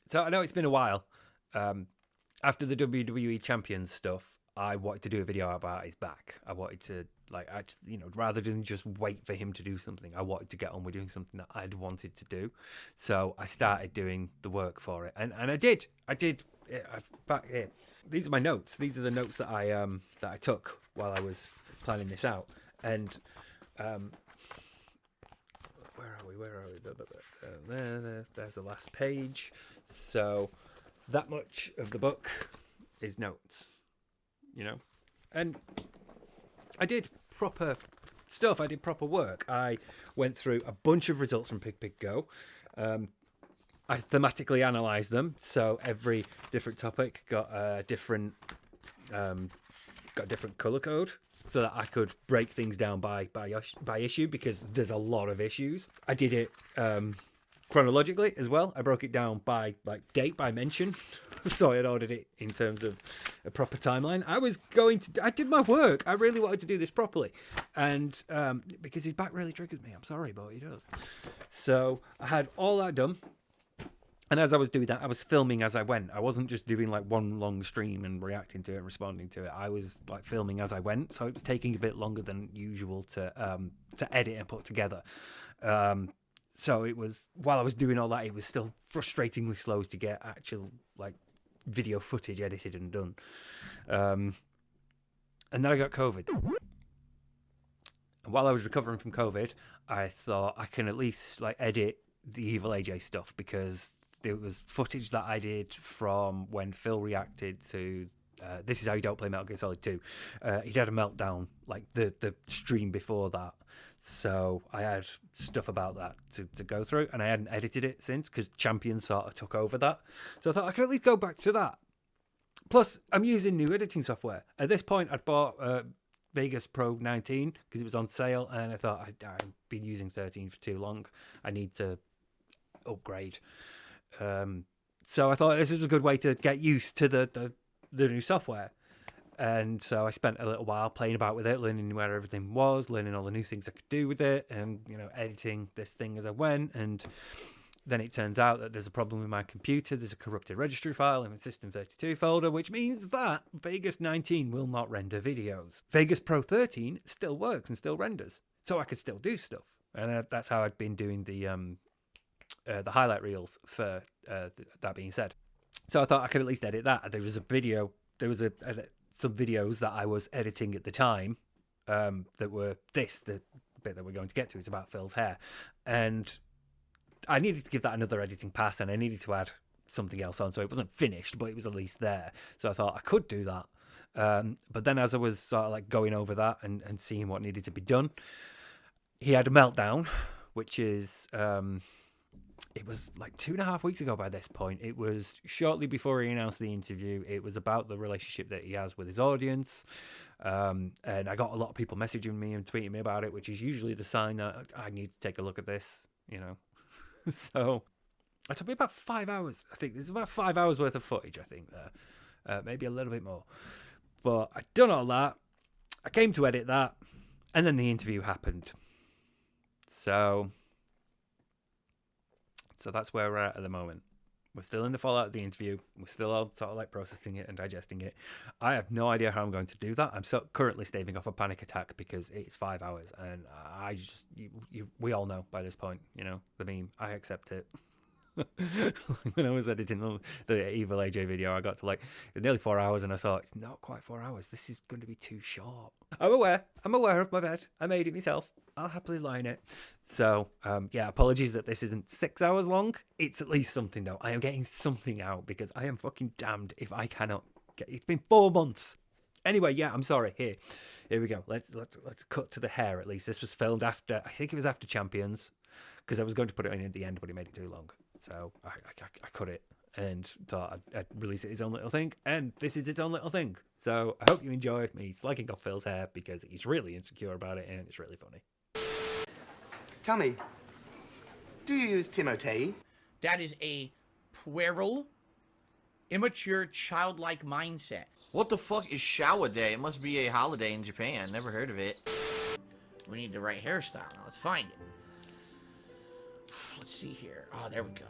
So I know it's been a while. After the WWE Champions stuff, I wanted to do a video about his back. I wanted to, like, rather than just wait for him to do something, I wanted to get on with doing something that I'd wanted to do. So I started doing the work for it, and I did. Back here. These are my notes. These are the notes that I took while I was planning this out. And where are we? There's the last page. So that much of the book is notes, and I did proper stuff. I did proper work. I went through a bunch of results from Pig Pig Go. I thematically analysed them, so every different topic got a different colour code, so that I could break things down by issue, because there's a lot of issues. I did it chronologically as well. I broke it down by date, by mention, so I had ordered it in terms of a proper timeline. I did my work. I really wanted to do this properly, and because his back really triggers me. I'm sorry, but he does. So I had all that done. And as I was doing that, I was filming as I went. I wasn't just doing one long stream and reacting to it and responding to it. I was filming as I went, so it was taking a bit longer than usual to edit and put together. So it was, while I was doing all that, it was still frustratingly slow to get actual video footage edited and done. And then I got COVID. And while I was recovering from COVID, I thought I can at least edit the Evil AJ stuff, because there was footage that I did from when Phil reacted to This Is How You Don't Play Metal Gear Solid 2. He'd had a meltdown the stream before that. So I had stuff about that to go through, and I hadn't edited it since, because Champion sort of took over that. So I thought I could at least go back to that. Plus, I'm using new editing software. At this point, I'd bought Vegas Pro 19 because it was on sale, and I thought I've been using 13 for too long. I need to upgrade. So I thought this is a good way to get used to the new software. And so I spent a little while playing about with it, learning where everything was, learning all the new things I could do with it, and editing this thing as I went. And then it turns out that there's a problem with my computer. There's a corrupted registry file in my System32 folder, which means that Vegas 19 will not render videos. Vegas Pro 13 still works and still renders, so I could still do stuff. And that's how I'd been doing the highlight reels for that being said. So I thought I could at least edit that. There was some videos that I was editing at the time that were the bit that we're going to get to. It's about Phil's hair, and I needed to give that another editing pass, and I needed to add something else on, so it wasn't finished, but it was at least there. So I thought I could do that. But then as I was sort of going over that and seeing what needed to be done, he had a meltdown, which is it was 2.5 weeks ago by this point. It was shortly before he announced the interview. It was about the relationship that he has with his audience. And I got a lot of people messaging me and tweeting me about it, which is usually the sign that I need to take a look at this, So it took me about 5 hours. I think there's about 5 hours worth of footage, I think, there. Maybe a little bit more. But I'd done all that. I came to edit that. And then the interview happened. So that's where we're at the moment. We're still in the fallout of the interview. We're still all sort of processing it and digesting it. I have no idea how I'm going to do that. I'm currently staving off a panic attack because it's 5 hours, and we all know by this point, the meme. I accept it. When I was editing the Evil AJ video, I got to nearly 4 hours, and I thought, it's not quite 4 hours. This is going to be too short. I'm aware of my bed. I made it myself. I'll happily lie in it. So, apologies that this isn't 6 hours long. It's at least something, though. I am getting something out, because I am fucking damned if I cannot get... It's been 4 months. Anyway, I'm sorry. Here we go. Let's cut to the hair, at least. This was filmed after... I think it was after Champions, because I was going to put it in at the end, but it made it too long. So I cut it and thought I'd release it its own little thing, and this is its own little thing. So I hope you enjoy me slagging off Phil's hair, because he's really insecure about it, and it's really funny. Tell me, do you use Timotei? That is a puerile, immature, childlike mindset. What the fuck is shower day? It must be a holiday in Japan. Never heard of it. We need the right hairstyle. Now let's find it. Let's see here. Oh, there we go.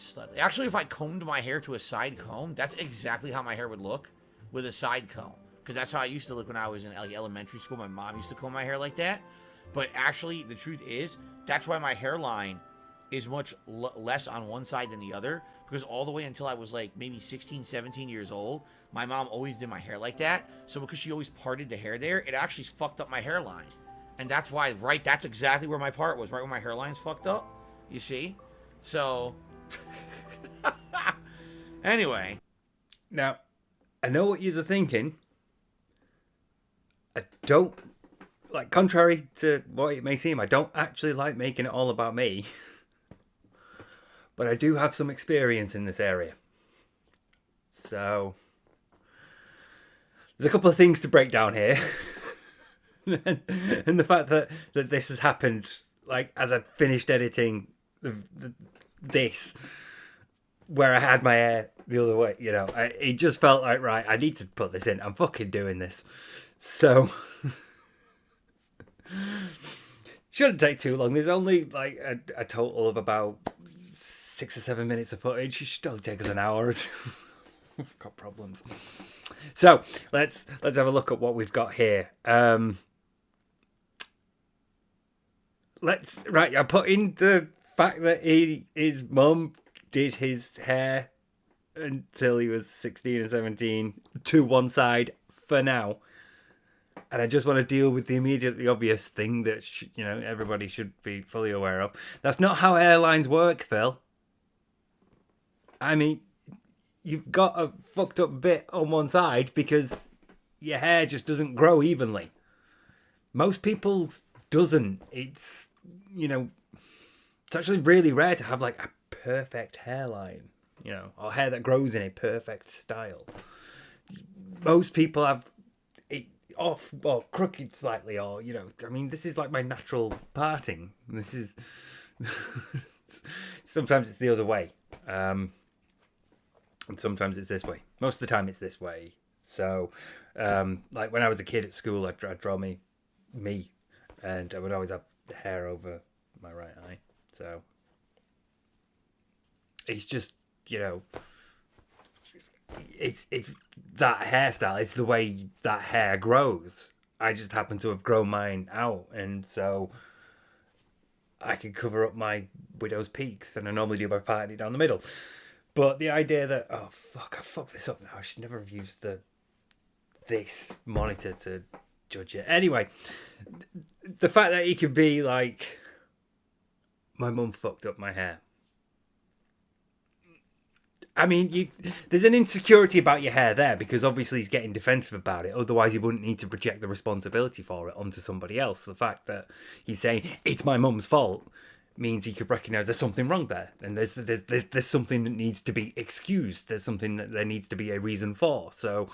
Slightly. Actually, if I combed my hair to a side comb, that's exactly how my hair would look with a side comb. Because that's how I used to look when I was in like elementary school. My mom used to comb my hair like that. But actually, the truth is, that's why my hairline is much less on one side than the other. Because all the way until I was like maybe 16, 17 years old, my mom always did my hair like that. So because she always parted the hair there, it actually fucked up my hairline. And that's why, right, that's exactly where my part was, right where my hairline's fucked up. You see? So, anyway. Now, I know what you're thinking. I don't, like, contrary to what it may seem, I don't actually like making it all about me. But I do have some experience in this area. So, there's a couple of things to break down here. And the fact that this has happened, like, as I finished editing this, where I had my hair the other way, you know, it just felt like, right, I need to put this in. I'm fucking doing this. So, shouldn't take too long. There's only, like, a total of about 6 or 7 minutes of footage. It should only take us an hour. We've got problems. So, let's have a look at what we've got here. I put in the fact that his mum did his hair until he was 16 and 17 to one side for now. And I just want to deal with the immediately obvious thing that, everybody should be fully aware of. That's not how hairlines work, Phil. I mean, you've got a fucked up bit on one side because your hair just doesn't grow evenly. Most people's doesn't. It's, it's actually really rare to have, like, a perfect hairline, or hair that grows in a perfect style. Most people have it off or crooked slightly, or, this is like my natural parting. This is, sometimes it's the other way. And sometimes it's this way. Most of the time it's this way. So, like when I was a kid at school, I'd draw me, and I would always have the hair over my right eye. So, it's just, it's that hairstyle. It's the way that hair grows. I just happen to have grown mine out, and so I can cover up my widow's peaks, and I normally do by parting it down the middle. But the idea that, I fucked this up now. I should never have used this monitor to judge it. Anyway, the fact that he could be like, my mum fucked up my hair. I mean, there's an insecurity about your hair there because obviously he's getting defensive about it. Otherwise, he wouldn't need to project the responsibility for it onto somebody else. The fact that he's saying it's my mum's fault means he could recognise there's something wrong there, and there's something that needs to be excused. There's something that there needs to be a reason for. So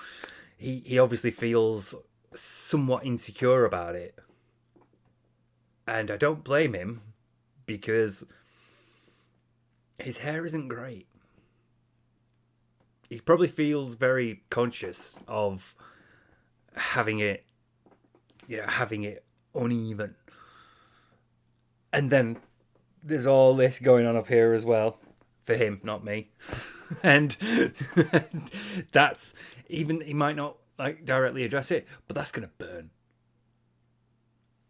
he obviously feels somewhat insecure about it, and I don't blame him because his hair isn't great. He probably feels very conscious of having it uneven. And then there's all this going on up here as well. For him, not me. And that's, even, he might not like directly address it, but that's going to burn.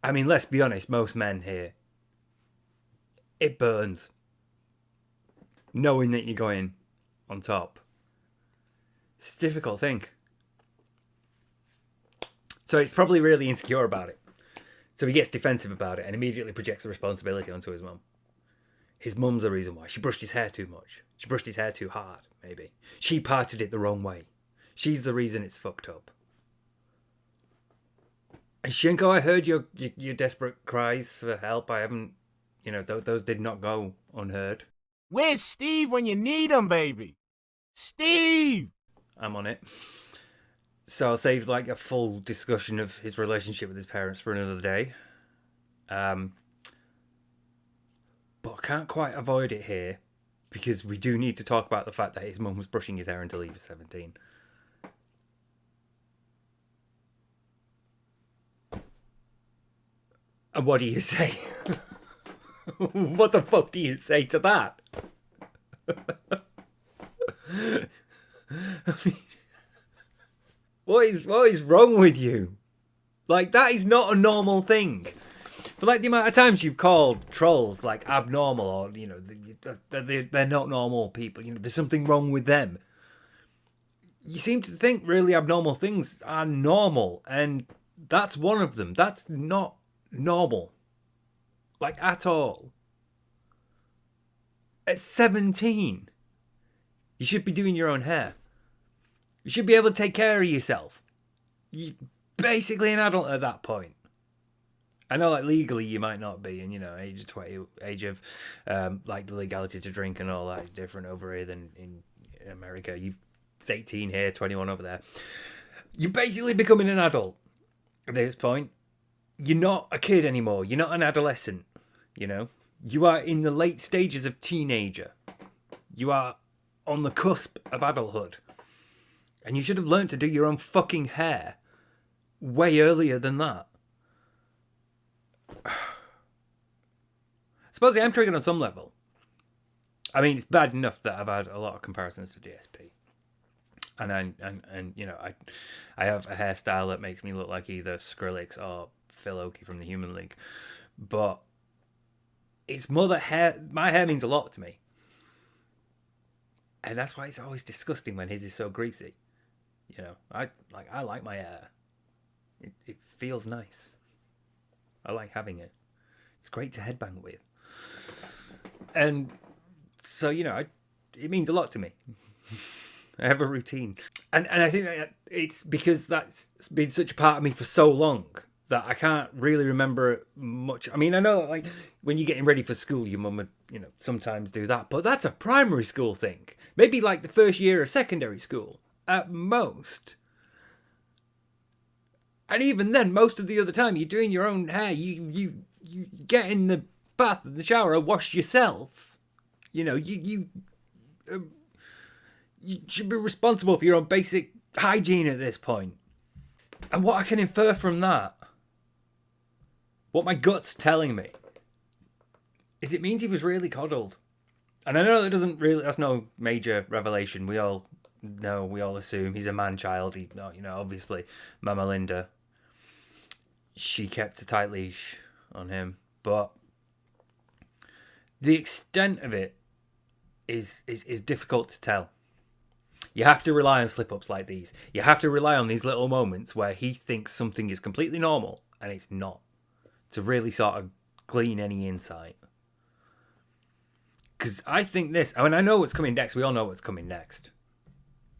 I mean, let's be honest, most men here, it burns. Knowing that you're going on top. It's a difficult thing. So he's probably really insecure about it. So he gets defensive about it and immediately projects the responsibility onto his mum. His mum's the reason why. She brushed his hair too much. She brushed his hair too hard, maybe. She parted it the wrong way. She's the reason it's fucked up. And Shinko, I heard your desperate cries for help. I haven't, those did not go unheard. Where's Steve when you need him, baby? Steve! I'm on it. So I'll save like a full discussion of his relationship with his parents for another day. But I can't quite avoid it here because we do need to talk about the fact that his mum was brushing his hair until he was 17. And what do you say? What the fuck do you say to that? I mean, what is wrong with you? Like, that is not a normal thing. But like the amount of times you've called trolls like abnormal, or you know, they're not normal people. You know, there's something wrong with them. You seem to think really abnormal things are normal, and that's one of them. That's not normal, like at all. At 17, you should be doing your own hair. You should be able to take care of yourself. You're basically an adult at that point. I know, like, legally you might not be, and, you know, age of 20, age of, like, the legality to drink and all that is different over here than in America. It's 18 here, 21 over there. You're basically becoming an adult at this point. You're not a kid anymore. You're not an adolescent, you know. You are in the late stages of teenager. You are on the cusp of adulthood. And you should have learned to do your own fucking hair way earlier than that. I suppose I am triggered on some level. I mean, it's bad enough that I've had a lot of comparisons to DSP. And you know, I have a hairstyle that makes me look like either Skrillex or Phil Oakey from the Human League. But it's more that my hair means a lot to me. And that's why it's always disgusting when his is so greasy. You know, I like my hair. It feels nice. I like having it. It's great to headbang with. And so, you know, it means a lot to me. I have a routine. And I think that it's because that's been such a part of me for so long that I can't really remember it much. I mean, I know, like, when you're getting ready for school, your mum would, you know, sometimes do that. But that's a primary school thing. Maybe, like, the first year of secondary school, at most. And even then, most of the other time, you're doing your own hair. You get in the bath, in the shower, and wash yourself. You know, you should be responsible for your own basic hygiene at this point. And what I can infer from that, what my gut's telling me, is it means he was really coddled. And I know that's no major revelation. We all know, we all assume he's a man-child. You know, obviously, Mama Linda, she kept a tight leash on him. But the extent of it is difficult to tell. You have to rely on slip-ups like these. You have to rely on these little moments where he thinks something is completely normal and it's not, to really sort of glean any insight. Because I think this, I mean, I know what's coming next. We all know what's coming next.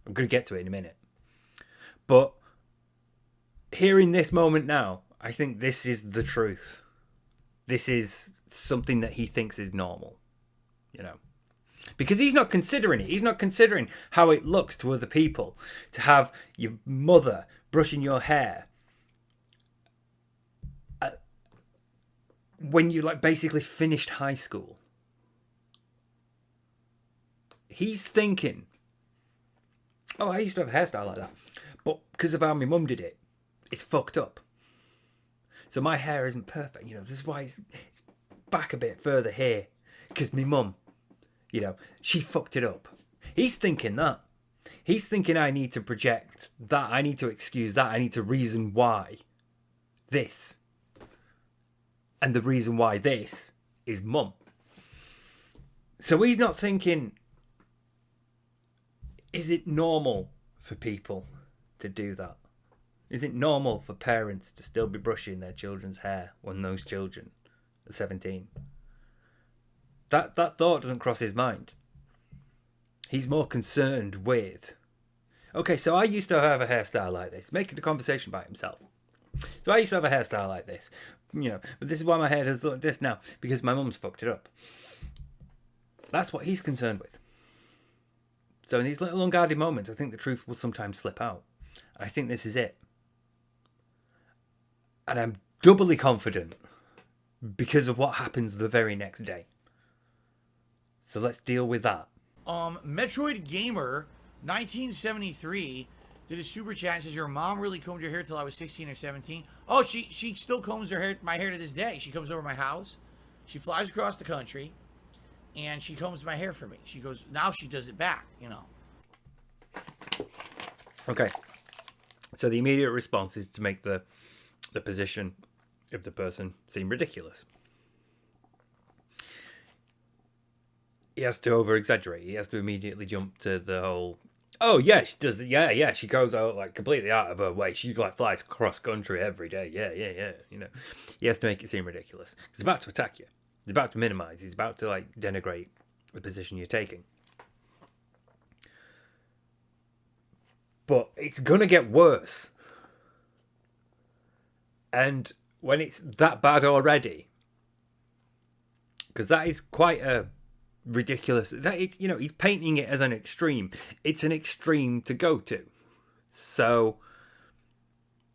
I'm going to get to it in a minute. But hearing this moment now, I think this is the truth. This is something that he thinks is normal, you know. Because he's not considering it. He's not considering how it looks to other people to have your mother brushing your hair when you, like, basically finished high school. He's thinking, oh, I used to have a hairstyle like that, but because of how my mum did it, it's fucked up. So my hair isn't perfect. You know, this is why it's back a bit further here, because my mum, you know, she fucked it up. He's thinking that. He's thinking I need to project that. I need to excuse that. I need to reason why this. And the reason why this is mum. So he's not thinking, is it normal for people to do that? Is it normal for parents to still be brushing their children's hair when those children are 17? That thought doesn't cross his mind. He's more concerned with, okay, so I used to have a hairstyle like this, making the conversation about himself. So I used to have a hairstyle like this, you know, but this is why my hair does look like this now, because my mum's fucked it up. That's what he's concerned with. So in these little unguarded moments, I think the truth will sometimes slip out. And I think this is it. And I'm doubly confident because of what happens the very next day. So let's deal with that. Metroid Gamer 1973 did a super chat and says, your mom really combed your hair till I was 16 or 17. Oh, she still combs my hair to this day. She comes over to my house. She flies across the country. and she combs my hair for me. She goes, now she does it back, you know. Okay. So the immediate response is to make the position of the person seem ridiculous. He has to over-exaggerate. He has to immediately jump to the whole, oh, yeah, she does it. Yeah, she goes out, like, completely out of her way. She, like, flies cross-country every day. Yeah, you know. He has to make it seem ridiculous. He's about to attack you. He's about to minimize. He's about to, like, denigrate the position you're taking. But it's going to get worse. And when it's that bad already, because that is quite a ridiculous, that it's, you know, he's painting it as an extreme. It's an extreme to go to. So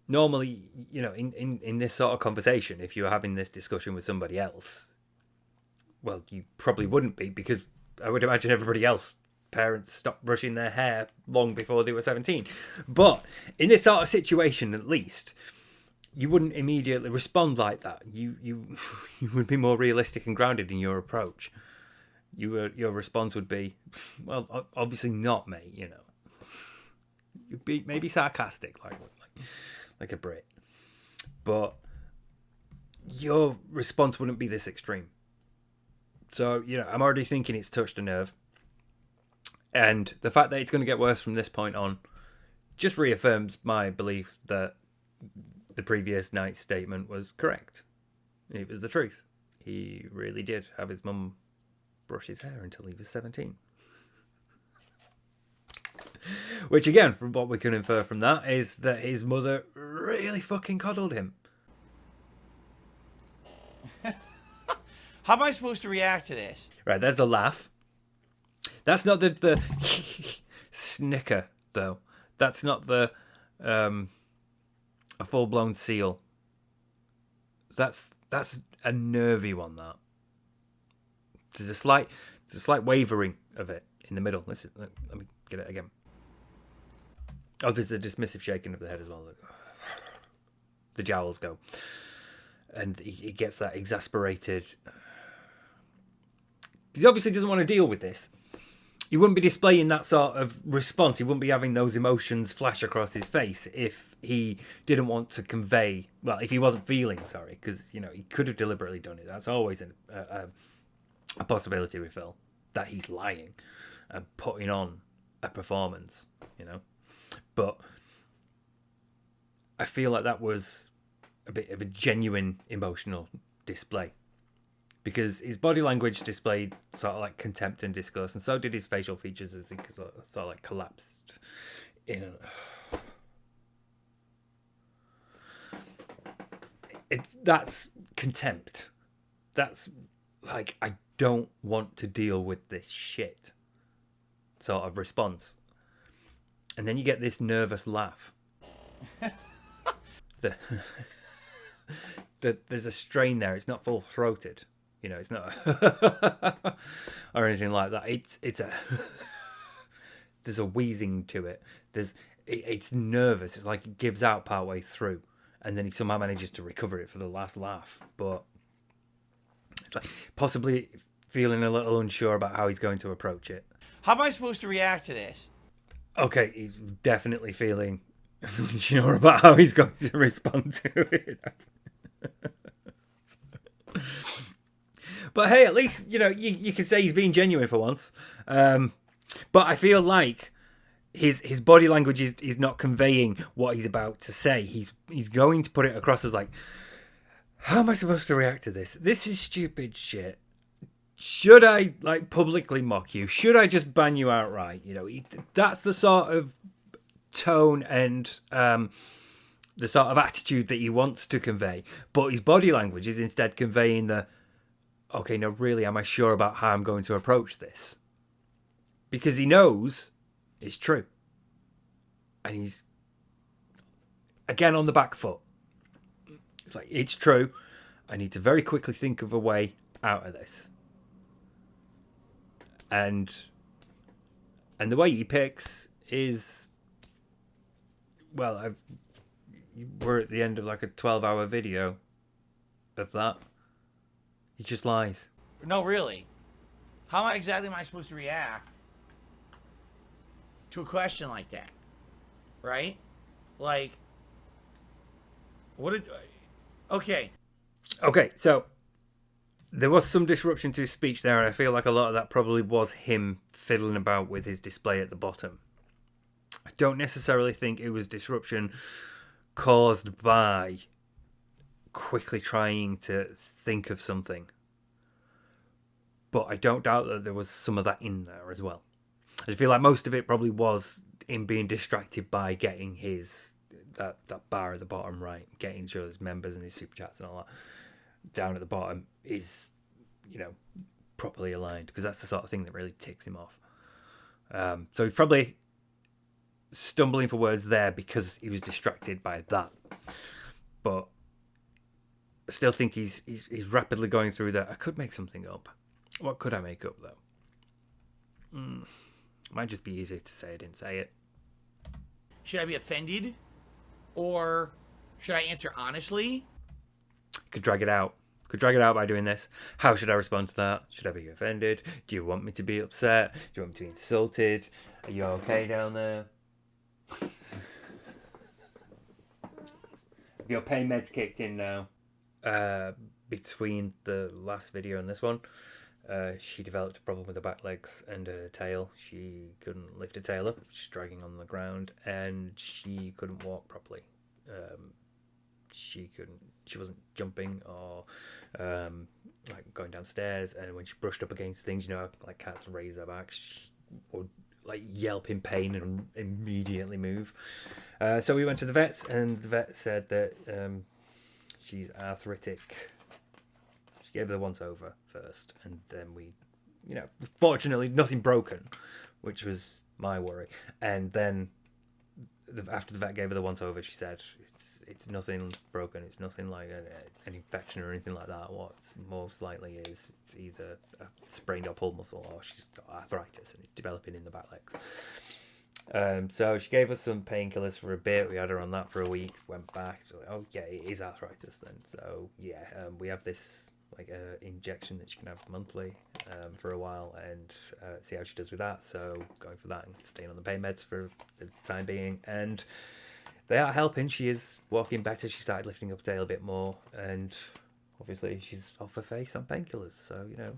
normally, you know, in this sort of conversation, if you're having this discussion with somebody else, well, you probably wouldn't be, because I would imagine everybody else, parents, stopped brushing their hair long before they were 17. But in this sort of situation, at least, you wouldn't immediately respond like that. You would be more realistic and grounded in your approach. Your response would be, well, obviously not, mate. You know, you'd be maybe sarcastic, like a Brit, but your response wouldn't be this extreme. So, you know, I'm already thinking it's touched a nerve, and the fact that it's going to get worse from this point on just reaffirms my belief that the previous night's statement was correct. It was the truth. He really did have his mum brush his hair until he was 17. Which, again, from what we can infer from that, is that his mother really fucking coddled him. How am I supposed to react to this? Right, there's a laugh. That's not the snicker, though. That's not the a full-blown seal. That's a nervy one, that. There's a slight wavering of it in the middle. Listen, let me get it again. Oh, there's a dismissive shaking of the head as well. The jowls go. And he gets that exasperated. He obviously doesn't want to deal with this. He wouldn't be displaying that sort of response. He wouldn't be having those emotions flash across his face if he didn't want to convey, well, if he wasn't feeling sorry, because, you know, he could have deliberately done it. That's always a possibility with Phil, that he's lying and putting on a performance, you know. But I feel like that was a bit of a genuine emotional display, because his body language displayed sort of like contempt and disgust, and so did his facial features as he sort of like collapsed in that's contempt. That's like, I don't want to deal with this shit sort of response. And then you get this nervous laugh. There's a strain there. It's not full-throated. You know, it's not or anything like that. It's a there's a wheezing to it. It's nervous. It's like it gives out partway through, and then he somehow manages to recover it for the last laugh. But it's like possibly feeling a little unsure about how he's going to approach it. How am I supposed to react to this? Okay, he's definitely feeling unsure about how he's going to respond to it. But hey, at least, you know, you can say he's being genuine for once. But I feel like his body language is not conveying what he's about to say. He's going to put it across as like, how am I supposed to react to this? This is stupid shit. Should I, like, publicly mock you? Should I just ban you outright? You know, that's the sort of tone and the sort of attitude that he wants to convey. But his body language is instead conveying the, okay, no, really, am I sure about how I'm going to approach this? Because he knows it's true. And he's, again, on the back foot. It's like, it's true. I need to very quickly think of a way out of this. And the way he picks is, well, we're at the end of like a 12-hour video of that. He just lies. No, really. how exactly am I supposed to react to a question like that? Right? Like, what did... Okay. Okay, so there was some disruption to his speech there, and I feel like a lot of that probably was him fiddling about with his display at the bottom. I don't necessarily think it was disruption caused by quickly trying to think of something. But I don't doubt that there was some of that in there as well. I feel like most of it probably was him being distracted by getting his that bar at the bottom right, getting sure his members and his super chats and all that down at the bottom is, you know, properly aligned, because that's the sort of thing that really ticks him off. So he's probably stumbling for words there because he was distracted by that. But I still think he's rapidly going through that. I could make something up. What could I make up though? Might just be easier to say I didn't say it. Should I be offended? Or should I answer honestly? Could drag it out. Could drag it out by doing this. How should I respond to that? Should I be offended? Do you want me to be upset? Do you want me to be insulted? Are you okay down there? Have your pain meds kicked in now? Between the last video and this one, she developed a problem with her back legs and her tail. She couldn't lift her tail up. She's dragging on the ground, and she couldn't walk properly. She wasn't jumping or like going downstairs, and when she brushed up against things, you know, like cats raise their backs, she would like yelp in pain and immediately move. So we went to the vets, and the vet said that she's arthritic. She gave her the once over first, and then we, you know, fortunately nothing broken, which was my worry. And then after the vet gave her the once over, she said it's nothing broken, it's nothing like an infection or anything like that. What's most likely is it's either a sprained or pulled muscle, or she's got arthritis and it's developing in the back legs. So she gave us some painkillers for a bit. We had her on that for a week. Went back. Like, oh yeah, it is arthritis then. So yeah, we have this like injection that she can have monthly for a while, and see how she does with that. So going for that and staying on the pain meds for the time being, and they are helping. She is walking better. She started lifting up her tail a bit more, and obviously she's off her face on painkillers. So, you know,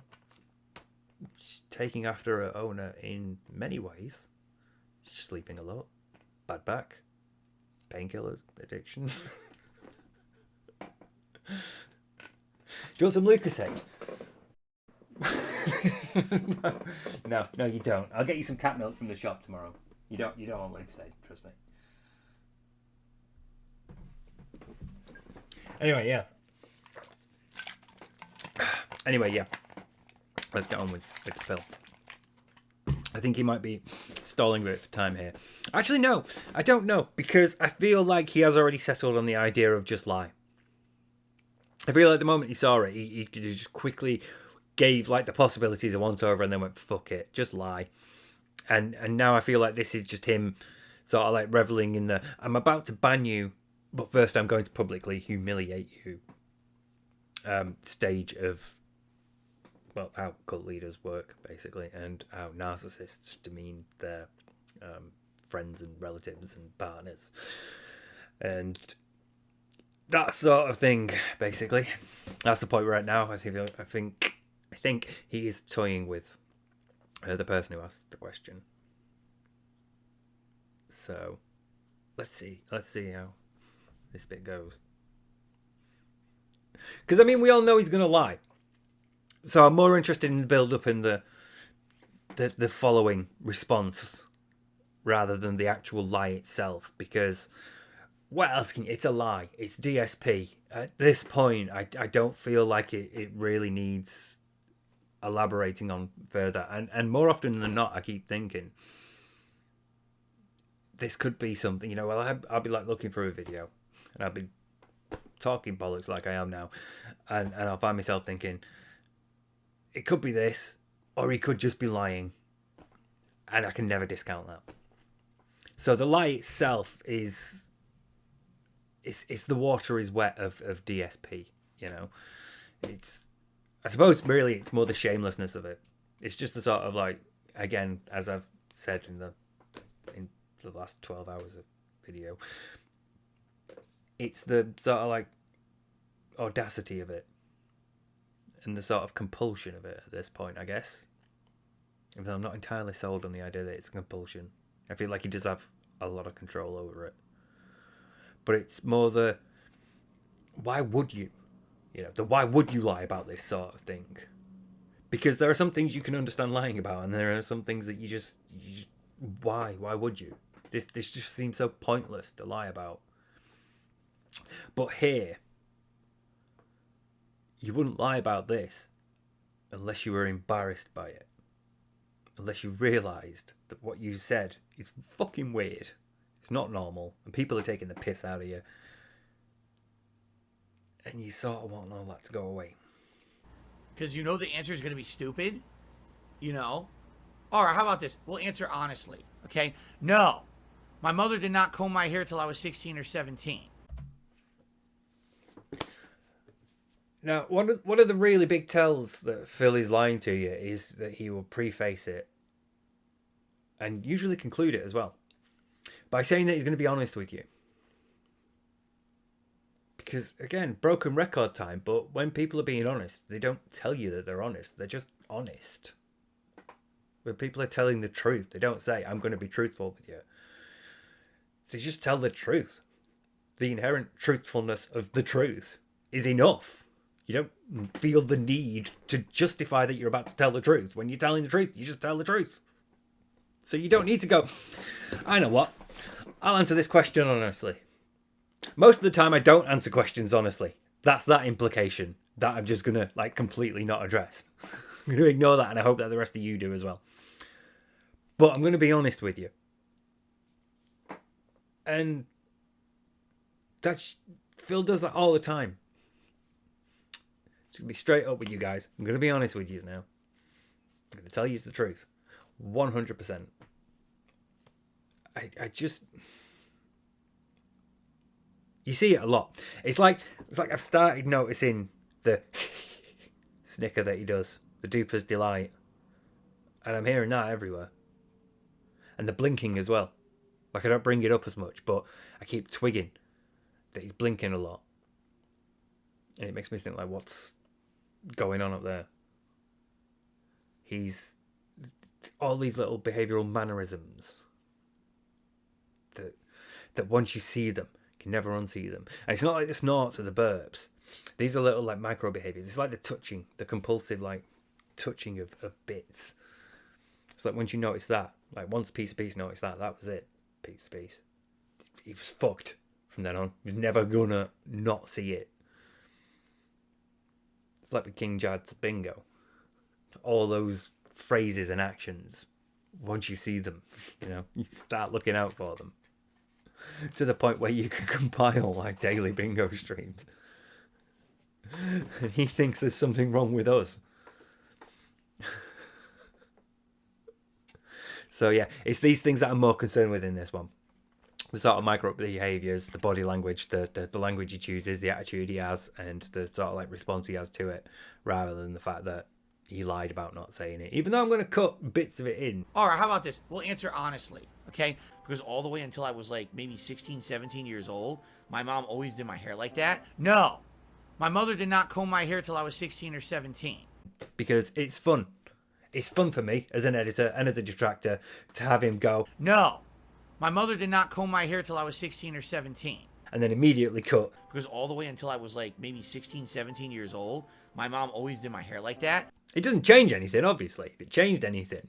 she's taking after her owner in many ways. She's sleeping a lot, bad back, painkillers, addiction. Do you want some Lucozade? No, you don't. I'll get you some cat milk from the shop tomorrow. You don't want Lucozade, trust me. Anyway, yeah. Let's get on with the film. I think he might be stalling a bit for time here. Actually, no, I don't know, because I feel like he has already settled on the idea of just lie. I feel like the moment he saw it, he just quickly gave like the possibilities of once over and then went, fuck it, just lie. And now I feel like this is just him sort of like reveling in the, I'm about to ban you, but first I'm going to publicly humiliate you stage of, well, how cult leaders work, basically, and how narcissists demean their friends and relatives and partners. And that sort of thing, basically. That's the point we're at now. I think he is toying with the person who asked the question. So let's see how this bit goes. Because I mean, we all know he's gonna lie. So I'm more interested in the build-up and the following response rather than the actual lie itself, because what else can it's a lie. It's DSP. At this point, I don't feel like it really needs elaborating on further. And more often than not, I keep thinking this could be something, you know, well, I'll be like looking for a video and I'll be talking bollocks like I am now, and I'll find myself thinking it could be this, or he could just be lying, and I can never discount that. So the lie itself is the water is wet of DSP, you know. It's, I suppose really it's more the shamelessness of it. It's just the sort of like, again, as I've said in the last 12 hours of video, it's the sort of like audacity of it and the sort of compulsion of it at this point, I guess. Even though I'm not entirely sold on the idea that it's compulsion. I feel like he does have a lot of control over it. But it's more the, why would you? You know, the why would you lie about this sort of thing? Because there are some things you can understand lying about, and there are some things that you just why would you? This just seems so pointless to lie about. But here, you wouldn't lie about this unless you were embarrassed by it. Unless you realised that what you said is fucking weird. It's not normal, and people are taking the piss out of you. And you sort of want all that to go away. Because you know the answer is going to be stupid. You know? Alright, how about this? We'll answer honestly. Okay? No. My mother did not comb my hair till I was 16 or 17. Now, one of the really big tells that Phil is lying to you is that he will preface it. And usually conclude it as well. By saying that he's going to be honest with you. Because, again, broken record time, but when people are being honest, they don't tell you that they're honest. They're just honest. When people are telling the truth, they don't say, I'm going to be truthful with you. They just tell the truth. The inherent truthfulness of the truth is enough. You don't feel the need to justify that you're about to tell the truth. When you're telling the truth, you just tell the truth. So you don't need to go, I know what, I'll answer this question honestly. Most of the time I don't answer questions honestly. That's that implication that I'm just going to like completely not address. I'm going to ignore that, and I hope that the rest of you do as well. But I'm going to be honest with you. And Phil does that all the time. It's going to be straight up with you guys. I'm going to be honest with you now. I'm going to tell you the truth. 100%. I just... You see it a lot. It's like I've started noticing the snicker that he does. The Dsp'S delight. And I'm hearing that everywhere. And the blinking as well. Like, I don't bring it up as much, but I keep twigging that he's blinking a lot. And it makes me think, like, what's going on up there? He's... all these little behavioural mannerisms. That once you see them, you can never unsee them. And it's not like the snorts or the burps. These are little, like, micro behaviours. It's like the touching, the compulsive, like, touching of bits. It's like once you notice that, like once Piece noticed that was it. Piece. He was fucked from then on. He was never gonna not see it. It's like with King Jad's bingo. All those phrases and actions, once you see them, you know, you start looking out for them. To the point where you can compile like daily bingo streams. And he thinks there's something wrong with us. So yeah, it's these things that I'm more concerned with in this one. The sort of micro behaviours, the body language, the language he chooses, the attitude he has, and the sort of like response he has to it, rather than the fact that he lied about not saying it. Even though I'm going to cut bits of it in. Alright, how about this? We'll answer honestly, okay? Because all the way until I was like maybe 16, 17 years old, my mom always did my hair like that. No! My mother did not comb my hair till I was 16 or 17. Because it's fun. It's fun for me as an editor and as a detractor to have him go, no! My mother did not comb my hair till I was 16 or 17. And then immediately cut. Because all the way until I was like maybe 16, 17 years old, my mom always did my hair like that. It doesn't change anything, obviously. If it changed anything,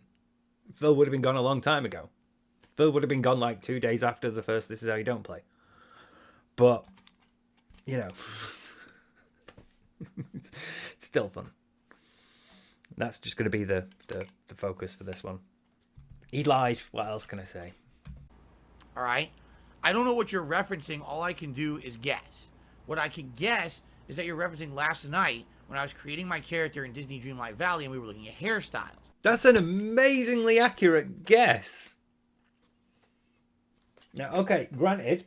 Phil would have been gone a long time ago. Phil would have been gone like 2 days after the first This Is How You Don't Play. But, you know, it's still fun. That's just going to be the focus for this one. He lied. What else can I say? Alright? I don't know what you're referencing. All I can do is guess. What I can guess is that you're referencing last night when I was creating my character in Disney Dreamlight Valley and we were looking at hairstyles. That's an amazingly accurate guess. Now, okay, granted,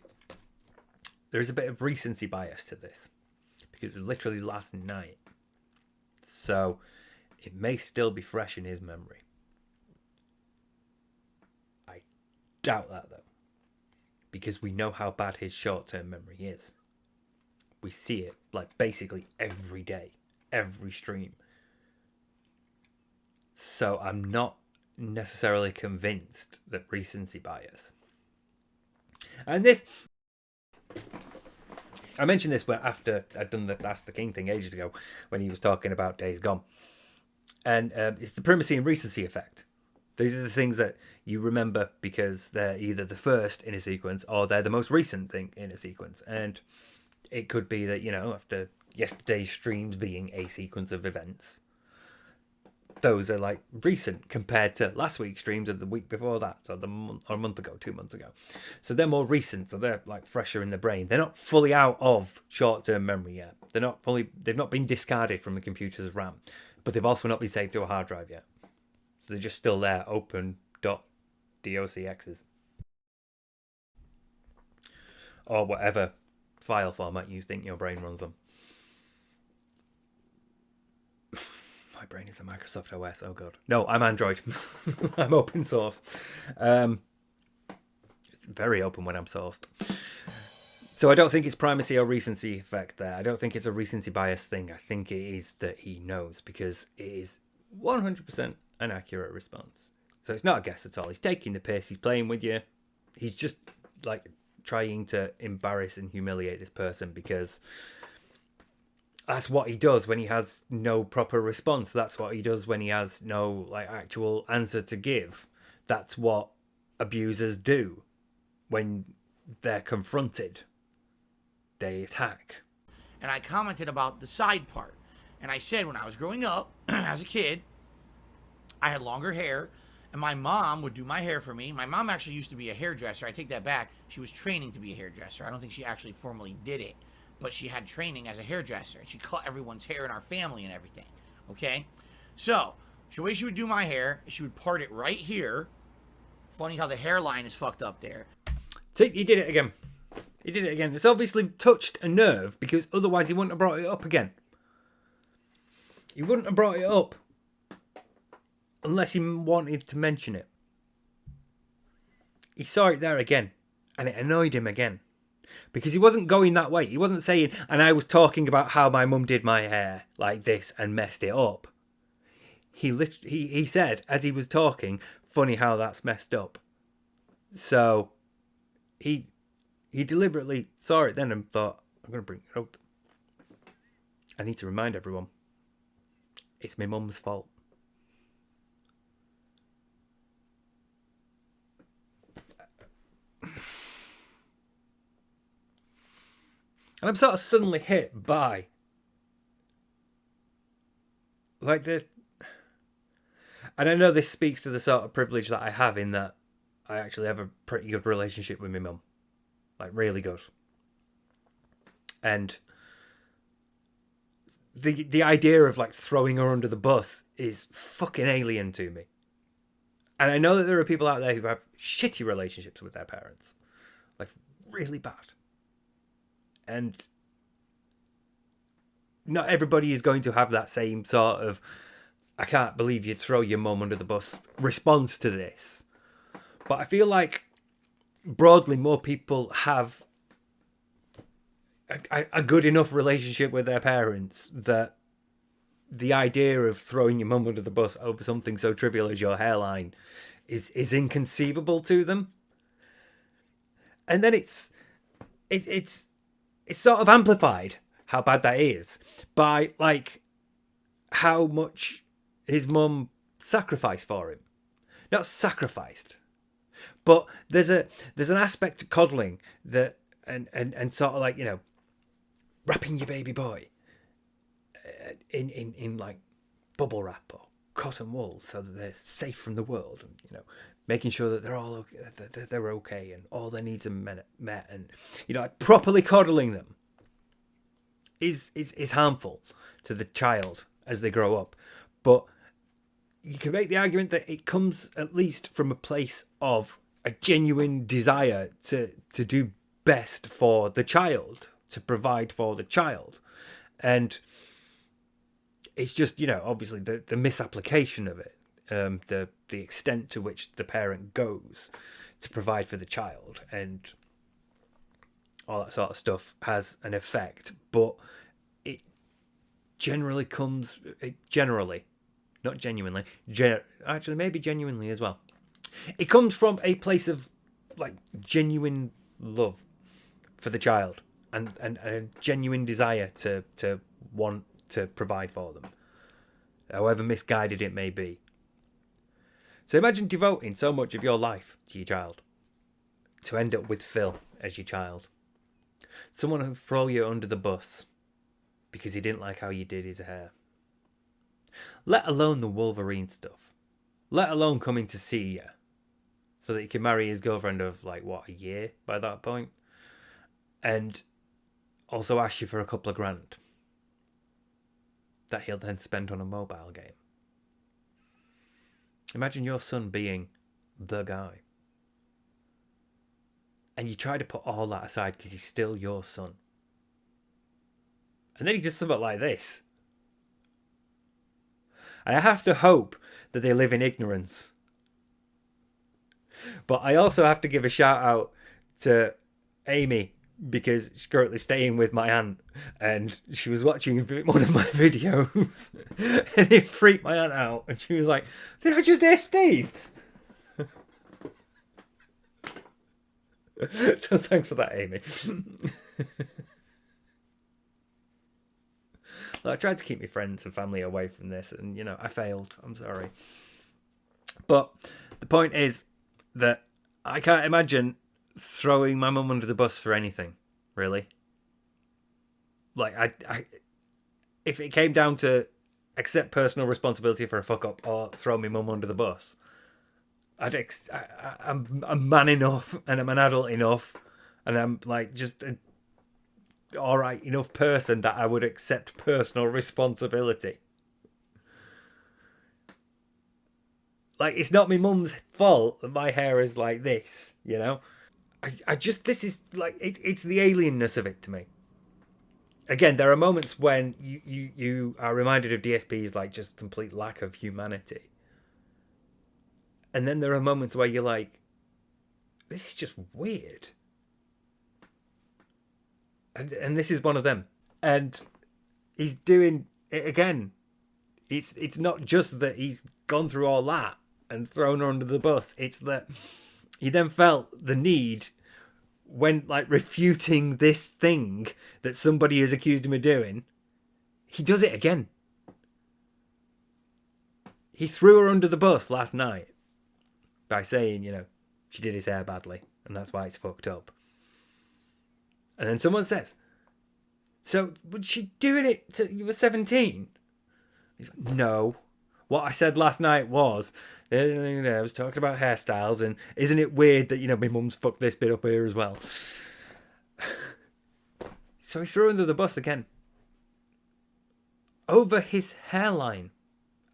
there is a bit of recency bias to this. Because it was literally last night. So, It may still be fresh in his memory. I doubt that, though, because we know how bad his short-term memory is. We see it, like, basically every day, every stream. So I'm not necessarily convinced that recency bias. And this... I mentioned this after I'd done the Ask the King thing ages ago, when he was talking about Days Gone. And it's the primacy and recency effect. These are the things that you remember because they're either the first in a sequence or they're the most recent thing in a sequence. And it could be that, you know, after yesterday's streams being a sequence of events, those are like recent compared to last week's streams or the week before that, so or a month ago, 2 months ago. So they're more recent, so they're like fresher in the brain. They're not fully out of short-term memory yet. They've not been discarded from the computer's RAM, but they've also not been saved to a hard drive yet. So they're just still there, open.docx's. Or whatever file format you think your brain runs on. My brain is a Microsoft OS, oh god. No, I'm Android. I'm open source. It's very open when I'm sourced. So I don't think it's primacy or recency effect there. I don't think it's a recency bias thing. I think it is that he knows, because it is 100% an accurate response. So it's not a guess at all. He's taking the piss. He's playing with you. He's just like trying to embarrass and humiliate this person, because that's what he does when he has no proper response. That's what he does when he has no like actual answer to give. That's what abusers do when they're confronted. They attack. And I commented about the side part. And I said when I was growing up, as a kid, I had longer hair, and my mom would do my hair for me. My mom actually used to be a hairdresser. I take that back. She was training to be a hairdresser. I don't think she actually formally did it, but she had training as a hairdresser, and she cut everyone's hair in our family and everything, okay? So, the way she would do my hair, she would part it right here. Funny how the hairline is fucked up there. See, he did it again. He did it again. It's obviously touched a nerve, because otherwise he wouldn't have brought it up again. He wouldn't have brought it up unless he wanted to mention it. He saw it there again, and it annoyed him again. Because he wasn't going that way. He wasn't saying, and I was talking about how my mum did my hair like this and messed it up. He said, as he was talking, funny how that's messed up. So, he deliberately saw it then and thought, I'm going to bring it up. I need to remind everyone, it's my mum's fault. And I'm sort of suddenly hit by like and I know this speaks to the sort of privilege that I have, in that I actually have a pretty good relationship with my mum. Like, really good. And the idea of like throwing her under the bus is fucking alien to me. And I know that there are people out there who have shitty relationships with their parents. Like, really bad. And not everybody is going to have that same sort of, I can't believe you'd throw your mum under the bus response to this. But I feel like broadly more people have a good enough relationship with their parents that the idea of throwing your mum under the bus over something so trivial as your hairline is inconceivable to them. And then it's sort of amplified how bad that is by like how much his mum sacrificed for him. Not sacrificed, but there's an aspect to coddling that and sort of like, you know, wrapping your baby boy in like bubble wrap or cotton wool so that they're safe from the world, and you know, making sure that they're all okay, that they're okay and all their needs are met, and you know, like properly coddling them is harmful to the child as they grow up. But you can make the argument that it comes at least from a place of a genuine desire to do best for the child, to provide for the child. And It's just, obviously the misapplication of it, the extent to which the parent goes to provide for the child and all that sort of stuff has an effect. But it generally not genuinely, actually maybe genuinely as well. It comes from a place of like genuine love for the child and a genuine desire to want to provide for them, however misguided it may be. So imagine devoting so much of your life to your child to end up with Phil as your child. Someone who throw you under the bus because he didn't like how you did his hair. Let alone the Wolverine stuff. Let alone coming to see you so that he can marry his girlfriend of a year by that point. And also ask you for a couple of grand that he'll then spend on a mobile game. Imagine your son being the guy. And you try to put all that aside because he's still your son. And then he does something like this. And I have to hope that they live in ignorance. But I also have to give a shout out to Amy, because she's currently staying with my aunt and she was watching one of my videos and it freaked my aunt out and she was like, "Did I just hear Steve?" So thanks for that, Amy. I tried to keep my friends and family away from this and I failed. I'm sorry. But the point is that I can't imagine throwing my mum under the bus for anything, really. If it came down to accept personal responsibility for a fuck up or throw my mum under the bus, I'm a man enough and I'm an adult enough and I'm just an alright enough person that I would accept personal responsibility. It's not my mum's fault that my hair is like this, this is it's the alienness of it to me. Again, there are moments when you are reminded of Dsp'S just complete lack of humanity. And then there are moments where you're like, this is just weird. And this is one of them. And he's doing it again. It's not just that he's gone through all that and thrown her under the bus. It's that he then felt the need when refuting this thing that somebody has accused him of doing. He does it again. He threw her under the bus last night by saying, she did his hair badly and that's why it's fucked up. And then someone says, "So was she doing it till you were 17? He's like, "No. What I said last night was, I was talking about hairstyles and isn't it weird that, my mum's fucked this bit up here as well." So he threw her under the bus again. Over his hairline.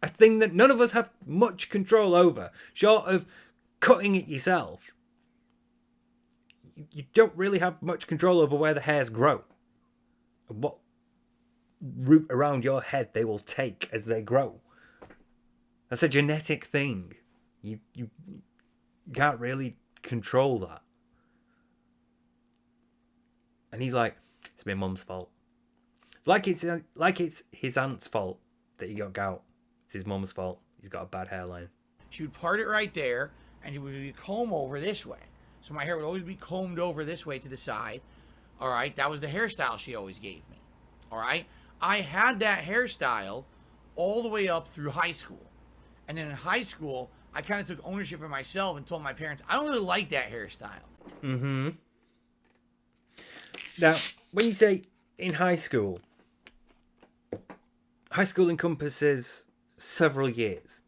A thing that none of us have much control over, short of cutting it yourself. You don't really have much control over where the hairs grow. And what route around your head they will take as they grow. That's a genetic thing. You can't really control that. And he's like, "It's my mum's fault." It's like it's his aunt's fault that he got gout. It's his mum's fault. He's got a bad hairline. She would part it right there, and it would be comb over this way. So my hair would always be combed over this way to the side. All right, that was the hairstyle she always gave me. All right, I had that hairstyle all the way up through high school. And then in high school, I kind of took ownership of myself and told my parents, I don't really like that hairstyle. Mm-hmm. Now, when you say in high school encompasses several years.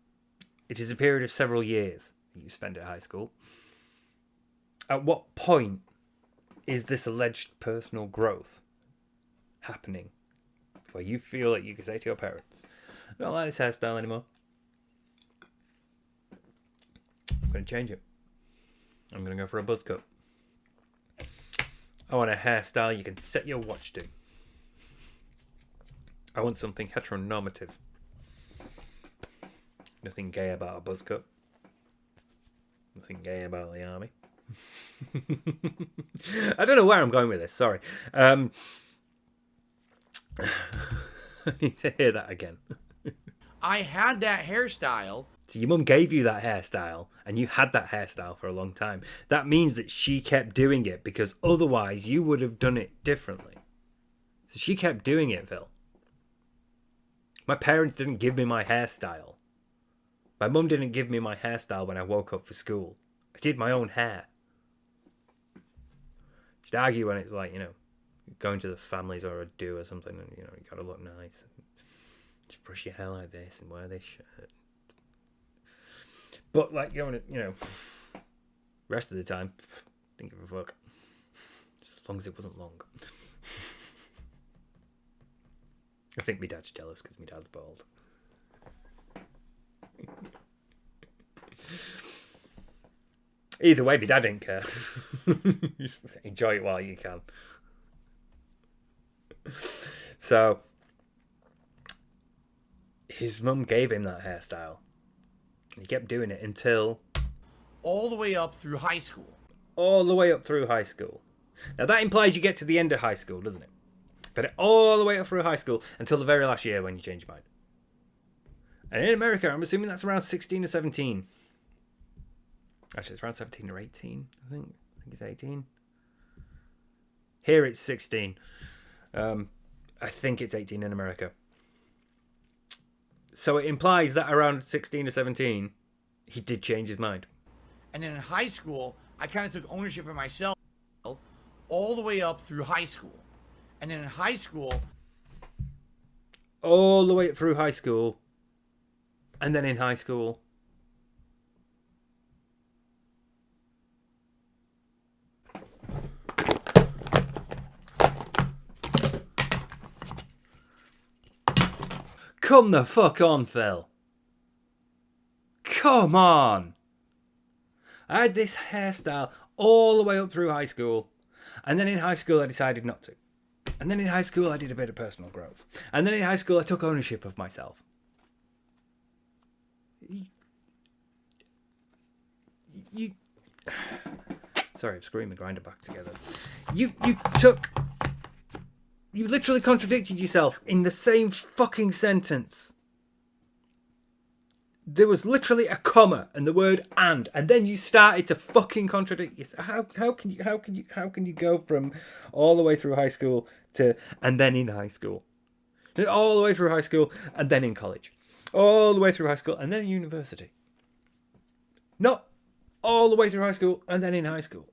It is a period of several years that you spend at high school. At what point is this alleged personal growth happening where you feel that you can say to your parents, "I don't like this hairstyle anymore. I'm going to change it. I'm going to go for a buzz cut. I want a hairstyle you can set your watch to. I want something heteronormative. Nothing gay about a buzz cut. Nothing gay about the army. I don't know where I'm going with this. Sorry. I need to hear that again. I had that hairstyle. So your mum gave you that hairstyle, and you had that hairstyle for a long time. That means that she kept doing it, because otherwise you would have done it differently. So she kept doing it, Phil. My parents didn't give me my hairstyle. My mum didn't give me my hairstyle when I woke up for school. I did my own hair. She'd argue when it's like, you know, going to the families or a do or something, and, you know, you gotta look nice. Just brush your hair like this and wear this shirt. But, like, you know, rest of the time, didn't give a fuck. Just as long as it wasn't long. I think my dad's jealous because my dad's bald. Either way, my dad didn't care. Enjoy it while you can. So, his mum gave him that hairstyle. He kept doing it until... all the way up through high school. All the way up through high school. Now, that implies you get to the end of high school, doesn't it? But all the way up through high school until the very last year when you change your mind. And in America, I'm assuming that's around 16 or 17. Actually, it's around 17 or 18, I think. I think it's 18. Here it's 16. I think it's 18 in America. So it implies that around 16 or 17, he did change his mind. And then in high school, I kind of took ownership of myself all the way up through high school. And then in high school... all the way up through high school. And then in high school... Come the fuck on, Phil. Come on. I had this hairstyle all the way up through high school. And then in high school, I decided not to. And then in high school, I did a bit of personal growth. And then in high school, I took ownership of myself. You sorry, I'm screwing the grinder back together. You literally contradicted yourself in the same fucking sentence. There was literally a comma and the word and then you started to fucking contradict yourself. How can you go from all the way through high school to and then in high school? Then all the way through high school and then in college. All the way through high school and then in university. Not all the way through high school and then in high school.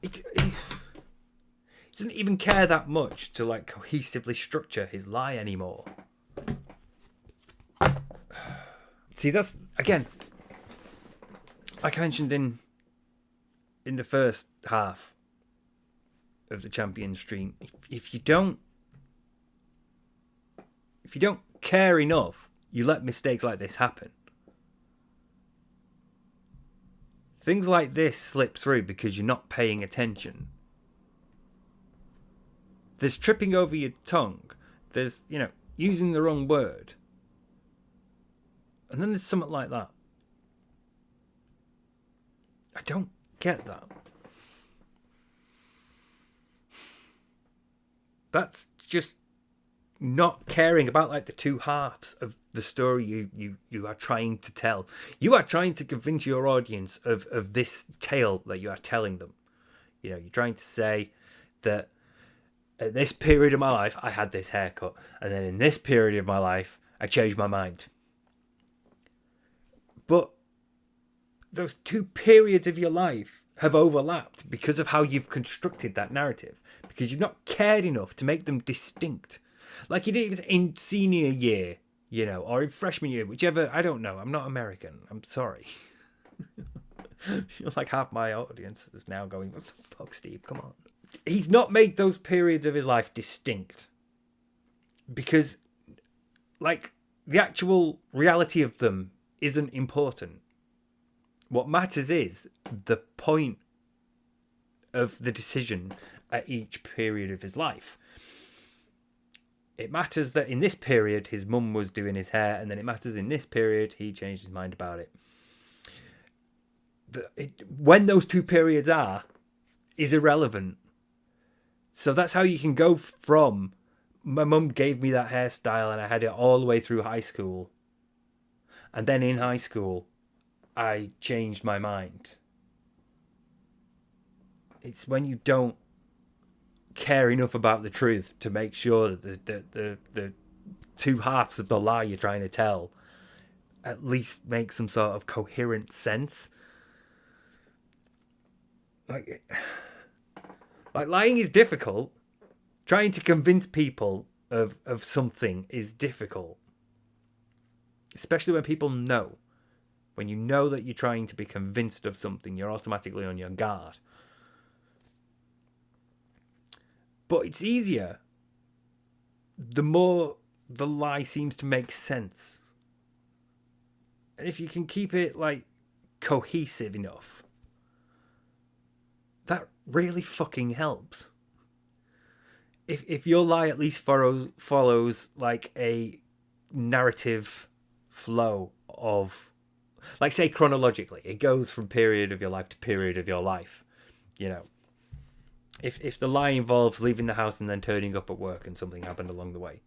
He doesn't even care that much to like cohesively structure his lie anymore. See, that's again, like I mentioned in the first half of the champion stream. If you don't care enough, you let mistakes like this happen. Things like this slip through because you're not paying attention. There's tripping over your tongue. There's, using the wrong word. And then there's something like that. I don't get that. That's just not caring about like the two halves of the story you are trying to tell. You are trying to convince your audience of this tale that you are telling them. You're trying to say that at this period of my life I had this haircut, and then in this period of my life I changed my mind. But those two periods of your life have overlapped because of how you've constructed that narrative, because you've not cared enough to make them distinct. Like you did in senior year, or in freshman year, whichever. I don't know. I'm not American. I'm sorry. You're like half my audience is now going, what the fuck, Steve? Come on. He's not made those periods of his life distinct. Because, like, the actual reality of them isn't important. What matters is the point of the decision at each period of his life. It matters that in this period his mum was doing his hair, and then it matters in this period he changed his mind about it. When those two periods are is irrelevant. So that's how you can go from my mum gave me that hairstyle and I had it all the way through high school, and then in high school I changed my mind. It's when you don't care enough about the truth to make sure that the two halves of the lie you're trying to tell at least make some sort of coherent sense. Like lying is difficult. Trying to convince people of something is difficult. Especially when people know. When you know that you're trying to be convinced of something, you're automatically on your guard. But it's easier the more the lie seems to make sense. And if you can keep it like cohesive enough, that really fucking helps. If your lie at least follows like a narrative flow of, like, say chronologically, it goes from period of your life to period of your life, you know. If the lie involves leaving the house and then turning up at work and something happened along the way,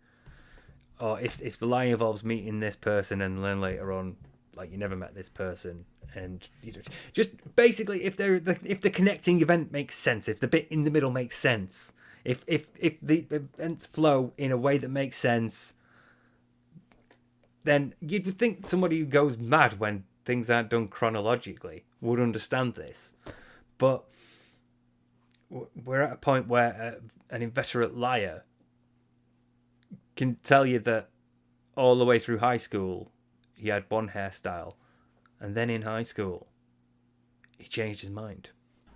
or if the lie involves meeting this person and then later on, like, you never met this person, and you know, just basically if the connecting event makes sense, if the bit in the middle makes sense, if the events flow in a way that makes sense, then you'd think somebody who goes mad when things aren't done chronologically would understand this. But we're at a point where an inveterate liar can tell you that all the way through high school he had one hairstyle, and then in high school he changed his mind.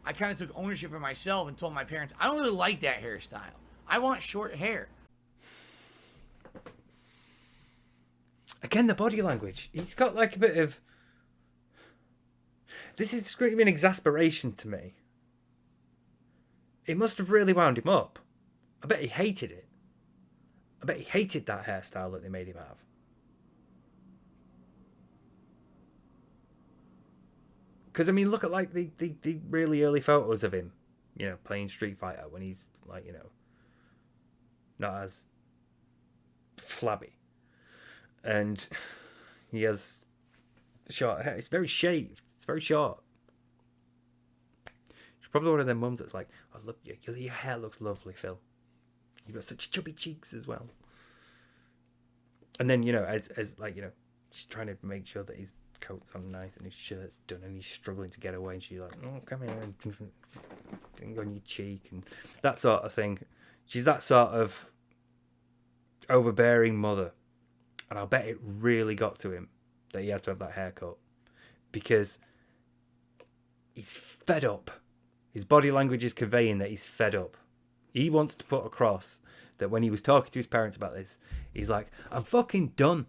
I kind of took ownership for myself and told my parents, I don't really like that hairstyle. I want short hair. Again, the body language. He's got like a bit of... This is screaming exasperation to me. It must have really wound him up. I bet he hated it. I bet he hated that hairstyle that they made him have. Because, I mean, look at, like, the really early photos of him, you know, playing Street Fighter when he's, like, you know, not as flabby. And he has short hair. It's very shaved. It's very short. She's probably one of them mums that's like, I love you. Your hair looks lovely, Phil. You've got such chubby cheeks as well. And then, you know, as like, you know, she's trying to make sure that his coat's on nice and his shirt's done and he's struggling to get away, and she's like, oh, come here and thing on your cheek and that sort of thing. She's that sort of overbearing mother. And I'll bet it really got to him that he had to have that haircut, because he's fed up. His body language is conveying that he's fed up. He wants to put across that when he was talking to his parents about this, he's like, I'm fucking done.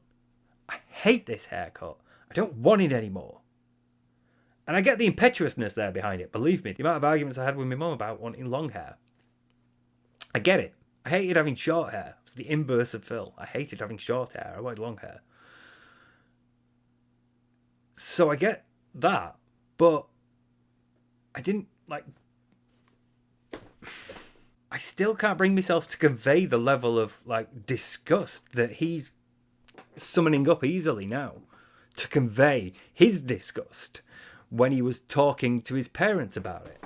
I hate this haircut. I don't want it anymore. And I get the impetuousness there behind it. Believe me, the amount of arguments I had with my mum about wanting long hair. I get it. I hated having short hair. It's the inverse of Phil. I hated having short hair. I wanted long hair. So I get that. But I didn't, like... I still can't bring myself to convey the level of, like, disgust that he's summoning up easily now. To convey his disgust when he was talking to his parents about it.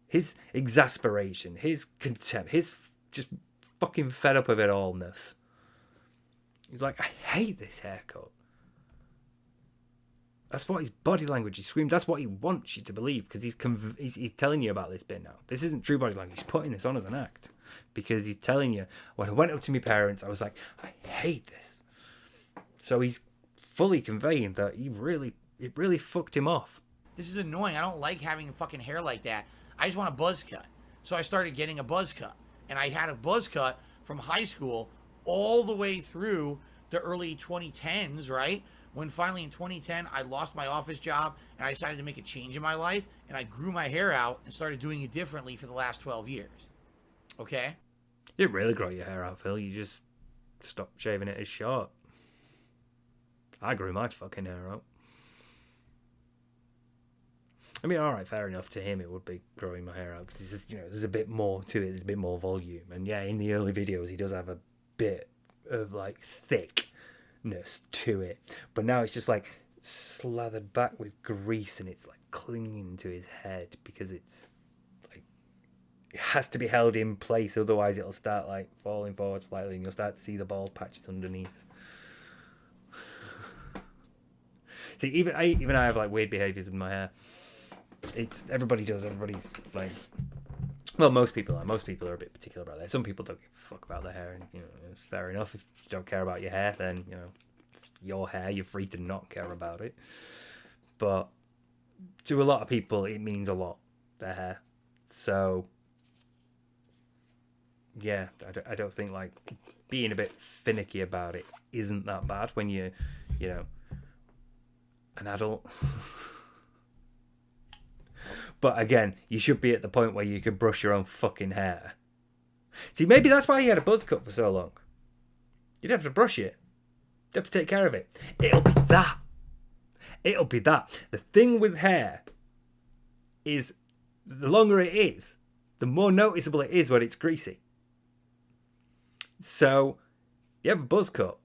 His exasperation, his contempt, his just fucking fed up of it allness. He's like, I hate this haircut. That's what his body language is screamed. That's what he wants you to believe, because he's telling you about this bit now. This isn't true body language. He's putting this on as an act, because he's telling you, when I went up to my parents, I was like, I hate this. So he's fully conveying that it really fucked him off. This is annoying. I don't like having fucking hair like that. I just want a buzz cut. So I started getting a buzz cut. And I had a buzz cut from high school all the way through the early 2010s, right? when finally in 2010 I lost my office job and I decided to make a change in my life, and I grew my hair out and started doing it differently for the last 12 years. Okay? You didn't really grow your hair out, Phil. You just stopped shaving it as short. I grew my fucking hair out. I mean, all right, fair enough. To him, it would be growing my hair out because there's a bit more to it. There's a bit more volume, and yeah, in the early videos, he does have a bit of like thickness to it. But now it's just like slathered back with grease, and it's like clinging to his head because it's like it has to be held in place, otherwise it'll start like falling forward slightly, and you'll start to see the bald patches underneath. See, even I have like weird behaviors with my hair. Everybody does. Everybody's like, well, most people are. Most people are a bit particular about that. Some people don't give a fuck about their hair, and it's fair enough. If you don't care about your hair, then your hair, you're free to not care about it. But to a lot of people, it means a lot, their hair. So yeah, I don't think like being a bit finicky about it isn't that bad when you're an adult. But again, you should be at the point where you can brush your own fucking hair. See, maybe that's why he had a buzz cut for so long. You don't have to brush it. You don't have to take care of it. It'll be that. It'll be that. The thing with hair is the longer it is, the more noticeable it is when it's greasy. So, you have a buzz cut.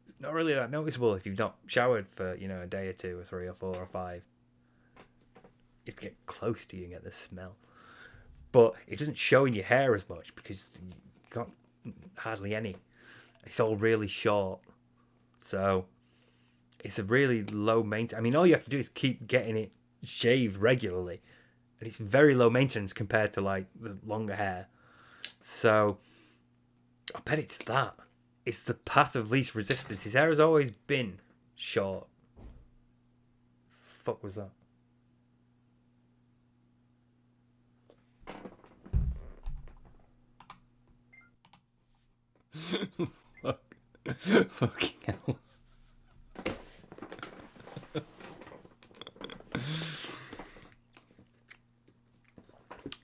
It's not really that noticeable if you've not showered for, a day or two or 3 or 4 or 5. You have to get close to you and get the smell. But it doesn't show in your hair as much because you got hardly any. It's all really short. So it's a really low maintenance. I mean, all you have to do is keep getting it shaved regularly. And it's very low maintenance compared to like the longer hair. So I bet it's that. It's the path of least resistance. His hair has always been short. Fuck was that? Fucking hell.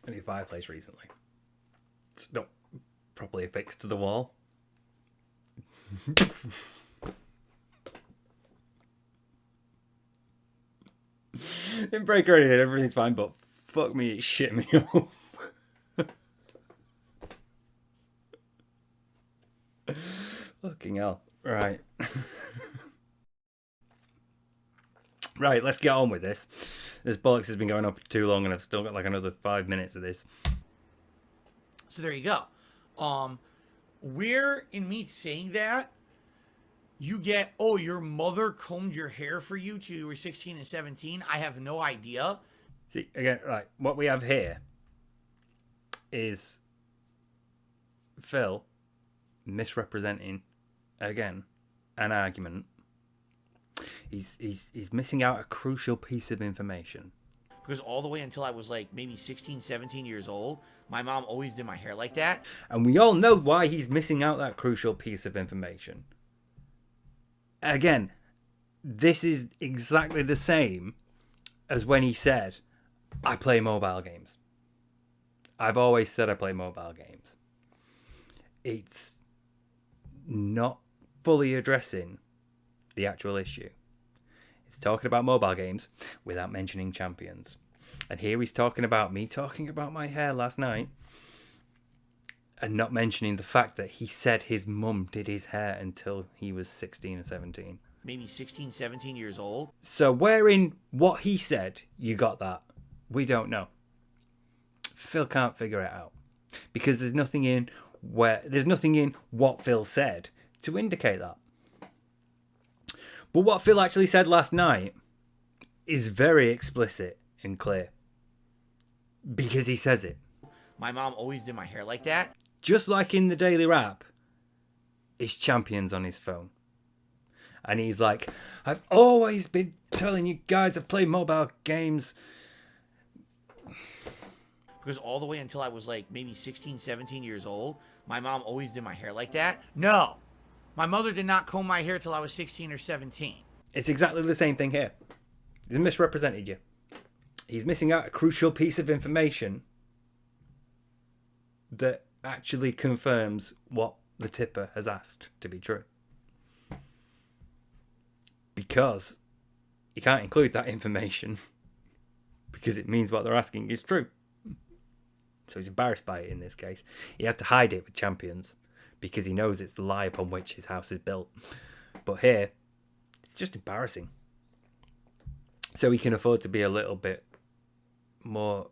I need a fireplace recently. It's not properly affixed to the wall. Didn't break or anything, everything's fine, but fuck me, it shit me up. Fucking hell. Right. Right, let's get on with this. This bollocks has been going on for too long, and I've still got like another 5 minutes of this. So there you go. Where in me saying that, you get, oh, your mother combed your hair for you till you were 16 and 17? I have no idea. See, again, right, what we have here is Phil misrepresenting, again, an argument. He's missing out a crucial piece of information. Because all the way until I was like maybe 16, 17 years old, my mom always did my hair like that. And we all know why he's missing out that crucial piece of information. Again, this is exactly the same as when he said, I play mobile games. I've always said I play mobile games. It's not fully addressing the actual issue. It's talking about mobile games without mentioning champions. And here he's talking about me talking about my hair last night and not mentioning the fact that he said his mum did his hair until he was 16 or 17. Maybe 16, 17 years old. So where in what he said you got that? We don't know. Phil can't figure it out. Because there's nothing in what Phil said to indicate that. But what Phil actually said last night is very explicit and clear. Because he says it. My mom always did my hair like that. Just like in the Daily Rap, it's champions on his phone. And he's like, I've always been telling you guys I play mobile games. Because all the way until I was like maybe 16, 17 years old, my mom always did my hair like that. No, my mother did not comb my hair till I was 16 or 17. It's exactly the same thing here. He's misrepresented you. He's missing out a crucial piece of information that actually confirms what the tipper has asked to be true. Because you can't include that information because it means what they're asking is true. So he's embarrassed by it in this case. He has to hide it with champions because he knows it's the lie upon which his house is built. But here, it's just embarrassing. So he can afford to be a little bit more,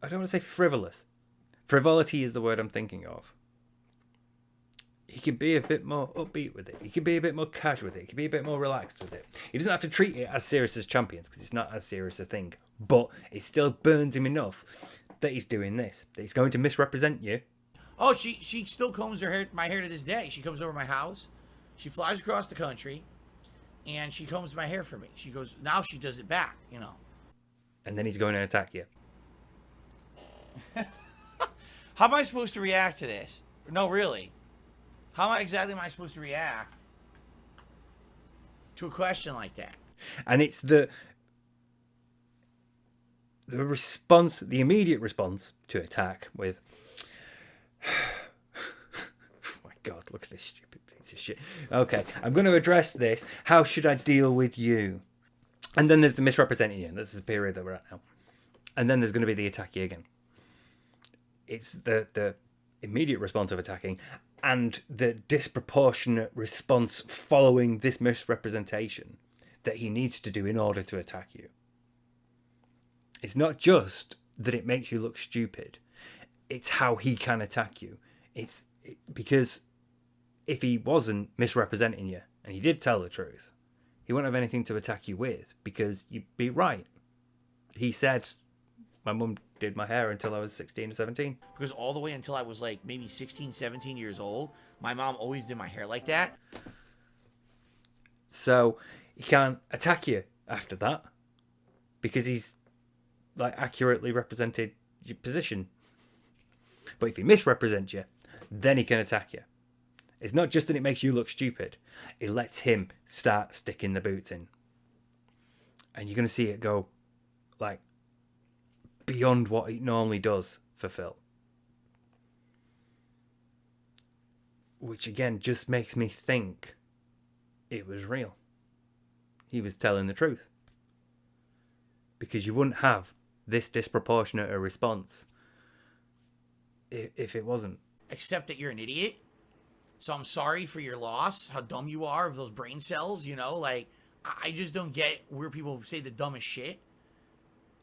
I don't want to say frivolous. Frivolity is the word I'm thinking of. He can be a bit more upbeat with it. He can be a bit more casual with it. He can be a bit more relaxed with it. He doesn't have to treat it as serious as champions because it's not as serious a thing. But it still burns him enough that he's doing this. That he's going to misrepresent you. Oh, she still combs my hair to this day. She comes over to my house. She flies across the country. And she combs my hair for me. She goes, now she does it back, you know. And then he's going to attack you. How am I supposed to react to this? No, really. How exactly am I supposed to react to a question like that? And it's the response, the immediate response to attack with, oh my God, look at this stupid piece of shit. Okay, I'm going to address this. How should I deal with you? And then there's the misrepresenting you. This is the period that we're at now. And then there's going to be the attack you again. It's the immediate response of attacking and the disproportionate response following this misrepresentation that he needs to do in order to attack you. It's not just that it makes you look stupid. It's how he can attack you. Because if he wasn't misrepresenting you and he did tell the truth, he wouldn't have anything to attack you with because you'd be right. He said, my mum did my hair until I was 16 or 17. Because all the way until I was like maybe 16, 17 years old, my mom always did my hair like that. So he can't attack you after that because he's like accurately represented your position. But if he misrepresents you, then he can attack you. It's not just that it makes you look stupid. It lets him start sticking the boots in. And you're going to see it go like beyond what it normally does for Phil. Which again just makes me think it was real. He was telling the truth. Because you wouldn't have this disproportionate a response if it wasn't. Except that you're an idiot. So I'm sorry for your loss, how dumb you are of those brain cells, you know? Like, I just don't get where people say the dumbest shit.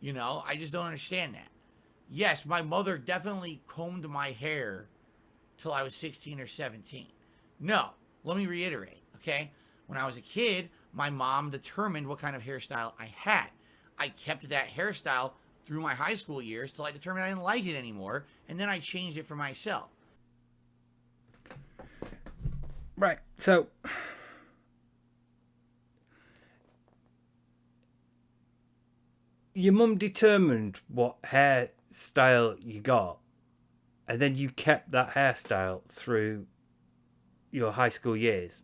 You know, I just don't understand that. Yes, my mother definitely combed my hair till I was 16 or 17. No, let me reiterate, okay? When I was a kid, my mom determined what kind of hairstyle I had. I kept that hairstyle through my high school years till I determined I didn't like it anymore, and then I changed it for myself. Right, so your mum determined what hairstyle you got, and then you kept that hairstyle through your high school years.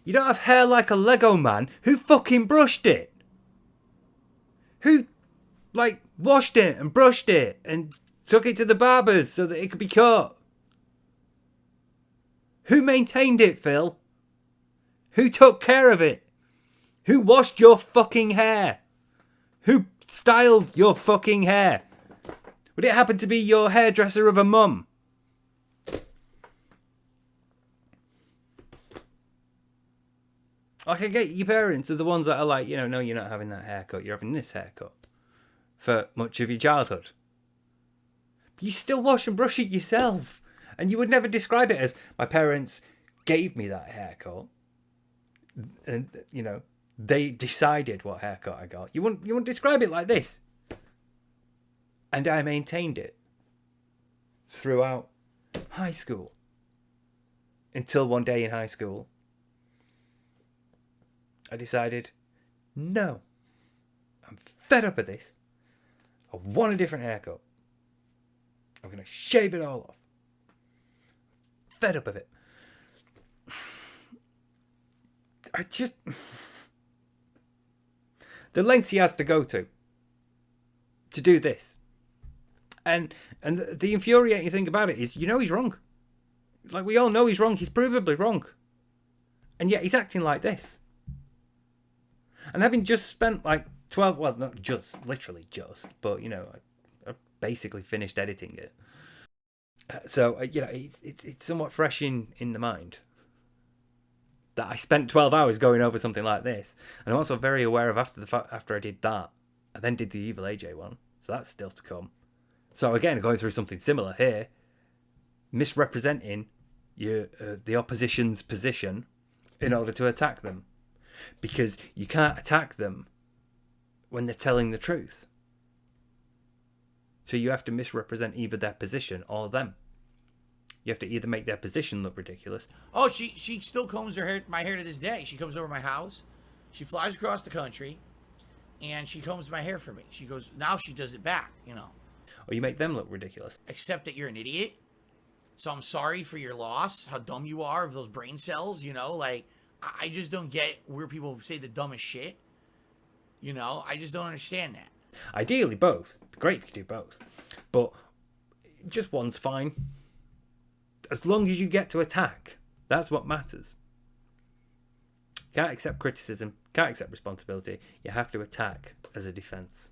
You don't have hair like a Lego man. Who fucking brushed it? Who, like, washed it and brushed it and took it to the barbers so that it could be cut? Who maintained it, Phil? Who took care of it? Who washed your fucking hair? Who styled your fucking hair? Would it happen to be your hairdresser of a mum? Like, I get your parents are the ones that are like, you know, no, you're not having that haircut. You're having this haircut for much of your childhood. But you still wash and brush it yourself. And you would never describe it as, my parents gave me that haircut. And, you know, they decided what haircut I got. You wouldn't describe it like this. And I maintained it throughout high school. Until one day in high school, I decided, no, I'm fed up of this. I want a different haircut. I'm going to shave it all off. Fed up of it. I just... the lengths he has to go to do this. And the infuriating thing about it is, you know he's wrong. Like, we all know he's wrong. He's provably wrong. And yet he's acting like this. And having just spent like 12... well, not just, literally just, but, you know, I basically finished editing it. So, you know, it's somewhat fresh in the mind that I spent 12 hours going over something like this. And I'm also very aware of after I did that, I then did the Evil AJ one. So that's still to come. So again, going through something similar here, misrepresenting the opposition's position in order to attack them. Because you can't attack them when they're telling the truth. So you have to misrepresent either their position or them. You have to either make their position look ridiculous. Oh, she still combs my hair to this day. She comes over my house. She flies across the country. And she combs my hair for me. She goes, now she does it back, you know. Or you make them look ridiculous. Except that you're an idiot. So I'm sorry for your loss. How dumb you are of those brain cells, you know. Like, I just don't get where people say the dumbest shit. You know, I just don't understand that. Ideally, both. Great if you do both. But just one's fine. As long as you get to attack, that's what matters. Can't accept criticism, can't accept responsibility. You have to attack as a defense.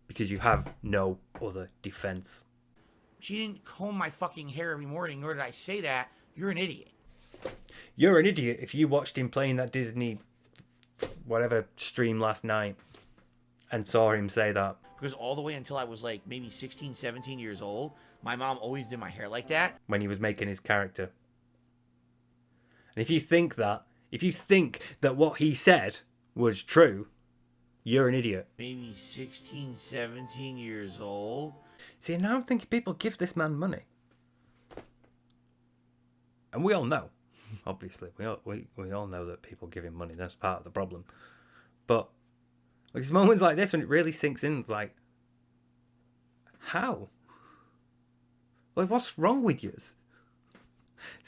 Because you have no other defense. She didn't comb my fucking hair every morning, nor did I say that. You're an idiot. You're an idiot if you watched him playing that Disney whatever stream last night and saw him say that. Because all the way until I was like maybe 16, 17 years old, my mom always did my hair like that. When he was making his character. And if you think that what he said was true, you're an idiot. Maybe 16, 17 years old. See, now I'm thinking people give this man money. And we all know. Obviously, we all know that people give him money. That's part of the problem. But there's moments like this when it really sinks in, like, how? Like, what's wrong with you? It's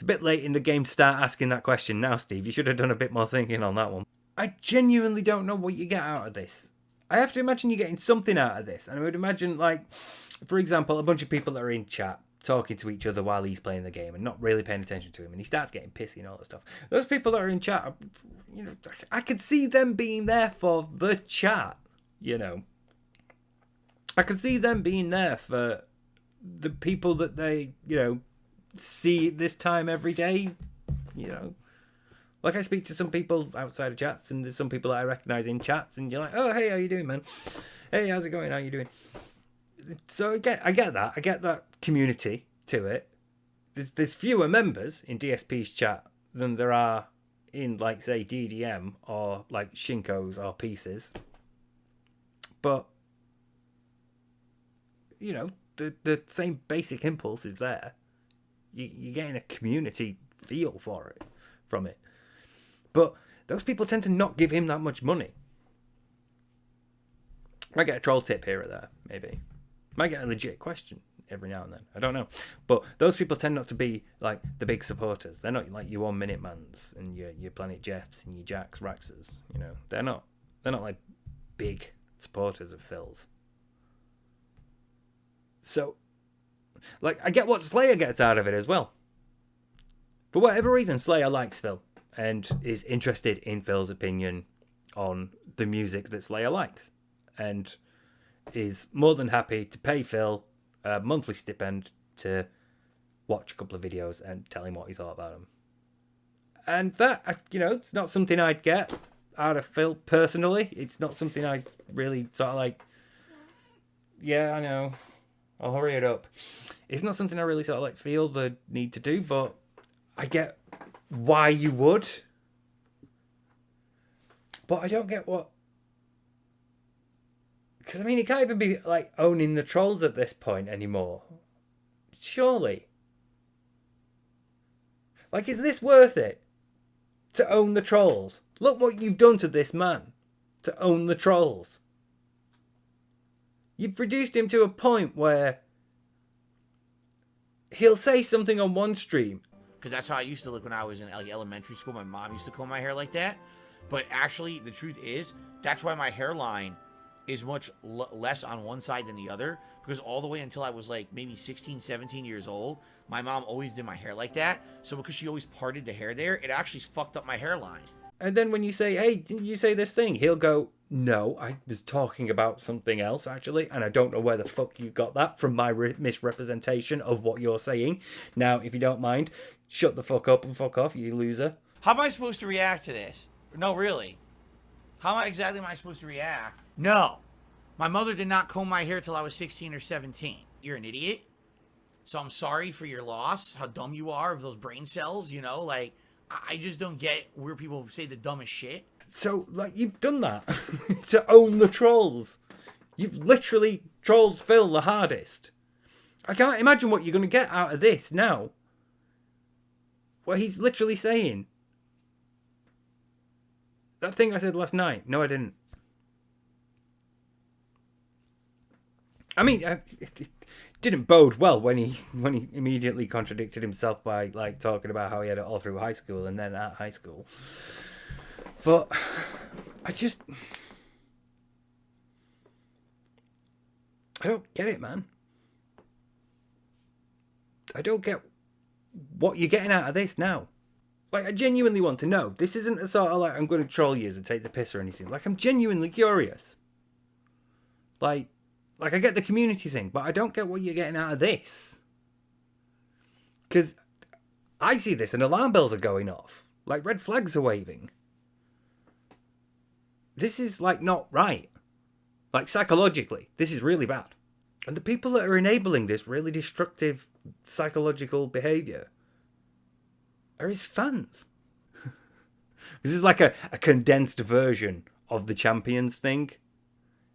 a bit late in the game to start asking that question now, Steve. You should have done a bit more thinking on that one. I genuinely don't know what you get out of this. I have to imagine you're getting something out of this. And I would imagine, like, for example, a bunch of people that are in chat talking to each other while he's playing the game and not really paying attention to him. And he starts getting pissy and all that stuff. Those people that are in chat, you know, I could see them being there for the chat, you know. I could see them being there for the people that they, you know, see this time every day, you know. Like, I speak to some people outside of chats, and there's some people that I recognise in chats, and you're like, oh, hey, how you doing, man? Hey, how's it going? How you doing? So I get that. I get that community to it. There's fewer members in DSP's chat than there are in, like, say, DDM or, like, Shinkos or Pieces. But, you know, the same basic impulse is there. You're getting a community feel for it, from it. But those people tend to not give him that much money. Might get a troll tip here or there, maybe. Might get a legit question every now and then. I don't know. But those people tend not to be like the big supporters. They're not like your 1 Minute Mans and your Planet Jeffs and your Jacks Raxes. You know, they're not like big supporters of Phil's. So, like, I get what Slayer gets out of it as well. For whatever reason, Slayer likes Phil and is interested in Phil's opinion on the music that Slayer likes, and is more than happy to pay Phil a monthly stipend to watch a couple of videos and tell him what he thought about them. And that, you know, it's not something I'd get out of Phil personally. It's not something I really sort of like, yeah, I know, I'll hurry it up. It's not something I really sort of like feel the need to do, but I get why you would. But I don't get what... Because, I mean, he can't even be, like, owning the trolls at this point anymore. Surely. Like, is this worth it? To own the trolls? Look what you've done to this man. To own the trolls. You've reduced him to a point where he'll say something on one stream. Because that's how I used to look when I was in like elementary school. My mom used to comb my hair like that. But actually, the truth is, that's why my hairline is much less on one side than the other. Because all the way until I was like maybe 16, 17 years old, my mom always did my hair like that. So because she always parted the hair there, it actually fucked up my hairline. And then when you say, hey, didn't you say this thing? He'll go, no, I was talking about something else, actually. And I don't know where the fuck you got that from my misrepresentation of what you're saying. Now, if you don't mind, shut the fuck up and fuck off, you loser. How am I supposed to react to this? No, really. How exactly am I supposed to react? No. My mother did not comb my hair till I was 16 or 17. You're an idiot. So I'm sorry for your loss, how dumb you are of those brain cells, you know? Like, I just don't get where people say the dumbest shit. So, like, you've done that to own the trolls. You've literally trolled Phil the hardest. I can't imagine what you're going to get out of this now. What he's literally saying. That thing I said last night. No, I didn't. I mean, it didn't bode well when he immediately contradicted himself by like talking about how he had it all through high school and then at high school. But I don't get it, man. I don't get what you're getting out of this now. Like, I genuinely want to know. This isn't a sort of like, I'm going to troll you and take the piss or anything. Like, I'm genuinely curious. Like I get the community thing, but I don't get what you're getting out of this. Because I see this and alarm bells are going off. Like, red flags are waving. This is, like, not right. Like, psychologically, this is really bad. And the people that are enabling this really destructive psychological behaviour are his fans. This is like a condensed version of the Champions thing.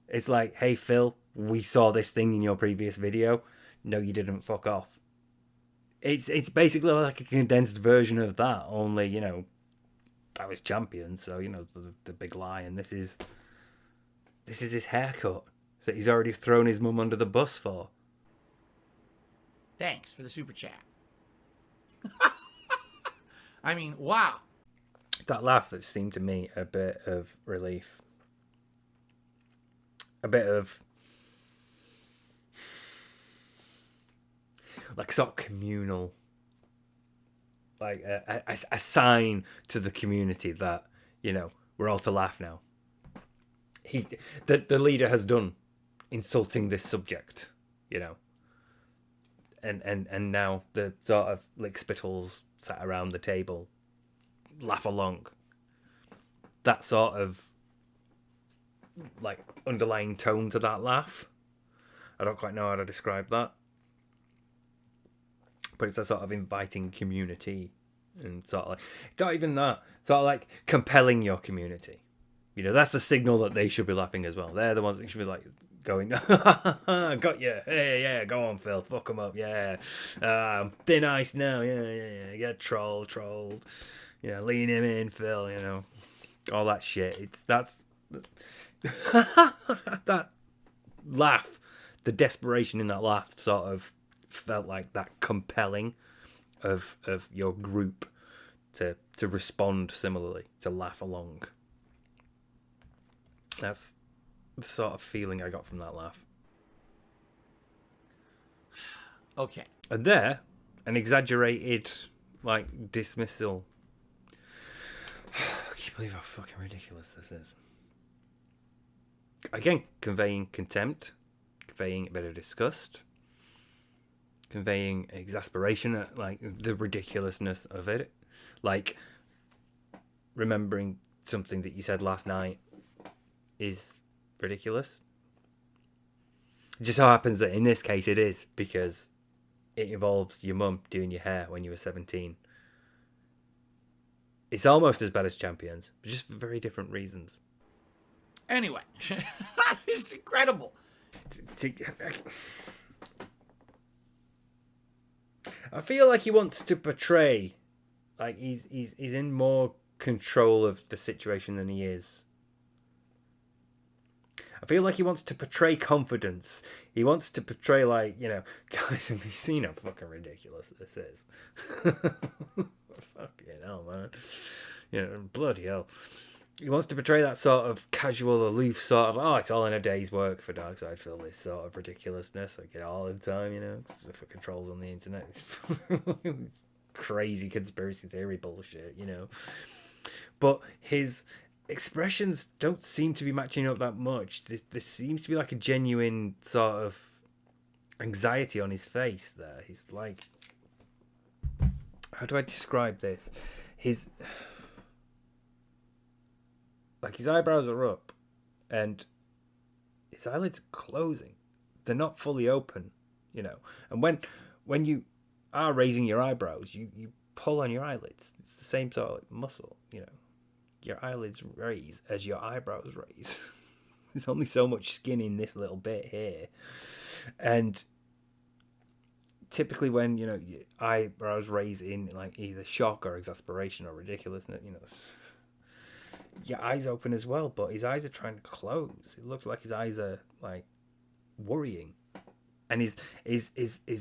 It's like, hey, Phil, we saw this thing in your previous video. No, you didn't. Fuck off. It's basically like a condensed version of that. Only, you know, that was Champions. So, you know, the big lie. And this is his haircut that he's already thrown his mum under the bus for. Thanks for the super chat. I mean, wow. That laugh that seemed to me a bit of relief. A bit of like sort of communal, like a sign to the community that, you know, we're all to laugh now. The leader has done insulting this subject, you know, and now the sort of lick spittles sat around the table laugh along. That sort of like underlying tone to that laugh. I don't quite know how to describe that. But it's a sort of inviting community and sort of like, not even that, sort of like compelling your community. You know, that's a signal that they should be laughing as well. They're the ones that should be like going, got you. Hey, yeah, go on, Phil. Fuck them up, yeah. Thin ice now, yeah. Get trolled. Yeah, lean him in, Phil, you know. All that shit. That's that laugh, the desperation in that laugh sort of felt like that compelling of your group to respond similarly, to laugh along. That's the sort of feeling I got from that laugh. Okay. And there, an exaggerated, like, dismissal. I can't believe how fucking ridiculous this is. Again, conveying contempt, conveying a bit of disgust, conveying exasperation at, like, the ridiculousness of it. Like, remembering something that you said last night is ridiculous. It just so happens that in this case it is, because it involves your mum doing your hair when you were 17. It's almost as bad as Champions, but just for very different reasons. Anyway, it's incredible. I feel like he wants to portray like he's in more control of the situation than he is. I feel like he wants to portray confidence. He wants to portray, like, you know, guys, have you seen how fucking ridiculous this is? Fucking hell, man. You know, bloody hell. He wants to portray that sort of casual, aloof sort of, oh, it's all in a day's work for Darkseid. Feel this sort of ridiculousness. I get it all the time, you know, for controls on the internet. Crazy conspiracy theory bullshit, you know. But his expressions don't seem to be matching up that much. There seems to be like a genuine sort of anxiety on his face there. He's like, how do I describe this? His eyebrows are up and his eyelids are closing. They're not fully open, you know. And when you are raising your eyebrows, you pull on your eyelids. It's the same sort of muscle, you know. Your eyelids raise as your eyebrows raise. There's only so much skin in this little bit here. And typically when, you know, your eyebrows raise in like either shock or exasperation or ridiculousness, you know, your eyes open as well, but his eyes are trying to close. It looks like his eyes are like worrying. And his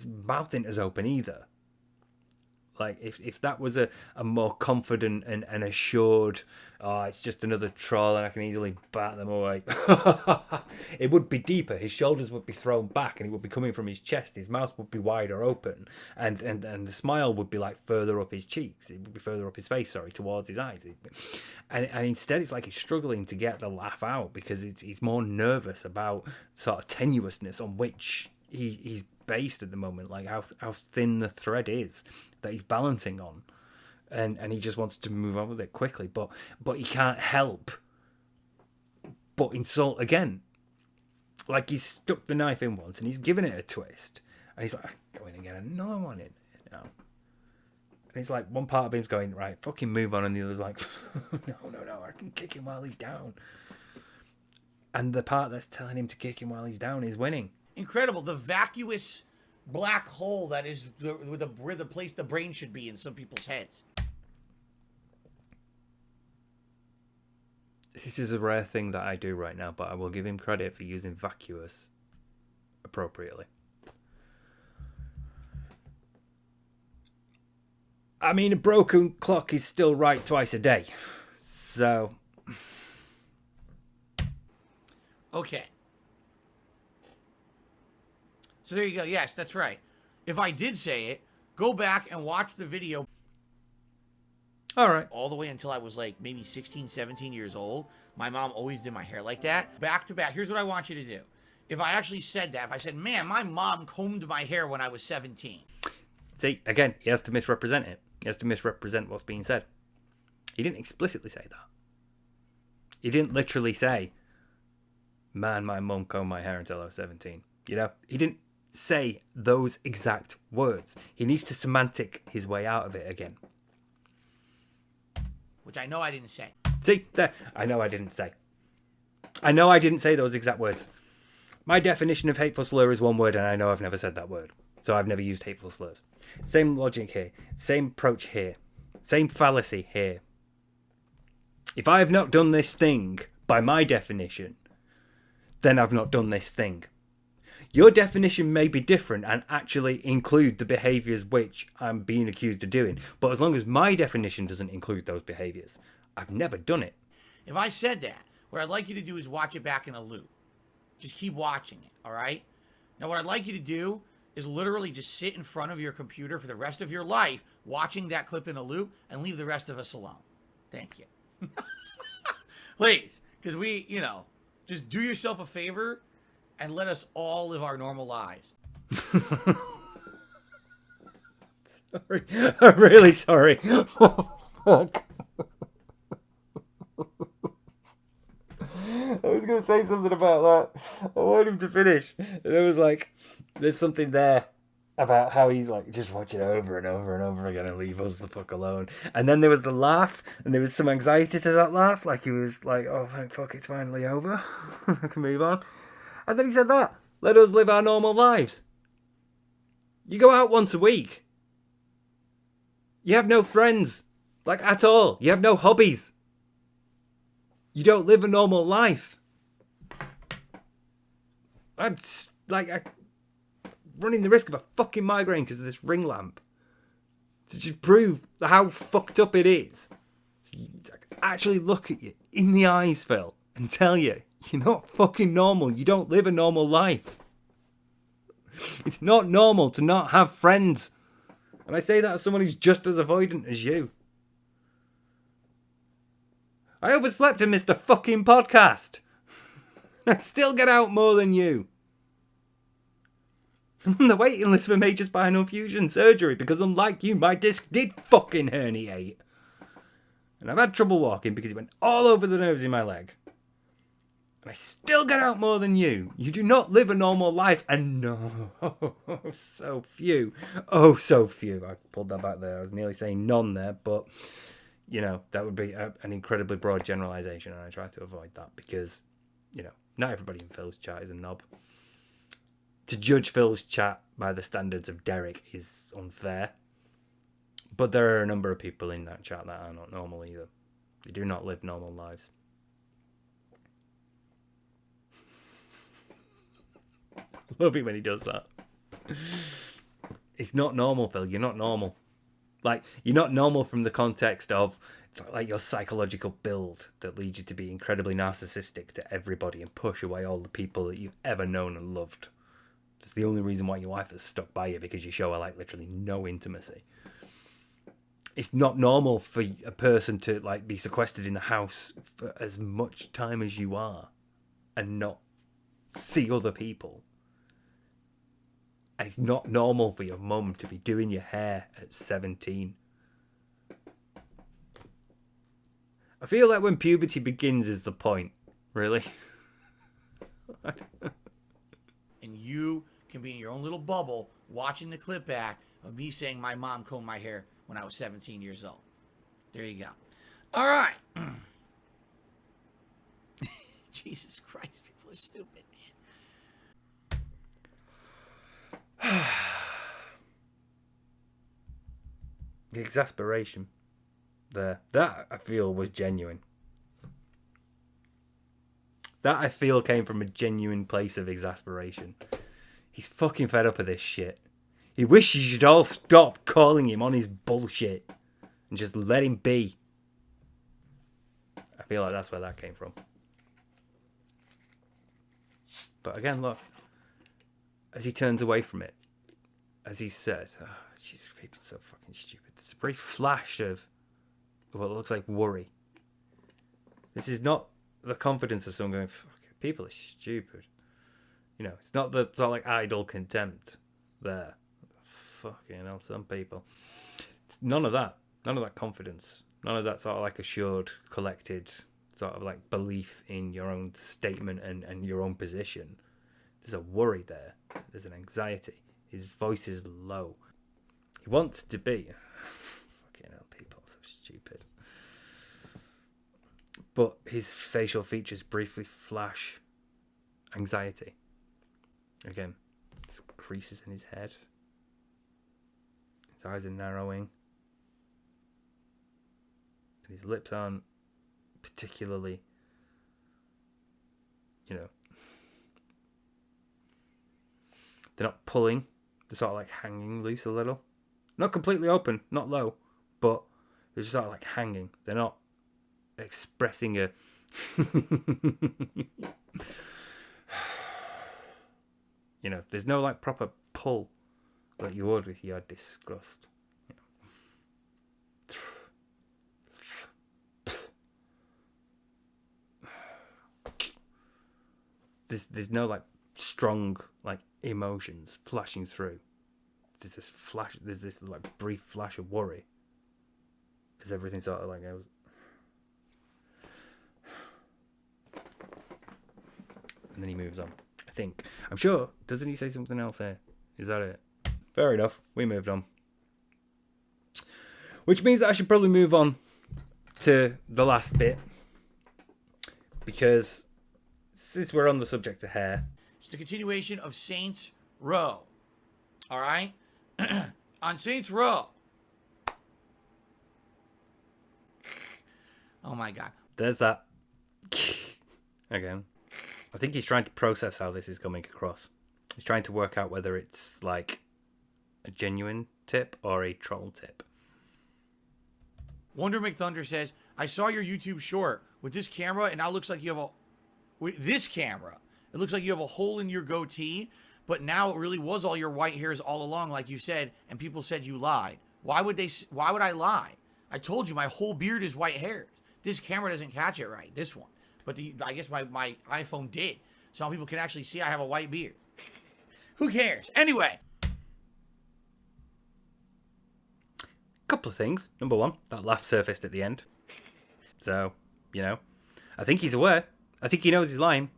mouth isn't as open either. Like, if that was a more confident and assured, oh, it's just another troll and I can easily bat them away, it would be deeper. His shoulders would be thrown back and it would be coming from his chest. His mouth would be wider open. And the smile would be, like, further up his cheeks. It would be further up his face, towards his eyes. And instead, it's like he's struggling to get the laugh out because he's more nervous about sort of tenuousness on which he's based at the moment, like how thin the thread is that he's balancing on, and he just wants to move on with it quickly, but he can't help but insult again. Like, he's stuck the knife in once and he's given it a twist and he's like, go in and get another one in, you know. And it's like one part of him's going, right, fucking move on, and the other's like, no, I can kick him while he's down. And the part that's telling him to kick him while he's down is winning. Incredible. The vacuous black hole that is where the place the brain should be in some people's heads. This is a rare thing that I do right now, but I will give him credit for using vacuous appropriately. I mean, a broken clock is still right twice a day. So... Okay. So there you go. Yes, that's right. If I did say it, go back and watch the video. All right. All the way until I was like maybe 16, 17 years old. My mom always did my hair like that. Back to back. Here's what I want you to do. If I actually said that, if I said, man, my mom combed my hair when I was 17. See, again, he has to misrepresent it. He has to misrepresent what's being said. He didn't explicitly say that. He didn't literally say, man, my mum combed my hair until I was 17. You know, he didn't say those exact words. He needs to semantic his way out of it again. Which I know I didn't say. See, there. I know I didn't say. I know I didn't say those exact words. My definition of hateful slur is one word, and I know I've never said that word. So I've never used hateful slurs. Same logic here. Same approach here. Same fallacy here. If I have not done this thing by my definition, then I've not done this thing. Your definition may be different and actually include the behaviours which I'm being accused of doing. But as long as my definition doesn't include those behaviours, I've never done it. If I said that, what I'd like you to do is watch it back in a loop. Just keep watching it, all right? Now, what I'd like you to do is literally just sit in front of your computer for the rest of your life watching that clip in a loop and leave the rest of us alone. Thank you. Please, because we, you know, just do yourself a favor and let us all live our normal lives. Sorry. I'm really sorry. Oh, fuck. I was going to say something about that. I wanted him to finish. And I was like, there's something there about how he's like, just watch it over and over and over again and leave us the fuck alone. And then there was the laugh, and there was some anxiety to that laugh. Like, he was like, oh, thank fuck, it's finally over. I can move on. And then he said that. Let us live our normal lives. You go out once a week. You have no friends. Like, at all. You have no hobbies. You don't live a normal life. I'm running the risk of a fucking migraine because of this ring lamp. To just prove how fucked up it is. Actually look at you. in the eyes, Phil, and tell you, you're not fucking normal. You don't live a normal life. It's not normal to not have friends. And I say that as someone who's just as avoidant as you. I overslept and missed a fucking podcast. I still get out more than you. I'm on the waiting list for major spinal fusion surgery because unlike you, my disc did fucking herniate. And I've had trouble walking because it went all over the nerves in my leg. And I still get out more than you. You do not live a normal life. And no, so few. Oh, so few. I pulled that back there. I was nearly saying none there, but, you know, that would be an incredibly broad generalization. And I try to avoid that because, you know, not everybody in Phil's chat is a knob. To judge Phil's chat by the standards of Derek is unfair. But there are a number of people in that chat that are not normal either. They do not live normal lives. Love it when he does that. It's not normal, Phil. You're not normal. Like, you're not normal from the context of like your psychological build that leads you to be incredibly narcissistic to everybody and push away all the people that you've ever known and loved. That's the only reason why your wife has stuck by you, because you show her like literally no intimacy. It's not normal for a person to like be sequestered in the house for as much time as you are and not see other people. And it's not normal for your mum to be doing your hair at 17. I feel like when puberty begins is the point, really. And you can be in your own little bubble watching the clip back of me saying my mom combed my hair when I was 17 years old. There you go. All right. Jesus Christ, people are stupid, man. The exasperation there, that I feel was genuine. That I feel came from a genuine place of exasperation. He's fucking fed up of this shit. He wishes you'd all stop calling him on his bullshit and just let him be. I feel like that's where that came from. But again, look, as he turns away from it, as he said, oh, jeez, people are so fucking stupid. There's a brief flash of what looks like worry. This is not the confidence of someone going, fuck, people are stupid. You know, it's not like idle contempt there. Fucking hell, some people. It's none of that. None of that confidence. None of that sort of like assured, collected, sort of like belief in your own statement and your own position. There's a worry there. There's an anxiety. His voice is low. He wants to be. Fucking hell, people are so stupid. But his facial features briefly flash anxiety. Again, there's creases in his head. His eyes are narrowing. And his lips aren't particularly, you know, they're not pulling. They're sort of like hanging loose a little. Not completely open, not low, but they're just sort of like hanging. They're not expressing a you know, there's no like proper pull like you would if you had disgust. There's no like strong like emotions flashing through. There's this like brief flash of worry as everything sort of like goes. And then he moves on. I think. I'm sure. Doesn't he say something else here? Is that it? Fair enough. We moved on. Which means that I should probably move on to the last bit. Because since we're on the subject of hair. It's the continuation of Saints Row. All right? On Saints Row. Oh my God. There's that. Again. I think he's trying to process how this is coming across. He's trying to work out whether it's like a genuine tip or a troll tip. Wonder McThunder says, I saw your YouTube short with this camera, and now it looks like you have a, with this camera, it looks like you have a hole in your goatee, but now it really was all your white hairs all along, like you said, and people said you lied. Why would I lie? I told you my whole beard is white hairs. This camera doesn't catch it right, this one. But I guess my iPhone did. So now people can actually see I have a white beard. Who cares? Anyway. Couple of things. Number one, that laugh surfaced at the end. So, you know, I think he's aware. I think he knows he's lying.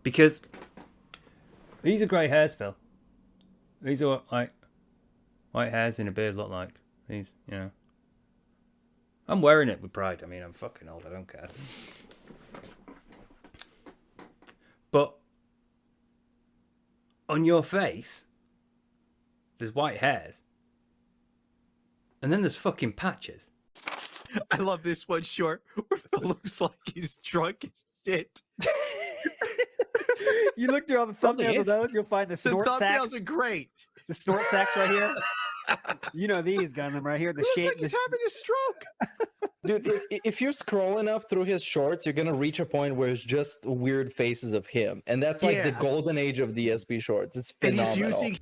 Because these are grey hairs, Phil. These are what, like, white hairs in a beard look like. These, you know. I'm wearing it with pride. I mean, I'm fucking old. I don't care. But on your face, there's white hairs. And then there's fucking patches. I love this one short where it looks like he's drunk as shit. You look through all the thumbnails of those, you'll find the The snort thumbnails sacks. are great. The snort sacks right here. You know these, got them right here. The Looks shape. like he's having a stroke. Dude, if you scroll enough through his shorts, you're gonna reach a point where it's just weird faces of him, and that's like the Yeah. golden age of DSP shorts. It's And phenomenal. he's using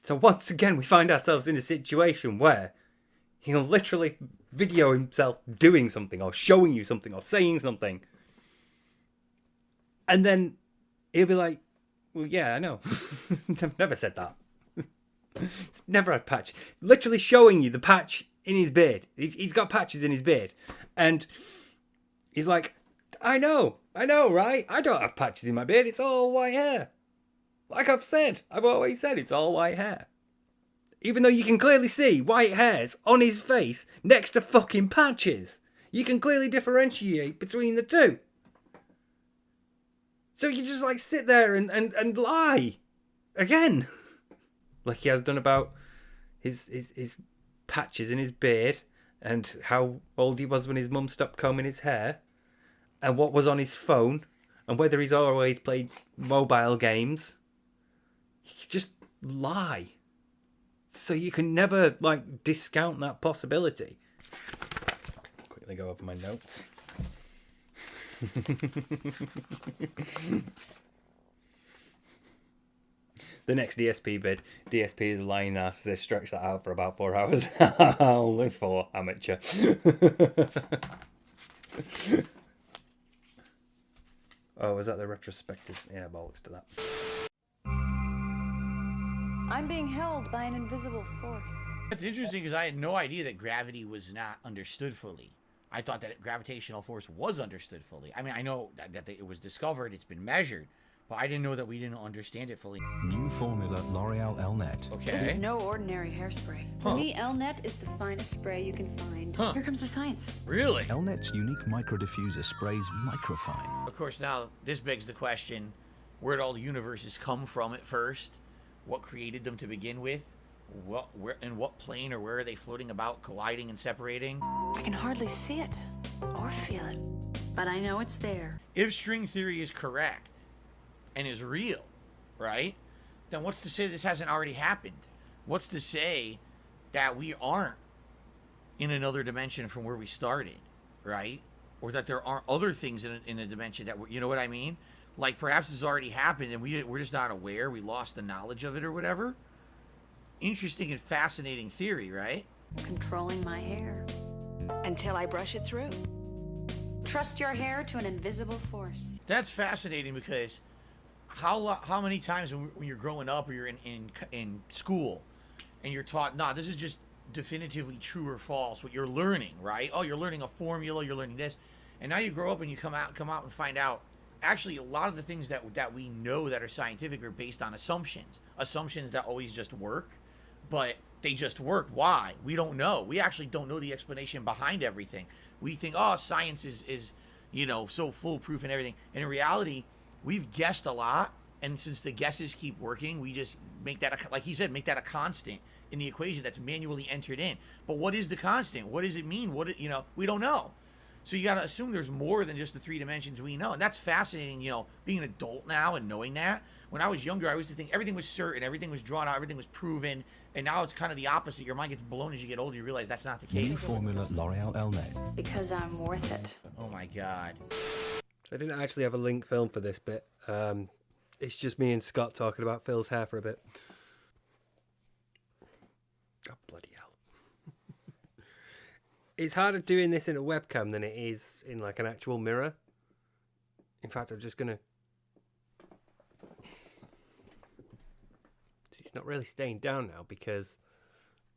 So once again, we find ourselves in a situation where he'll literally video himself doing something or showing you something or saying something. And then he'll be like, well, yeah, I know. I've never said that. It's never had patch. Literally showing you the patch in his beard. He's got patches in his beard. And he's like, I know, right? I don't have patches in my beard. It's all white hair. Like I've said, I've always said it's all white hair. Even though you can clearly see white hairs on his face next to fucking patches. You can clearly differentiate between the two. So you just like sit there and lie. Again. Like he has done about his patches in his beard and how old he was when his mum stopped combing his hair and what was on his phone and whether he's always played mobile games. You just lie. So you can never, like, discount that possibility. Quickly go over my notes. The next DSP bid. DSP is a lying narcissist. Stretch that out for about 4 hours. Only 4, amateur. Oh, was that the retrospective? Yeah, bollocks to that. I'm being held by an invisible force. That's interesting because I had no idea that gravity was not understood fully. I thought that gravitational force was understood fully. I mean, I know that it was discovered, it's been measured, but I didn't know that we didn't understand it fully. New formula L'Oreal Elnet. Okay. This is no ordinary hairspray. For me, Elnet is the finest spray you can find. Huh. Here comes the science. Really? Elnet's unique microdiffuser sprays microfine. Of course, now this begs the question, where did all the universes come from at first? What created them to begin with? In what plane or where are they floating about, colliding and separating? I can hardly see it or feel it, but I know it's there. If string theory is correct and is real, right? Then what's to say this hasn't already happened? What's to say that we aren't in another dimension from where we started, right? Or that there aren't other things in a dimension that you know what I mean? Like perhaps this has already happened and we're just not aware. We lost the knowledge of it or whatever. Interesting and fascinating theory, right? Controlling my hair until I brush it through. Trust your hair to an invisible force. That's fascinating because how many times when you're growing up or you're in school and you're taught, nah, this is just definitively true or false, what you're learning, right? Oh, you're learning a formula, you're learning this. And now you grow up and you come out and find out actually a lot of the things that we know that are scientific are based on assumptions that always just work, but they just work. Why? We don't know. We actually don't know the explanation behind everything. We think, oh, science is you know, so foolproof and everything. And in reality, we've guessed a lot, and since the guesses keep working, we just make that like he said, make that a constant in the equation that's manually entered in. But what is the constant? What does it mean? You know, we don't know. So you got to assume there's more than just the 3 dimensions we know. And that's fascinating, you know, being an adult now and knowing that. When I was younger, I used to think everything was certain, everything was drawn out, everything was proven. And now it's kind of the opposite. Your mind gets blown as you get older. You realize that's not the case. New formula L'Oreal Elnet. Because I'm worth it. Oh my God. I didn't actually have a link film for this bit. It's just me and Scott talking about Phil's hair for a bit. Oh, bloody hell. It's harder doing this in a webcam than it is in like an actual mirror. In fact, I'm just going to... It's not really staying down now because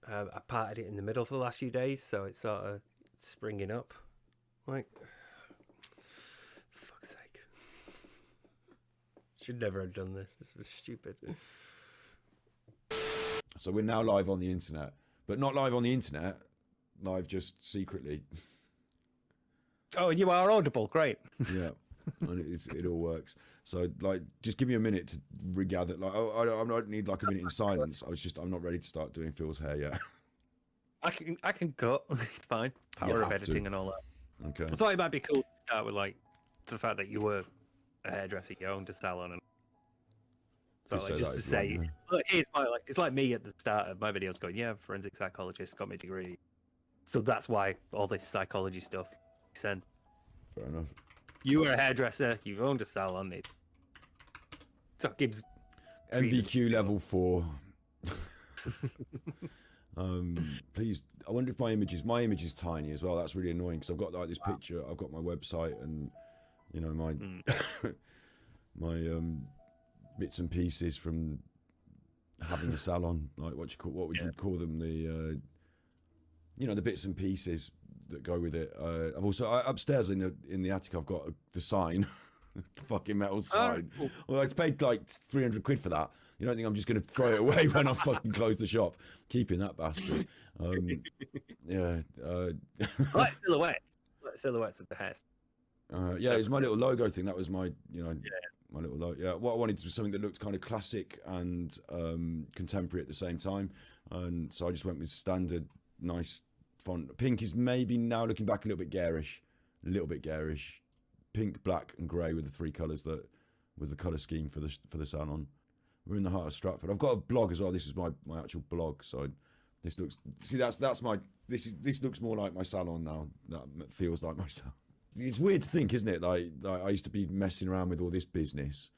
I parted it in the middle for the last few days, so it's sort of springing up. Like... Fuck's sake. Should never have done this. This was stupid. So we're now live on the internet, but not live on the internet, live just secretly. Oh, and you are audible. Great. Yeah, and it all works. So like, just give me a minute to regather. Like, I don't need like a minute in silence. I'm not ready to start doing Phil's hair yet. I can cut. It's fine. Power of editing and all that. Okay. I thought it might be cool to start with like the fact that you were a hairdresser, you owned a salon, and so like, just to say, look, here's my like. It's like me at the start of my videos going, yeah, forensic psychologist, got my degree. So that's why all this psychology stuff makes sense. Fair enough. You were a hairdresser. You've owned a salon. So it gives MVQ level 4. Please, I wonder if my image is tiny as well. That's really annoying because I've got like this picture. I've got my website and you know my my bits and pieces from having a salon. Like what would you call them? The you know, the bits and pieces that go with it. I've also upstairs in the attic. I've got the sign, the fucking metal sign. Cool. Well, I paid like 300 quid for that. You don't think I'm just going to throw it away when I fucking close the shop? Keeping that bastard. Yeah. Like silhouettes. Like silhouettes of the hair. Yeah, it's my little logo thing. That was my, you know, my little logo. Yeah, what I wanted was something that looked kind of classic and contemporary at the same time. And so I just went with standard, nice font. Pink is maybe now looking back a little bit garish. Pink, black, and grey were the 3 colours that with the colour scheme for the salon. We're in the heart of Stratford. I've got a blog as well. This is my actual blog. So this looks. See, that's my. This looks more like my salon now. That feels like my salon. It's weird to think, isn't it? Like I used to be messing around with all this business.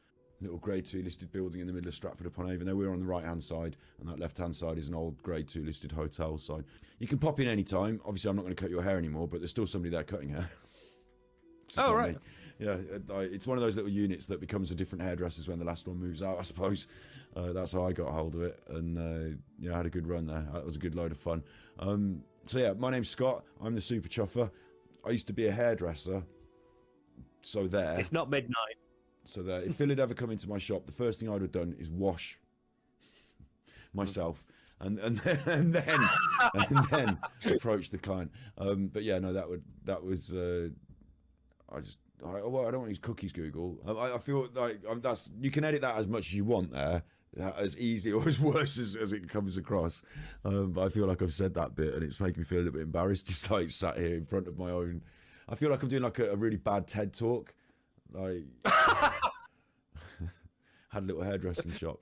Little Grade 2 listed building in the middle of Stratford upon Avon. There we're on the right hand side, and that left hand side is an old Grade 2 listed hotel side. You can pop in any time. Obviously, I'm not going to cut your hair anymore, but there's still somebody there cutting hair. Oh right. Me. Yeah, it's one of those little units that becomes a different hairdressers when the last one moves out, I suppose. That's how I got hold of it, and yeah, I had a good run there. That was a good load of fun. So yeah, my name's Scott. I'm the Super Chuffer. I used to be a hairdresser. So there. It's not midnight. So that if Phil had ever come into my shop, the first thing I'd have done is wash myself and then approach the client. But yeah, no, that was. I don't want to use cookies Google. I feel like you can edit that as much as you want there, as easy or as worse as it comes across. But I feel like I've said that bit and it's making me feel a little bit embarrassed, just like sat here in front of my own. I feel like I'm doing like a really bad TED talk. Like had a little hairdressing shop.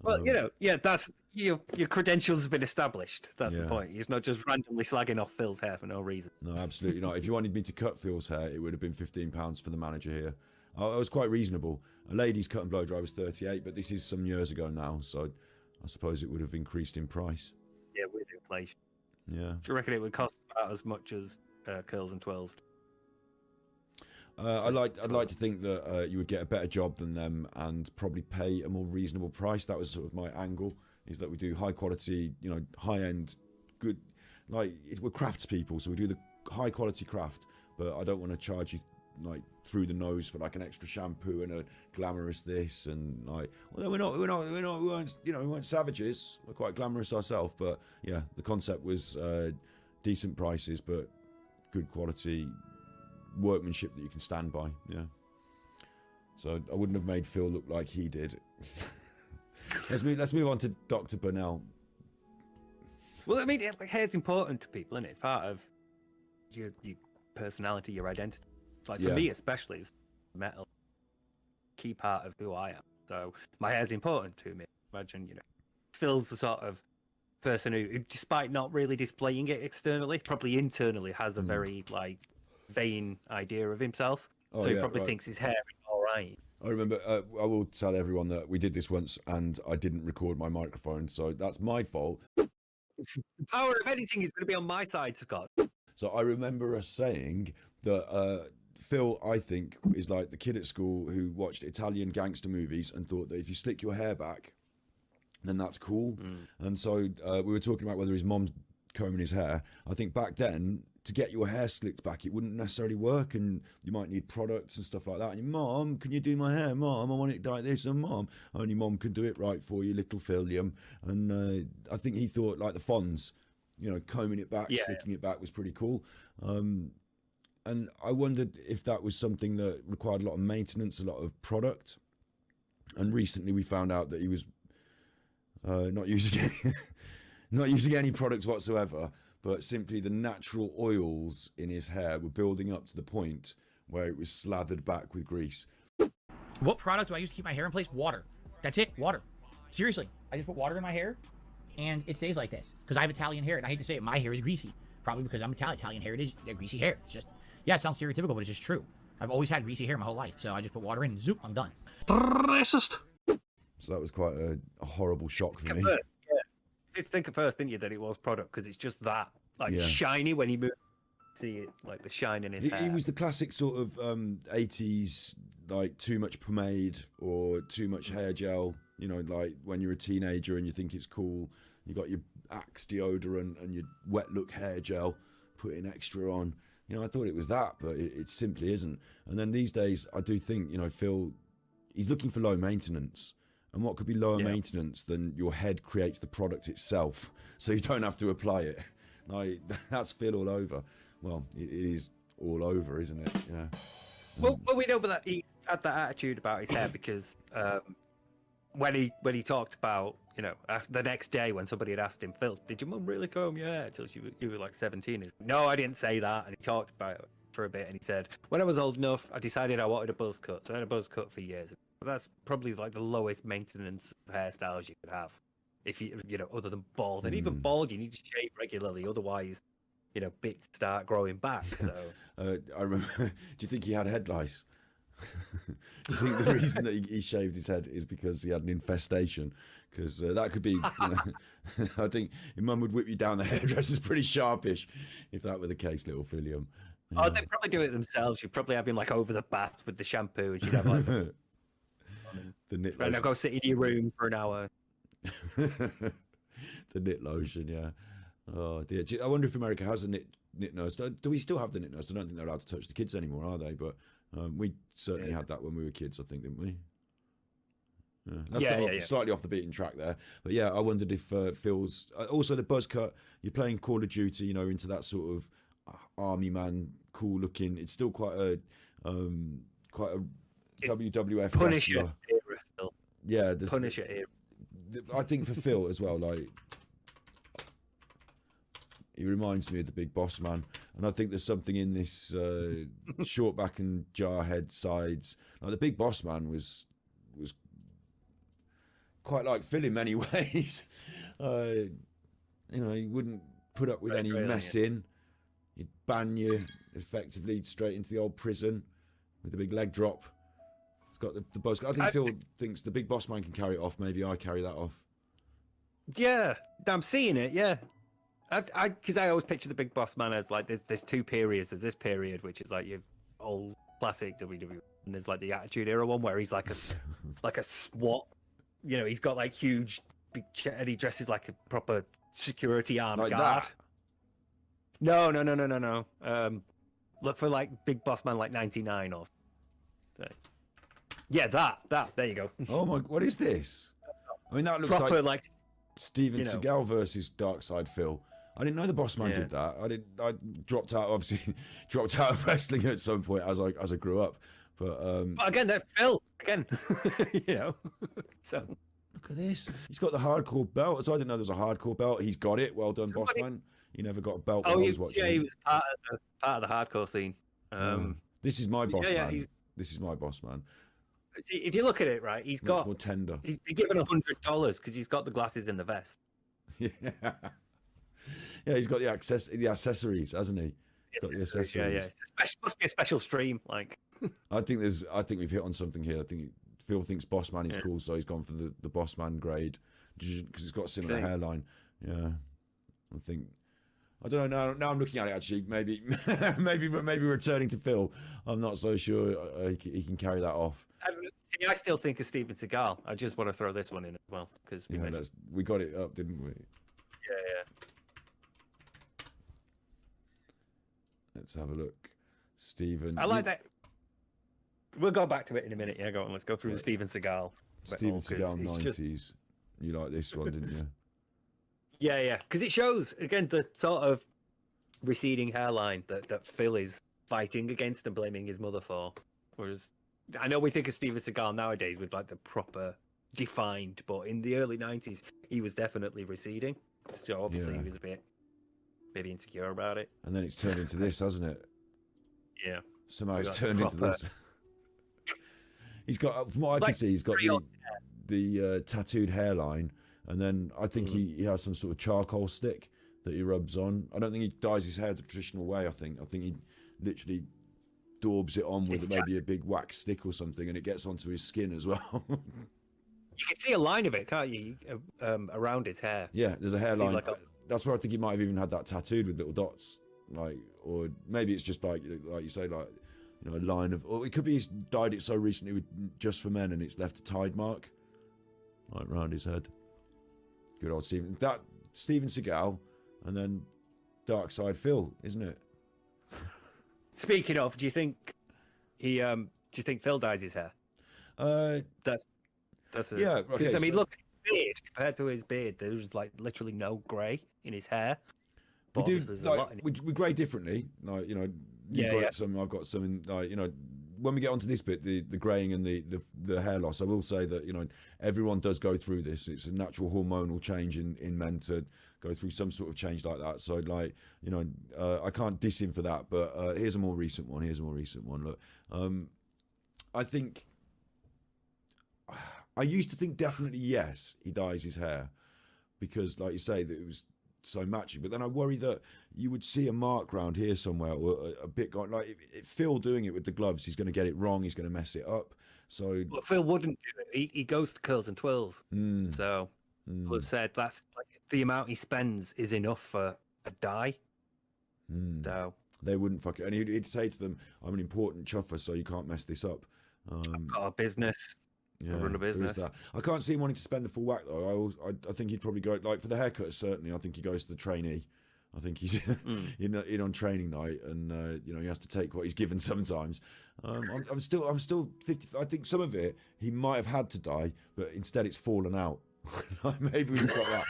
Well, you know, yeah, that's your credentials have been established. That's the point. He's not just randomly slagging off Phil's hair for no reason. No, absolutely not. If you wanted me to cut Phil's hair, it would have been £15 for the manager here. I was quite reasonable. A lady's cut and blow dry was 38, but this is some years ago now, so I suppose it would have increased in price. Yeah, with inflation. Yeah. Do you reckon it would cost about as much as curls and twirls? I'd like to think that you would get a better job than them and probably pay a more reasonable price. That was sort of my angle, is that we do high quality, you know, high end, good, like we're craftspeople, so we do the high quality craft, but I don't want to charge you like through the nose for like an extra shampoo and a glamorous this and like. Well, we weren't savages. We're quite glamorous ourselves, but yeah, the concept was decent prices, but good quality workmanship that you can stand by. Yeah, so I wouldn't have made Phil look like he did. let's move on to Dr. Burnell. Well, I mean, hair's important to people, isn't it? It's part of your personality, your identity. Like Yeah. for me, especially, it's metal key part of who I am. So my hair's important to me. Imagine, Phil's the sort of person who, despite not really displaying it externally, probably internally has a very like vain idea of himself. Oh, So he yeah, probably right. thinks his hair is all right. I remember, I will tell everyone that we did this once and I didn't record my microphone, so that's my fault. Power of editing is going to be on my side, Scott. So I remember us saying that Phil, I think, is like the kid at school who watched Italian gangster movies and thought that if you slick your hair back, then that's cool. And so we were talking about whether his mom's combing his hair. I think back then, to get your hair slicked back, it wouldn't necessarily work, and you might need products and stuff like that. And your mom, can you do my hair? Mom, I want it like this. And mom, only mom can do it right for you, little Philium. And I think he thought like the Fonz, combing it back, slicking it back was pretty cool. And I wondered if that was something that required a lot of maintenance, a lot of product. And recently we found out that he was not using any products whatsoever, but simply the natural oils in his hair were building up to the point where it was slathered back with grease. What product do I use to keep my hair in place? Water. That's it. Water. Seriously. I just put water in my hair, and it stays like this. Because I have Italian hair, and I hate to say it, my hair is greasy. Probably because I'm Italian. Italian hair, they're greasy hair. It's just, yeah, it sounds stereotypical, but it's just true. I've always had greasy hair my whole life, so I just put water in, and zoop, I'm done. Racist. So that was quite a horrible shock for me. You'd think at first, didn't you, that it was product because it's just that Yeah. shiny when he moves. See it like the shine in his hair. He was the classic sort of 80s, like too much pomade or too much hair gel. Like when you're a teenager and you think it's cool, you got your Axe deodorant and your wet look hair gel, putting extra on. I thought it was that, but it simply isn't. And then these days, I do think, Phil, he's looking for low maintenance. And what could be lower maintenance than your head creates the product itself, so you don't have to apply it. Like, that's Phil all over. Well, it is all over, isn't it? Yeah. Well, we know that he had that attitude about his hair because when he talked about, the next day when somebody had asked him, Phil, did your mum really comb your hair till you were like 17? He's, no, I didn't say that. And he talked about it for a bit, and he said, when I was old enough, I decided I wanted a buzz cut. So I had a buzz cut for years. But that's probably like the lowest maintenance hairstyles you could have, if you other than bald. And even bald, you need to shave regularly, otherwise, bits start growing back. So I remember. Do you think he had head lice? Do you think the reason that he shaved his head is because he had an infestation? Because that could be. I think your mum would whip you down the hairdresser's pretty sharpish if that were the case, little Philium. Yeah. Oh, they'd probably do it themselves. You'd probably have him like over the bath with the shampoo, and you'd have like the knit and lotion. I'll go sit in your room for an hour. The knit lotion, yeah. Oh dear. I wonder if America has a knit nurse. Do we still have the knit nurse? I don't think they're allowed to touch the kids anymore, are they? But we certainly had that when we were kids, I think, didn't we? Yeah. That's slightly off the beaten track there. But yeah, I wondered if Phil's also the buzz cut. You're playing Call of Duty, into that sort of army man, cool looking. It's still quite a WWF Punisher wrestler. era, Phil. Yeah, Punisher era. I think for Phil as well, like he reminds me of the Big Boss Man, and I think there's something in this short back and jarhead sides. Like the Big Boss Man was quite like Phil in many ways. He wouldn't put up with any messing. He'd ban you effectively straight into the old prison with the big leg drop. It's got the buzz. I think Phil thinks the Big Boss Man can carry it off. Maybe I carry that off. Yeah, I'm seeing it. Yeah, because I always picture the Big Boss Man as like there's two periods. There's this period which is like your old classic WWE, and there's like the Attitude Era one where he's like a SWAT. He's got like huge big and he dresses like a proper security armed Like guard. that? No. Look for like Big Boss Man like 99 or something. Yeah, that. There you go. Oh my! What is this? I mean, that looks Proper like Steven Seagal versus Darkside Phil. I didn't know the Boss Man did that. I dropped out. Obviously, dropped out of wrestling at some point as I grew up. But again, that Phil again. So look at this. He's got the hardcore belt. So I didn't know there was a hardcore belt. He's got it. Well done, Boss Man. He never got a belt Oh, when I was watching. he him. was part of the hardcore scene. This is my boss yeah, man. This is my boss man. See, if you look at it, right, he's Much got more tender. he's been given $100 because he's got the glasses and the vest. Yeah, yeah. He's got the accessories, hasn't he? He's got the accessories. Yeah, yeah. Must be a special stream, like. I think we've hit on something here. I think Phil thinks boss man is cool, so he's gone for the boss man grade because it's got a similar hairline. Yeah, I don't know. Now I'm looking at it. Actually, maybe returning to Phil. I'm not so sure he can carry that off. See, I still think of Steven Seagal. I just want to throw this one in as well because we got it up, didn't we? Yeah. Let's have a look. Steven. I like that. We'll go back to it in a minute. Yeah, go on. Let's go through the Steven Seagal. Steven Seagal 90s. You like this one, didn't you? Yeah. Because it shows, again, the sort of receding hairline that Phil is fighting against and blaming his mother for. Whereas I know we think of Steven Seagal nowadays with like the proper defined, but in the early 90s, he was definitely receding. So obviously he was a bit maybe insecure about it. And then it's turned into this, hasn't it? Yeah. Somehow it's turned into this. He's got, from what I can see, he's got the tattooed hairline, and then I think he has some sort of charcoal stick that he rubs on. I don't think he dyes his hair the traditional way. I think he literally daubs it on with maybe a big wax stick or something, and it gets onto his skin as well. You can see a line of it, can't you, around his hair? Yeah, there's a hairline. That's where I think he might have even had that tattooed with little dots, like, or maybe it's just like you say, like, you know, a line of, or it could be he's dyed it so recently with Just for Men and it's left a tide mark, like round his head. Good old Steven. That Steven Seagal, and then Dark Side Phil, isn't it? Speaking of, do you think Phil dyes his hair? That's yeah. Okay, because I mean, look, his beard compared to his beard, there's like literally no grey in his hair. We do like we grey differently, like, you know. You've got some, I've got some, in, like, you know, when we get onto this bit, the greying and the hair loss, I will say that, you know, everyone does go through this. It's a natural hormonal change in men to go through some sort of change like that. So, like, you know, I can't diss him for that, but here's a more recent one. Look, I think, I used to think definitely yes, he dyes his hair because, like you say, that it was so matching, but then I worry that you would see a mark round here somewhere, or a bit going, like if Phil doing it with the gloves, he's going to get it wrong, he's going to mess it up. So but Phil wouldn't do it. He goes to curls and twirls. So people have said that's like the amount he spends is enough for a dye. So they wouldn't fuck it, and he'd say to them, "I'm an important chuffer, so you can't mess this up." I've got a business. Yeah, run a business. I can't see him wanting to spend the full whack though. I think he'd probably go, like, for the haircut. Certainly, I think he goes to the trainee. I think he's in on training night, and you know, he has to take what he's given sometimes. I'm still 50. I think some of it he might have had to die, but instead it's fallen out. Maybe we've got that.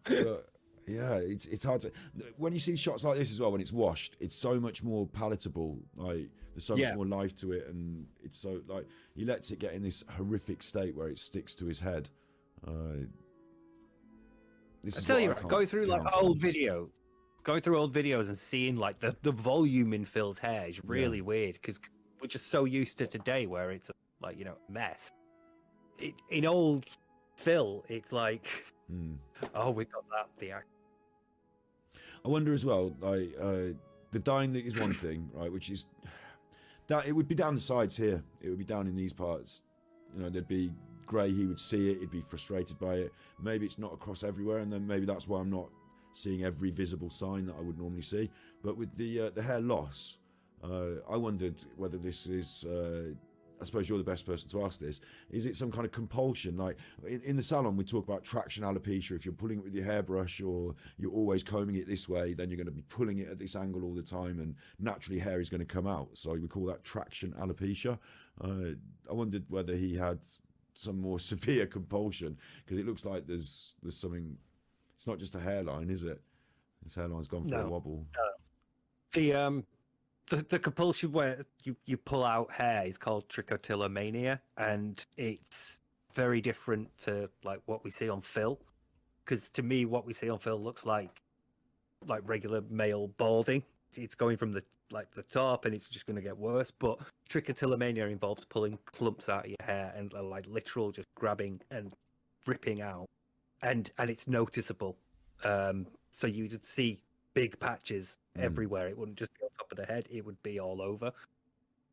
But yeah, it's hard to, when you see shots like this as well, when it's washed, it's so much more palatable. Like, there's so much more life to it, and it's so, like, he lets it get in this horrific state where it sticks to his head. This I is tell you, can't going through like countenance. old videos and seeing like the volume in Phil's hair is really weird because we're just so used to today where it's like, you know, a mess. In old Phil, it's like, oh, we got that. The act. I wonder as well, like, the dyeing is one thing, right? Which is that it would be down the sides here. It would be down in these parts. You know, there'd be grey. He would see it. He'd be frustrated by it. Maybe it's not across everywhere, and then maybe that's why I'm not seeing every visible sign that I would normally see. But with the hair loss, I wondered whether this is. I suppose you're the best person to ask this. Is it some kind of compulsion? Like in the salon, we talk about traction alopecia. If you're pulling it with your hairbrush, or you're always combing it this way, then you're going to be pulling it at this angle all the time, and naturally hair is going to come out. So we call that traction alopecia. I wondered whether he had some more severe compulsion, because it looks like there's something. It's not just a hairline, is it? His hairline's gone for a wobble. The compulsion where you pull out hair is called trichotillomania, and it's very different to like what we see on Phil. Because to me, what we see on Phil looks like like regular male balding. It's going from the top, and it's just going to get worse. But trichotillomania involves pulling clumps out of your hair and like literal just grabbing and ripping out, and it's noticeable. So you would see big patches everywhere. It wouldn't just be on top of the head; it would be all over.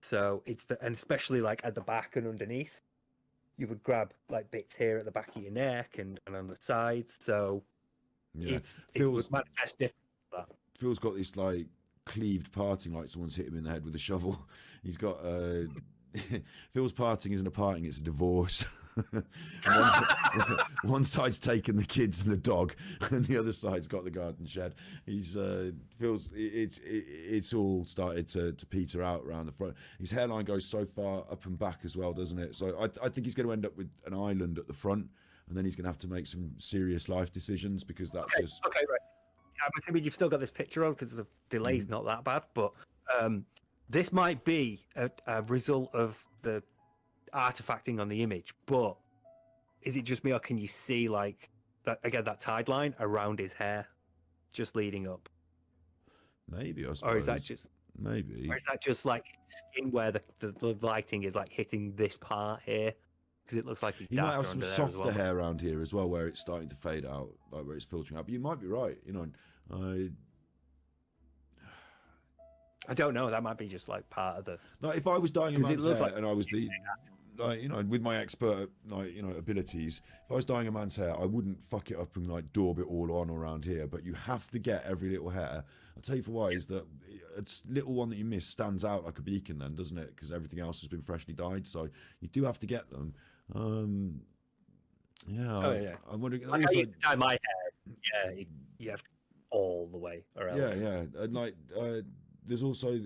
So and especially like at the back and underneath, you would grab like bits here at the back of your neck and on the sides. So it would manifest different. Phil's got this like cleaved parting, like someone's hit him in the head with a shovel. He's got Phil's parting isn't a parting, it's a divorce. One side's taken the kids and the dog, and the other side's got the garden shed. He's Phil's it's all started to peter out around the front. His hairline goes so far up and back as well, doesn't it? So I think he's going to end up with an island at the front, and then he's going to have to make some serious life decisions, because that's just okay, right. I'm assuming you've still got this picture on because the delay's not that bad, but this might be a result of the artifacting on the image. But is it just me, or can you see like that again, that tide line around his hair just leading up? maybe, I suppose. Or is that just maybe? Or is that just like skin where the lighting is like hitting this part here? Because it looks like he's He might have darker some under there as softer well. hair around here as well, where it's starting to fade out, like where it's filtering out. But you might be right. You know, I don't know. That might be just like part of the. like if I was dyeing a 'Cause it man's looks hair like- and I was the, like, you know, with my expert, like, you know, abilities, if I was dyeing a man's hair, I wouldn't fuck it up and like daub it all on around here. But you have to get every little hair. I'll tell you for why, is that a little one that you miss stands out like a beacon then, doesn't it? Because everything else has been freshly dyed. So you do have to get them. Yeah. Oh yeah. I'm wondering. Like I Also, used to dye my hair. Yeah, you have to all the way, or else. yeah, and like there's also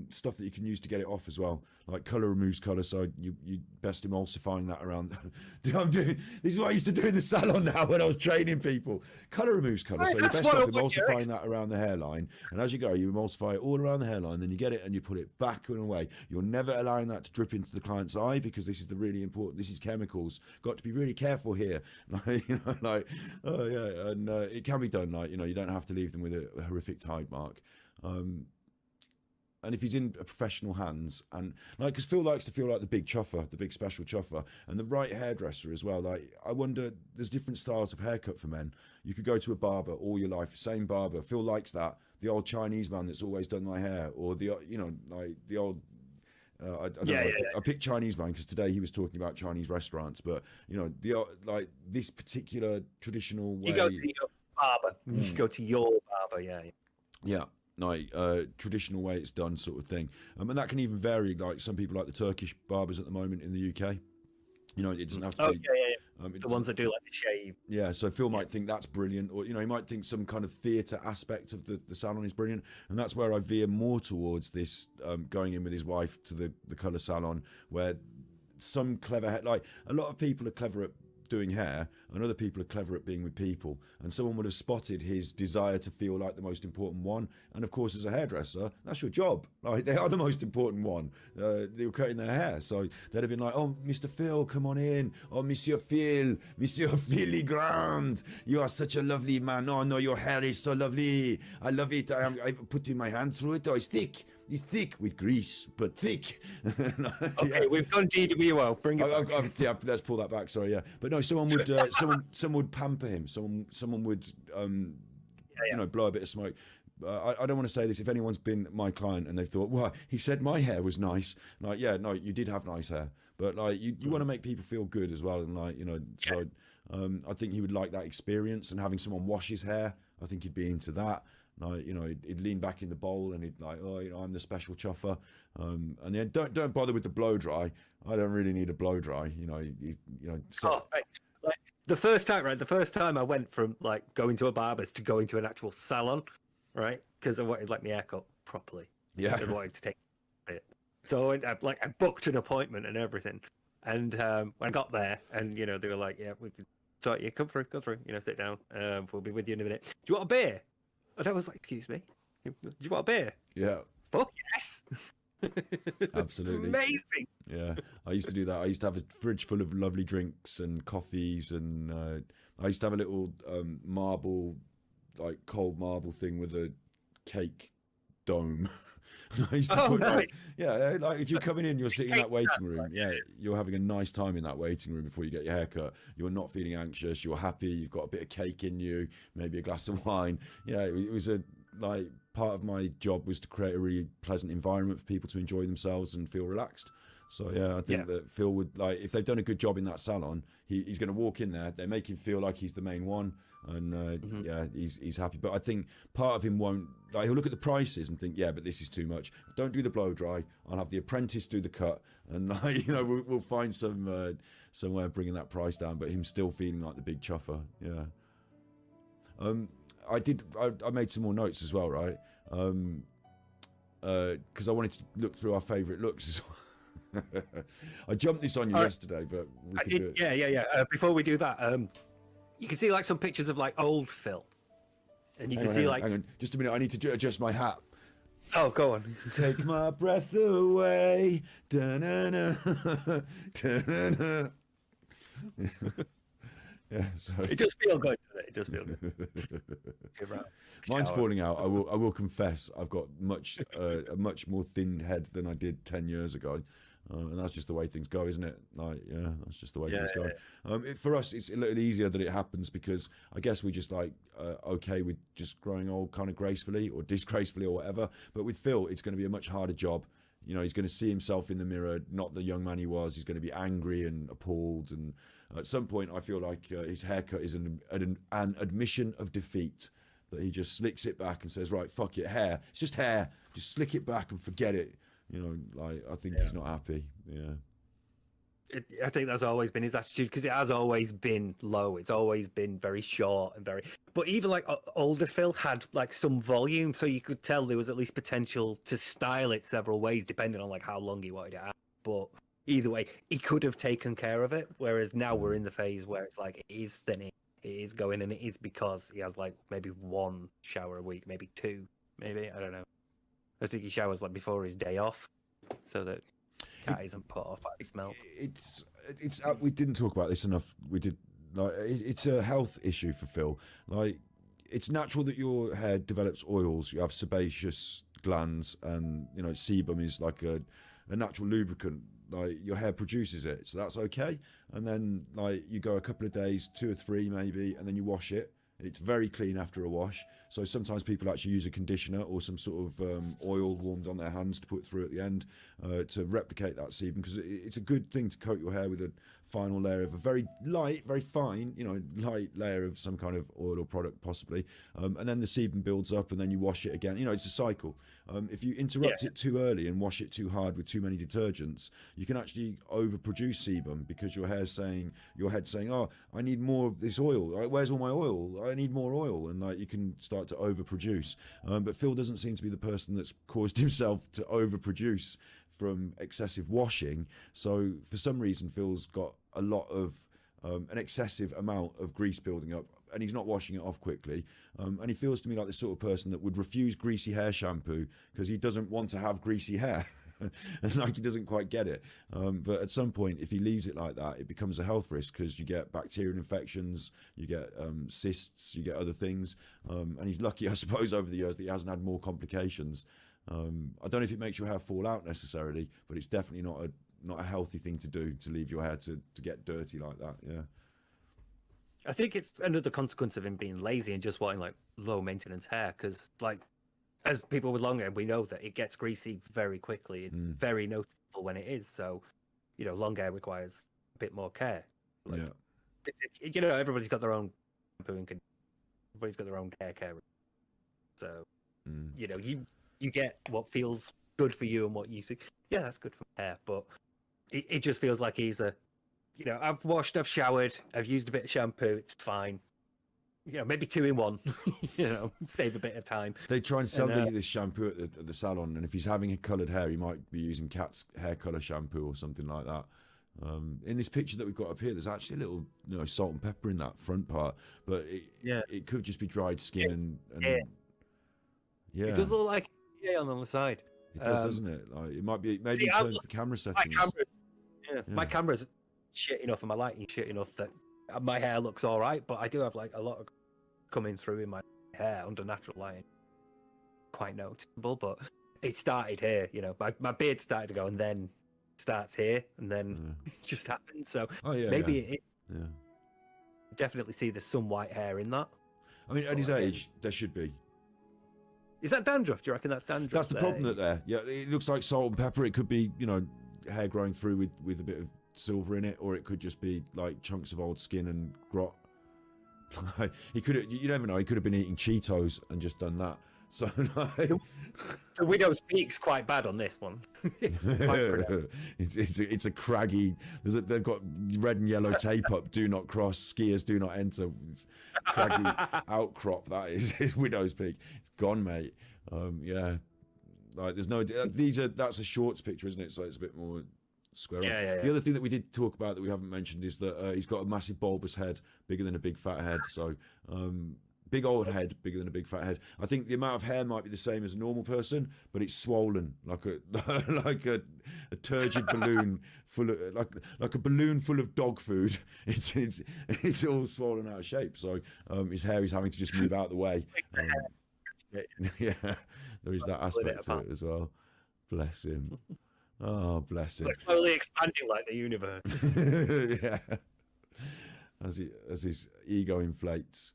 stuff that you can use to get it off as well. Like colour removes colour, so you best emulsifying that around. This is what I used to do in the salon now when I was training people. Colour removes colour, so you're best off emulsifying that around the hairline. And as you go, you emulsify it all around the hairline, then you get it and you put it back and away. You're never allowing that to drip into the client's eye, because this is the really important. This is chemicals. Got to be really careful here. Like, you know, like, oh yeah, and it can be done. Like, you know, you don't have to leave them with a horrific tide mark. And if he's in professional hands, and like, because Phil likes to feel like the big chuffer, the big special chuffer, and the right hairdresser as well. Like, I wonder, there's different styles of haircut for men. You could go to a barber all your life, same barber. Phil likes that. The old Chinese man that's always done my hair, or the, you know, like the old. I don't know. I picked Chinese man because today he was talking about Chinese restaurants, but you know, the like this particular traditional way. You go to your barber. You go to your barber. Yeah. Yeah. Like traditional way it's done, sort of thing, and that can even vary. Like some people like the Turkish barbers at the moment in the UK. You know, it doesn't have to be. The ones that do like the shave. Yeah, so Phil might think that's brilliant, or you know, he might think some kind of theatre aspect of the salon is brilliant, and that's where I veer more towards this going in with his wife to the colour salon, where some clever like a lot of people are clever at doing hair, and other people are clever at being with people, and someone would have spotted his desire to feel like the most important one. And of course, as a hairdresser, that's your job. Like, they are the most important one. They were cutting their hair, so they'd have been like, "Oh, Mr. Phil, come on in. Oh, Monsieur Phil, Monsieur Philly Grand, you are such a lovely man. Oh no, your hair is so lovely. I love it. I put in my hand through it. Oh, it's thick. It's thick with grease, but thick." Okay, we've gone DWO. Bring it back. Yeah, let's pull that back. Sorry, yeah, but no, someone would someone would pamper him. Someone would you know, blow a bit of smoke. I don't want to say this. If anyone's been my client and they've thought, "Well, he said my hair was nice," like, yeah, no, you did have nice hair, but like you want to make people feel good as well, and like, you know, so I think he would like that experience, and having someone wash his hair, I think he'd be into that. Like, you know, he'd lean back in the bowl and he'd like, "Oh, you know, I'm the special chuffer," and then don't bother with the blow dry. I don't really need a blow dry. You know, you know. So, Like the first time I went from like going to a barber's to going to an actual salon, right? Because I wanted like my haircut properly. Yeah. I wanted to take it. So I booked an appointment and everything. And when I got there, and you know, they were like, "Yeah, we can sort you. Come through. You know, sit down. We'll be with you in a minute. Do you want a beer?" And I was like, "Excuse me, do you want a beer?" yeah. Fuck yes. Absolutely. It's amazing. Yeah, I used to do that. I used to have a fridge full of lovely drinks and coffees, and I used to have a little marble like cold marble thing with a cake dome. I used to Oh, put, nice. like, yeah, like if you're coming in, you're sitting in that waiting room. Yeah, you're having a nice time in that waiting room before you get your haircut. You're not feeling anxious. You're happy. You've got a bit of cake in you, maybe a glass of wine. Yeah, it was a like part of my job was to create a really pleasant environment for people to enjoy themselves and feel relaxed. So yeah, I think that Phil would like if they've done a good job in that salon, he's going to walk in there. They make him feel like he's the main one, and yeah, he's happy. But I think part of him won't like he'll look at the prices and think, yeah, but this is too much. Don't do the blow dry. I'll have the apprentice do the cut, and like, you know, we'll find some way of bringing that price down. But him still feeling like the big chuffer. Yeah. I made some more notes as well, right? Because I wanted to look through our favourite looks as well. I jumped this on you yesterday, but we could do it. Yeah. Before we do that, you can see like some pictures of like old Phil, and you can see like. Hang on, just a minute. I need to adjust my hat. Oh, go on. Take my breath away. Da-na-na. Da-na-na. Yeah, sorry. It does feel good today. It does feel good. Mine's falling out. I will confess. I've got a much more thin head than I did 10 years ago. And that's just the way things go, isn't it? Like, yeah, that's just the way things go. For us, it's a little easier that it happens because I guess we just like okay with just growing old kind of gracefully or disgracefully or whatever. But with Phil, it's going to be a much harder job. You know, he's going to see himself in the mirror, not the young man he was. He's going to be angry and appalled. And at some point, I feel like his haircut is an admission of defeat. That he just slicks it back and says, right, fuck it, hair. It's just hair. Just slick it back and forget it. You know, like, I think he's not happy. Yeah. I think that's always been his attitude because it has always been low. It's always been very short and very. But even like older Phil had like some volume, so you could tell there was at least potential to style it several ways, depending on like how long he wanted it at. But either way, he could have taken care of it. Whereas now we're in the phase where it's like it is thinning, it is going, and it is because he has like maybe one shower a week, maybe two, maybe I don't know. I think he showers like before his day off, so that cat isn't put off by the smell. It's we didn't talk about this enough. We did. Like, it's a health issue for Phil. Like, it's natural that your hair develops oils. You have sebaceous glands, and you know sebum is like a natural lubricant. Like, your hair produces it, so that's okay. And then like you go a couple of days, 2 or 3 maybe, and then you wash it. It's very clean after a wash. So sometimes people actually use a conditioner or some sort of oil warmed on their hands to put through at the end to replicate that sebum, because it's a good thing to coat your hair with a final layer of a very light, very fine, you know, light layer of some kind of oil or product possibly. And then the sebum builds up and then you wash it again. You know, it's a cycle. If you interrupt it too early and wash it too hard with too many detergents, you can actually overproduce sebum because your head's saying, oh, I need more of this oil. Where's all my oil? I need more oil. And like you can start to overproduce. But Phil doesn't seem to be the person that's caused himself to overproduce from excessive washing. So for some reason, Phil's got a lot of an excessive amount of grease building up, and he's not washing it off quickly. And he feels to me like the sort of person that would refuse greasy hair shampoo because he doesn't want to have greasy hair. And like he doesn't quite get it. But at some point, if he leaves it like that, it becomes a health risk because you get bacterial infections, you get cysts, you get other things. And he's lucky, I suppose, over the years that he hasn't had more complications. I don't know if it makes your hair fall out necessarily, but it's definitely not a healthy thing to do, to leave your hair to get dirty like that. Yeah. I think it's another consequence of him being lazy and just wanting like low maintenance hair, because like as people with long hair, we know that it gets greasy very quickly and very noticeable when it is. So, you know, long hair requires a bit more care. Like, you know, everybody's got their own shampoo and everybody's got their own hair care. So, you know, you get what feels good for you and what you think, yeah, that's good for my hair. But it just feels like he's you know, I've washed, I've showered, I've used a bit of shampoo, it's fine. You know, maybe 2 in 1, you know, save a bit of time. They try and sell this shampoo at the salon, and if he's having coloured hair, he might be using Cat's hair colour shampoo or something like that. In this picture that we've got up here, there's actually a little, you know, salt and pepper in that front part, but it could just be dried skin and It does look like on the side. It does, doesn't it? Like, it might be maybe in terms of the camera settings. My camera's shit enough and my lighting shit enough that my hair looks all right, but I do have like a lot of coming through in my hair under natural light, quite noticeable. But it started here, you know. My beard started to go, and then starts here, and then it just happened. So maybe it. Yeah. Definitely see there's some white hair in that. I mean, at his age, there should be. Is that dandruff? Do you reckon that's dandruff? That's the problem that there. Yeah, it looks like salt and pepper. It could be, you know, hair growing through with a bit of silver in it, or it could just be like chunks of old skin and grot. He could, you never know. He could have been eating Cheetos and just done that. So like, the widow's peak's quite bad on this one. it's a craggy. They've got red and yellow tape up. Do not cross. Skiers do not enter. It's craggy outcrop. That is widow's peak. It's gone, mate. Yeah, like there's no. That's a shorts picture, isn't it? So it's a bit more square. Yeah. The other thing that we did talk about that we haven't mentioned is that he's got a massive bulbous head, bigger than a big fat head. So. Big old head, bigger than a big fat head. I think the amount of hair might be the same as a normal person, but it's swollen like a turgid balloon full of like a balloon full of dog food. It's all swollen out of shape. So his hair is having to just move out of the way. Yeah, there is that aspect to it as well. Bless him. Oh, bless him. It's slowly expanding like the universe. Yeah, as his ego inflates.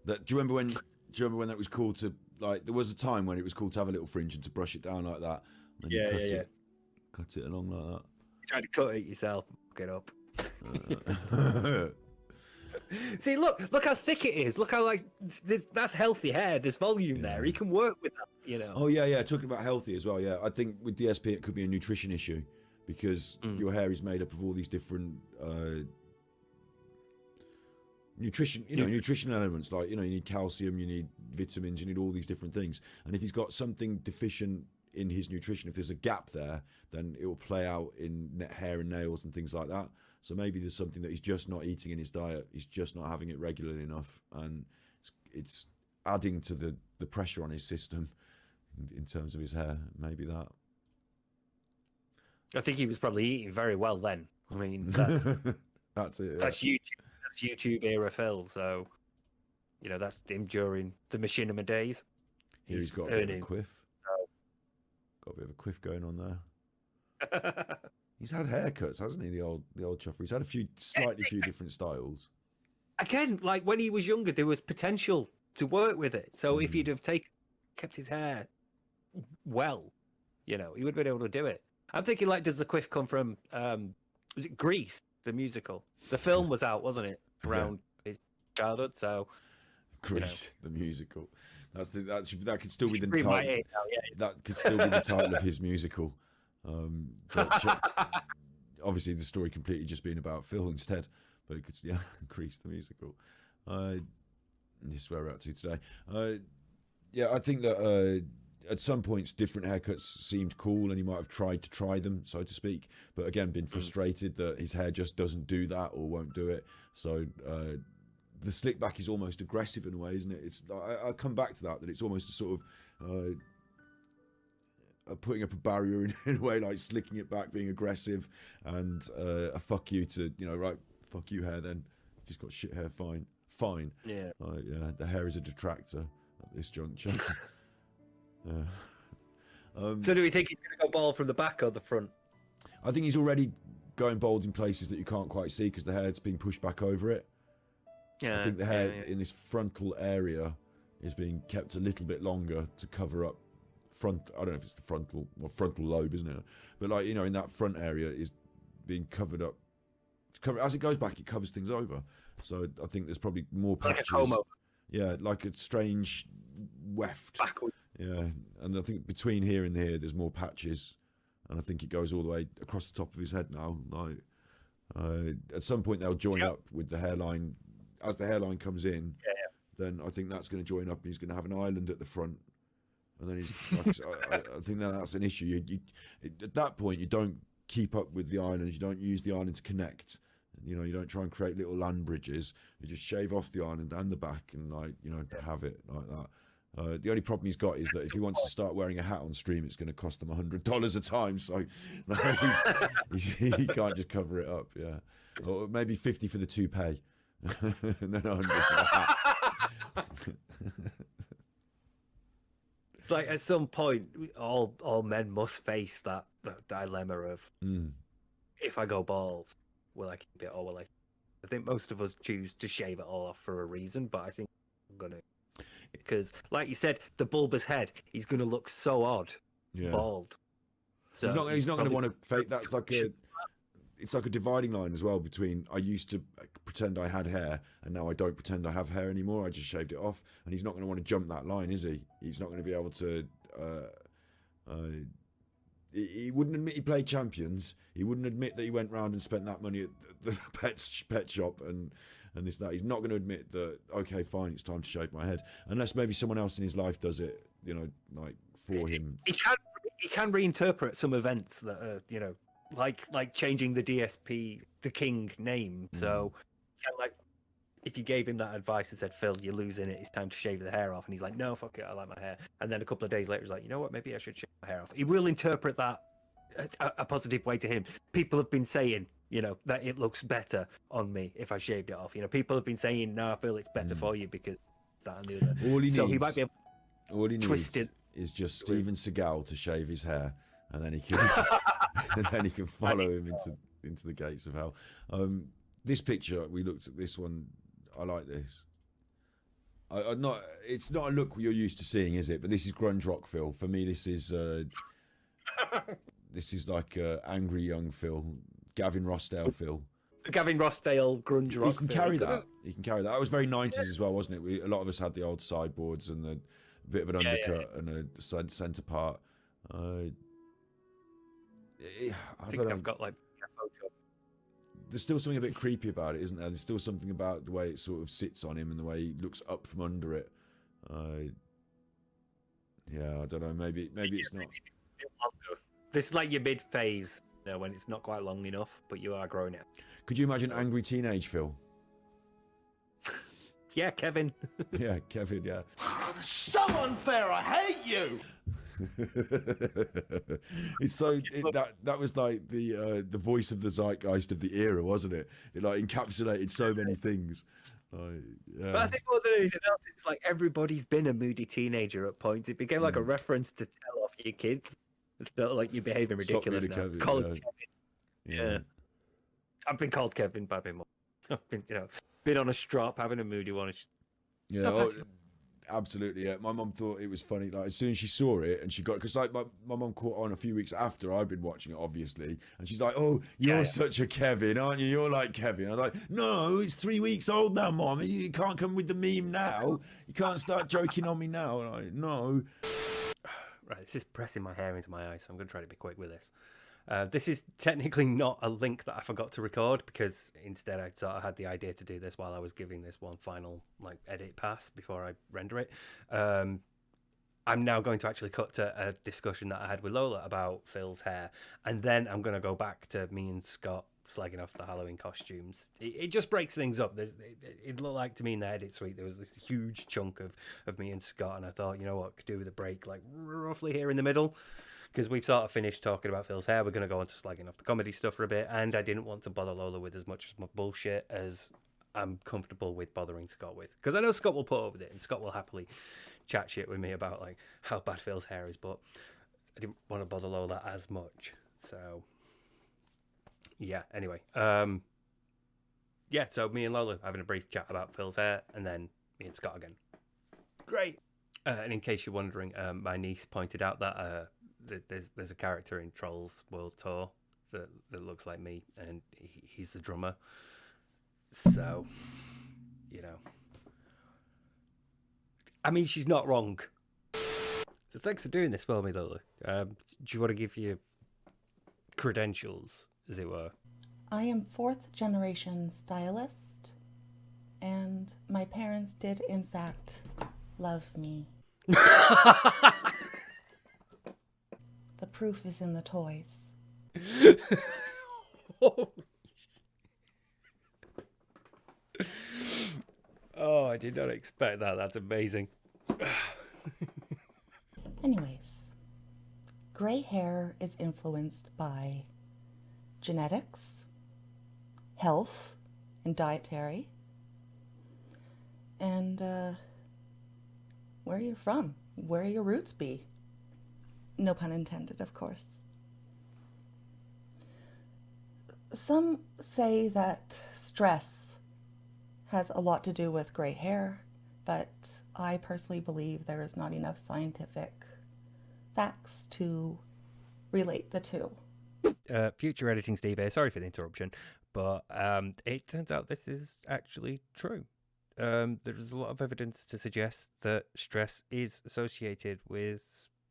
Do you remember when that was cool to, like, there was a time when it was cool to have a little fringe and to brush it down like that, and you cut it along like that. You tried to cut it yourself, fuck it up. See, look how thick it is. Look how that's healthy hair. There's volume there. He can work with that, you know. Oh yeah. Talking about healthy as well. Yeah, I think with DSP it could be a nutrition issue because your hair is made up of all these different. Nutrition elements, like, you know, you need calcium, you need vitamins, you need all these different things. And if he's got something deficient in his nutrition, if there's a gap there, then it will play out in hair and nails and things like that. So maybe there's something that he's just not eating in his diet. He's just not having it regularly enough, and it's adding to the pressure on his system in terms of his hair. Maybe that. I think he was probably eating very well then. I mean, that's that's it. Yeah. That's YouTube era Phil, so you know that's him during the machinima days. Here he's got a bit of a quiff. Got a bit of a quiff going on there. He's had haircuts, hasn't he? The old chuffer. He's had a few different styles. Again, like when he was younger, there was potential to work with it. So if he'd have kept his hair well, you know, he would have been able to do it. I'm thinking, like, does the quiff come from? Was it Grease, the musical? The film was out, wasn't it, around his childhood? So Grease, the musical. That could still be the title. That could still be the title of his musical. Obviously, the story completely just being about Phil instead, but it could, Grease the musical. This is where we're at to today. I think that at some points different haircuts seemed cool, and he might have tried to try them, so to speak, but again been frustrated that his hair just doesn't do that or won't do it. So the slick back is almost aggressive in a way, isn't it? It's I come back to that it's almost a sort of putting up a barrier in a way, like slicking it back, being aggressive, and a fuck you to, you know, right, fuck you hair then, just got shit hair, fine. Yeah. The hair is a detractor at this juncture. So do we think he's going to go bald from the back or the front? I think he's already going bald in places that you can't quite see because the hair's being pushed back over it. I think the hair in this frontal area is being kept a little bit longer to cover up I don't know if it's the frontal lobe, isn't it? But, like, you know, in that front area is being covered up. As it goes back, it covers things over. So I think there's probably more patches. Like a homo. Yeah, like a strange weft. Backwards. Yeah, and I think between here and here, there's more patches, and I think it goes all the way across the top of his head now. Like, at some point, they'll join up with the hairline. As the hairline comes in, then I think that's going to join up, and he's going to have an island at the front. And then he's, like, I think that's an issue. At that point, you don't keep up with the island. You don't use the island to connect. You know, you don't try and create little land bridges. You just shave off the island and the back, and, like, you know, have it like that. The only problem he's got is that if he wants to start wearing a hat on stream, it's going to cost him $100 a time. So he can't just cover it up. Yeah, or maybe 50 for the toupee, and then 100 for the hat. It's like at some point, all men must face that dilemma of if I go bald, will I keep it or will I? I think most of us choose to shave it all off for a reason, but I think I'm gonna, because like you said, the bulbous head, he's gonna look so odd, bald. So he's not going to want to fake. That's like it's like a dividing line as well between I used to pretend I had hair and now I don't pretend I have hair anymore. I just shaved it off, and he's not going to want to jump that line, is he? He's not going to be able to. He wouldn't admit he played champions. He wouldn't admit that he went round and spent that money at the pet shop and this that. He's not going to admit that. Okay, fine, it's time to shave my head, unless maybe someone else in his life does it. You know, like for him. He can reinterpret some events that are, you know, like changing the DSP, the King name. So, like, if you gave him that advice and said, "Phil, you're losing it. It's time to shave the hair off," and he's like, "No, fuck it, I like my hair." And then a couple of days later, he's like, "You know what? Maybe I should shave my hair off." He will interpret that a positive way to him. People have been saying, you know, that it looks better on me if I shaved it off. You know, people have been saying, "No, I feel it's better for you because that and the other." He might be able to twist it. Is just Steven Seagal to shave his hair, and then he can and then he can follow him into the gates of hell. This picture, we looked at this one. I like this. It's not a look you're used to seeing, is it? But this is grunge rock Phil. For me, this is like angry young Phil, Gavin Rossdale Phil. Gavin Rossdale grunge rock. He can carry that. He can carry that. That was very 90s as well, wasn't it? A lot of us had the old sideboards and the bit of an undercut and a centre part. I don't know. I've got like there's still something a bit creepy about it, isn't there? There's still something about the way it sort of sits on him and the way he looks up from under it. Yeah, I don't know. Maybe it's not. This is like your mid phase, you know, when it's not quite long enough, but you are growing it. Could you imagine angry teenage Phil? Yeah, Kevin. Yeah, Kevin. Yeah. So unfair. I hate you. It's so that was like the voice of the zeitgeist of the era, wasn't it? It like encapsulated so many things. But I think more than anything else, it's like everybody's been a moody teenager at points. It became like a reference to tell off your kids. It's not like you're behaving ridiculous now. Kevin, Kevin. Yeah. I've been called Kevin, but I've been more. I've been, you know, been on a strop, having a moody one. Yeah. Absolutely, yeah. My mum thought it was funny. Like as soon as she saw it, and she got, because like my mum caught on a few weeks after I'd been watching it, obviously, and she's like, "Oh, you're such a Kevin, aren't you? You're like Kevin." I was like, "No, it's 3 weeks old now, Mum. You can't come with the meme now. You can't start joking on me now." And I no. Right, this is pressing my hair into my eyes, so I'm going to try to be quick with this. This is technically not a link that I forgot to record, because instead I sort of had the idea to do this while I was giving this one final like edit pass before I render it. I'm now going to actually cut to a discussion that I had with Lola about Phil's hair, and then I'm going to go back to me and Scott slagging off the Halloween costumes. It just breaks things up. It looked like to me in the edit suite there was this huge chunk of me and Scott, and I thought, you know what, could do with a break like roughly here in the middle. Because we've sort of finished talking about Phil's hair, we're going to go on to slagging off the comedy stuff for a bit, and I didn't want to bother Lola with as much bullshit as I'm comfortable with bothering Scott with. Because I know Scott will put up with it, and Scott will happily chat shit with me about like how bad Phil's hair is, but I didn't want to bother Lola as much. So, yeah, anyway. Yeah, so me and Lola having a brief chat about Phil's hair, and then me and Scott again. Great! And in case you're wondering, my niece pointed out that... There's a character in Trolls World Tour that looks like me, and he's the drummer. So, you know, I mean, she's not wrong. So thanks for doing this for me, Lola. Do you want to give your credentials, as it were? I am 4th generation stylist, and my parents did in fact love me. The proof is in the toys. Oh, I did not expect that. That's amazing. Anyways, gray hair is influenced by genetics, health, and dietary, and where you're from, where your roots be. No pun intended, of course. Some say that stress has a lot to do with gray hair, but I personally believe there is not enough scientific facts to relate the two. Future editing Steve here, sorry for the interruption, but it turns out this is actually true. There's a lot of evidence to suggest that stress is associated with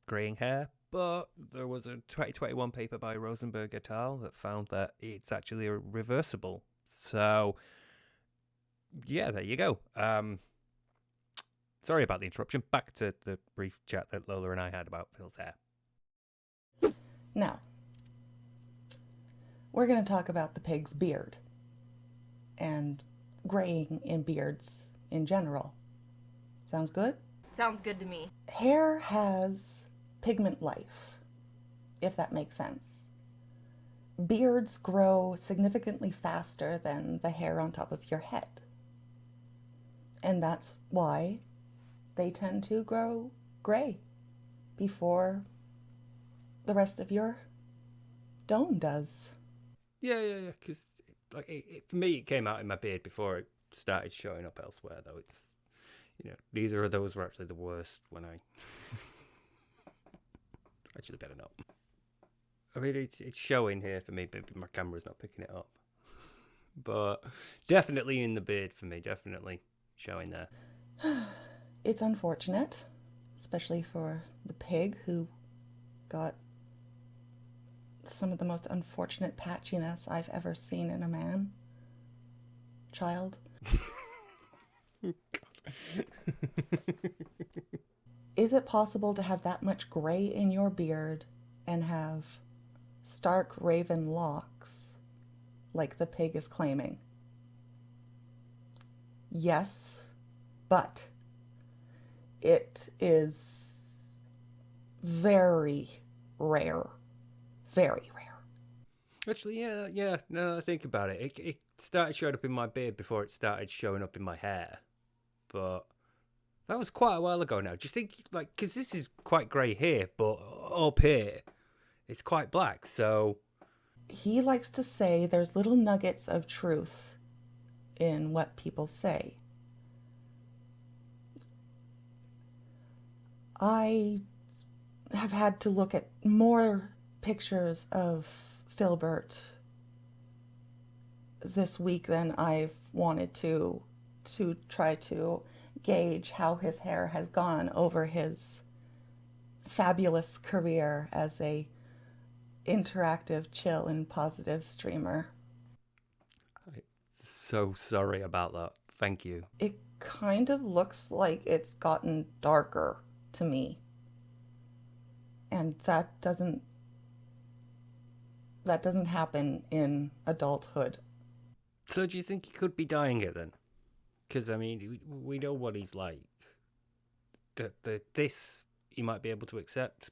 graying hair, but there was a 2021 paper by Rosenberg et al. That found that it's actually reversible. So, yeah, there you go. Sorry about the interruption. Back to the brief chat that Lola and I had about Phil's hair. Now, we're going to talk about the pig's beard and graying in beards in general. Sounds good? Sounds good to me. Hair has pigment life, if that makes sense. Beards grow significantly faster than the hair on top of your head. And that's why they tend to grow gray before the rest of your dome does. Yeah, because for me, it came out in my beard before it started showing up elsewhere, though. It's, neither of those were actually the worst when I... Actually, better not. I mean, it's showing here for me, but my camera's not picking it up. But definitely in the beard for me, definitely showing there. It's unfortunate, especially for the pig who got some of the most unfortunate patchiness I've ever seen in a man. Child. Is it possible to have that much gray in your beard and have stark raven locks like the pig is claiming? Yes, but it is very rare. Very rare. Actually, yeah. No, I think about it. It started showing up in my beard before it started showing up in my hair. But that was quite a while ago now. Just think, because this is quite grey here, but up here, it's quite black, so... He likes to say there's little nuggets of truth in what people say. I have had to look at more pictures of Filbert this week than I've wanted to try to gauge how his hair has gone over his fabulous career as a interactive, chill, and positive streamer. I'm so sorry about that. Thank you. It kind of looks like it's gotten darker to me. And that doesn't happen in adulthood. So do you think he could be dyeing it then? Because, I mean, we know what he's like. This he might be able to accept,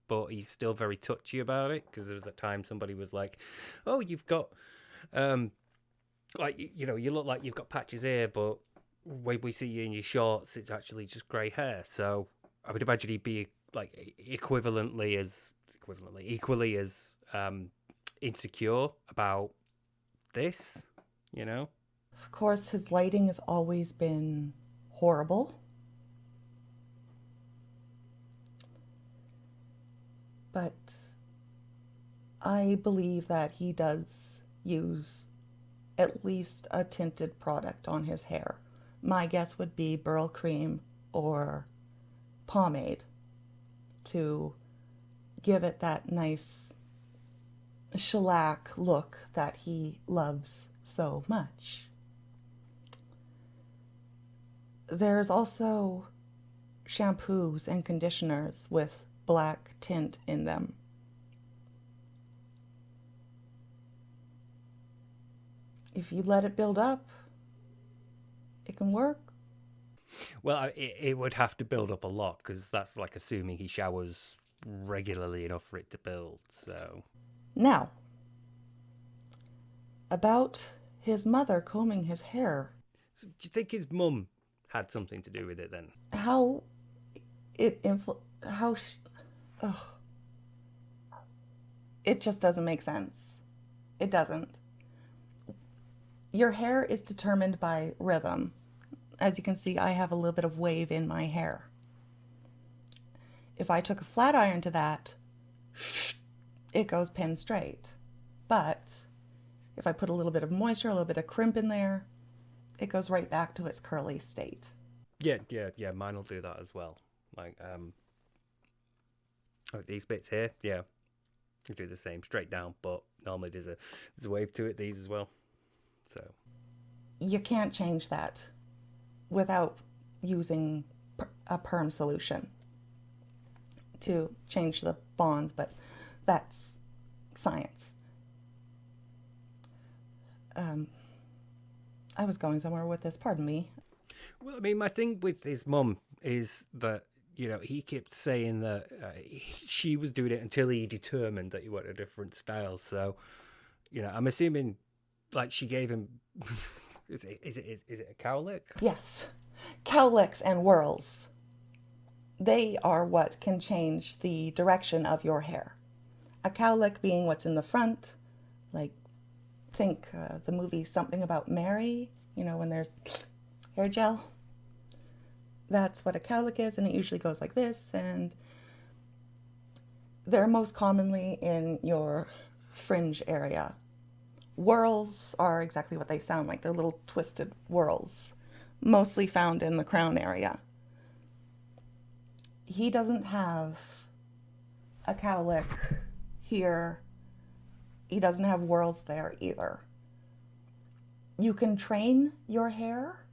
but he's still very touchy about it. Because there was that time somebody was like, oh, you've got, you look like you've got patches here, but when we see you in your shorts, it's actually just grey hair. So I would imagine he'd be equally as insecure about this, Of course, his lighting has always been horrible. But I believe that he does use at least a tinted product on his hair. My guess would be Burl Cream or pomade to give it that nice shellac look that he loves so much. There's also shampoos and conditioners with black tint in them. If you let it build up, it can work. Well, it would have to build up a lot, because that's like assuming he showers regularly enough for it to build, so... Now, about his mother combing his hair. So do you think his mum had something to do with it then? How Ugh. It just doesn't make sense. It doesn't. Your hair is determined by rhythm. As you can see, I have a little bit of wave in my hair. If I took a flat iron to that, it goes pin straight. But if I put a little bit of moisture, a little bit of crimp in there, it goes right back to its curly state. Yeah, mine will do that as well. Like these bits here, yeah, you do the same straight down, but normally there's a wave to it. These as well. So you can't change that without using a perm solution to change the bonds, but that's science. I was going somewhere with this, pardon me. Well, I mean, my thing with his mum is that, you know, he kept saying that she was doing it until he determined that he wanted a different style. So, you know, I'm assuming, like, she gave him, is it a cowlick? Yes. Cowlicks and whirls. They are what can change the direction of your hair. A cowlick being what's in the front, like, think the movie Something About Mary, you know, when there's hair gel. That's what a cowlick is, and it usually goes like this, and they're most commonly in your fringe area. Whirls are exactly what they sound like. They're little twisted whirls, mostly found in the crown area. He doesn't have a cowlick here. He doesn't have whirls there either. You can train your hair,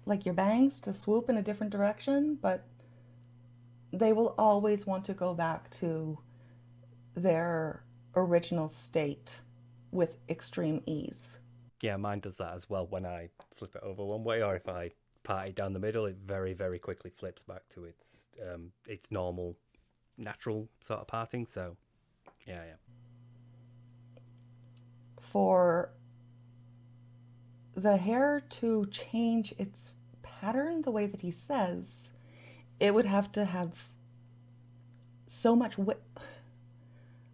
like your bangs, to swoop in a different direction, but they will always want to go back to their original state with extreme ease. Yeah, mine does that as well. When I flip it over one way, or if I part it down the middle, it very, very quickly flips back to its normal, natural sort of parting. So, yeah. For the hair to change its pattern the way that he says, it would have to have so much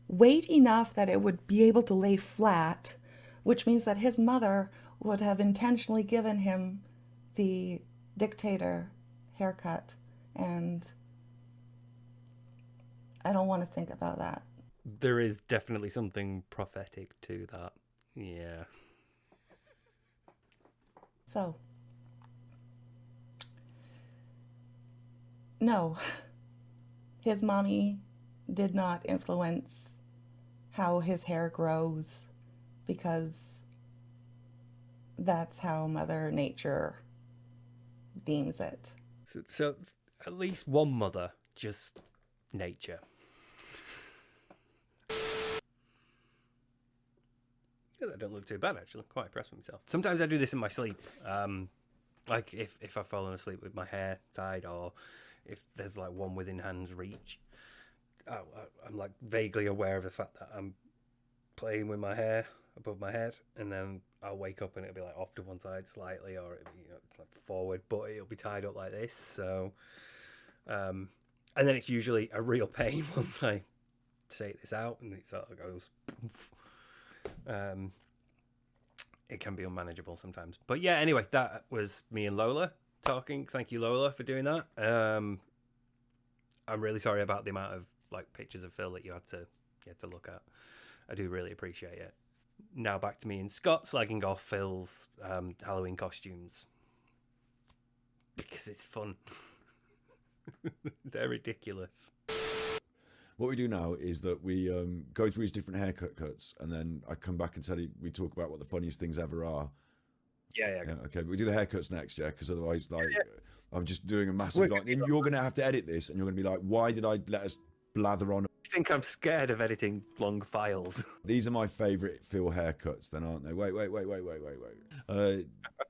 weight enough that it would be able to lay flat, which means that his mother would have intentionally given him the dictator haircut, and I don't want to think about that. There is definitely something prophetic to that. Yeah. So, no, his mommy did not influence how his hair grows, because that's how Mother Nature deems it. So at least one mother, just nature. Yeah, that don't look too bad, actually. I'm quite impressed with myself. Sometimes I do this in my sleep. Like if I've fallen asleep with my hair tied, or if there's like one within hand's reach, I'm like vaguely aware of the fact that I'm playing with my hair above my head, and then I'll wake up and it'll be like off to one side slightly, or it'll be, you know, like forward, but it'll be tied up like this. So, and then it's usually a real pain once I take this out, and it sort of goes poof. It can be unmanageable sometimes, but yeah. Anyway, that was me and Lola talking. Thank you, Lola, for doing that. I'm really sorry about the amount of like pictures of Phil that you had to look at. I do really appreciate it. Now back to me and Scott slagging off Phil's Halloween costumes, because it's fun. They're ridiculous. What we do now is that we go through his different haircut cuts, and then I come back and tell you, we talk about what the funniest things ever are. Yeah. Okay, we do the haircuts next, yeah? Because otherwise, like, I'm just doing a massive, like, and you're going to have to edit this, and you're going to be like, why did I let us blather on? I think I'm scared of editing long files. These are my favourite Phil haircuts, then, aren't they? Wait.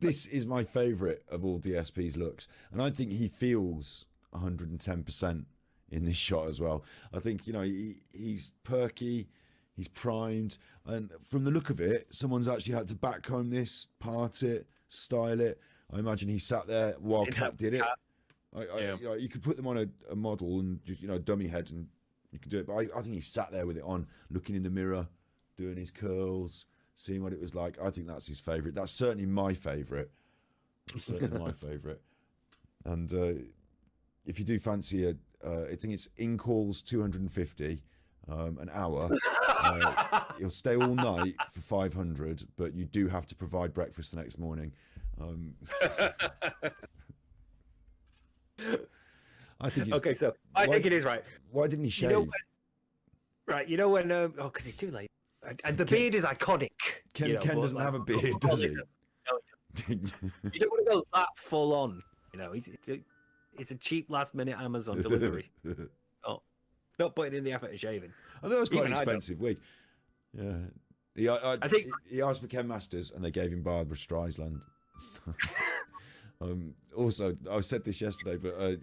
This is my favourite of all Dsp'S looks, and I think he feels 110% in this shot as well. I think, you know, he's perky, he's primed, and from the look of it, someone's actually had to backcomb this, part it, style it. I imagine he sat there while Cat did it. You could put them on a model and just, dummy head, and you can do it. But I think he sat there with it on, looking in the mirror, doing his curls, seeing what it was like. I think that's his favourite. That's certainly my favourite. Certainly my favourite. And if you do fancy I think it's in calls 250 an hour. You'll stay all night for 500, but you do have to provide breakfast the next morning. I think it's, okay, so I think it is right. Why didn't he shave? You know when because he's too late, and the beard is iconic. Ken doesn't have a beard, does he? You don't want to go that full on. It's a cheap last minute Amazon delivery. Not putting in the effort of shaving. I thought it was quite an expensive wig. Yeah, I think he asked for Ken Masters, and they gave him Barbara Streisand. Also, I said this yesterday, but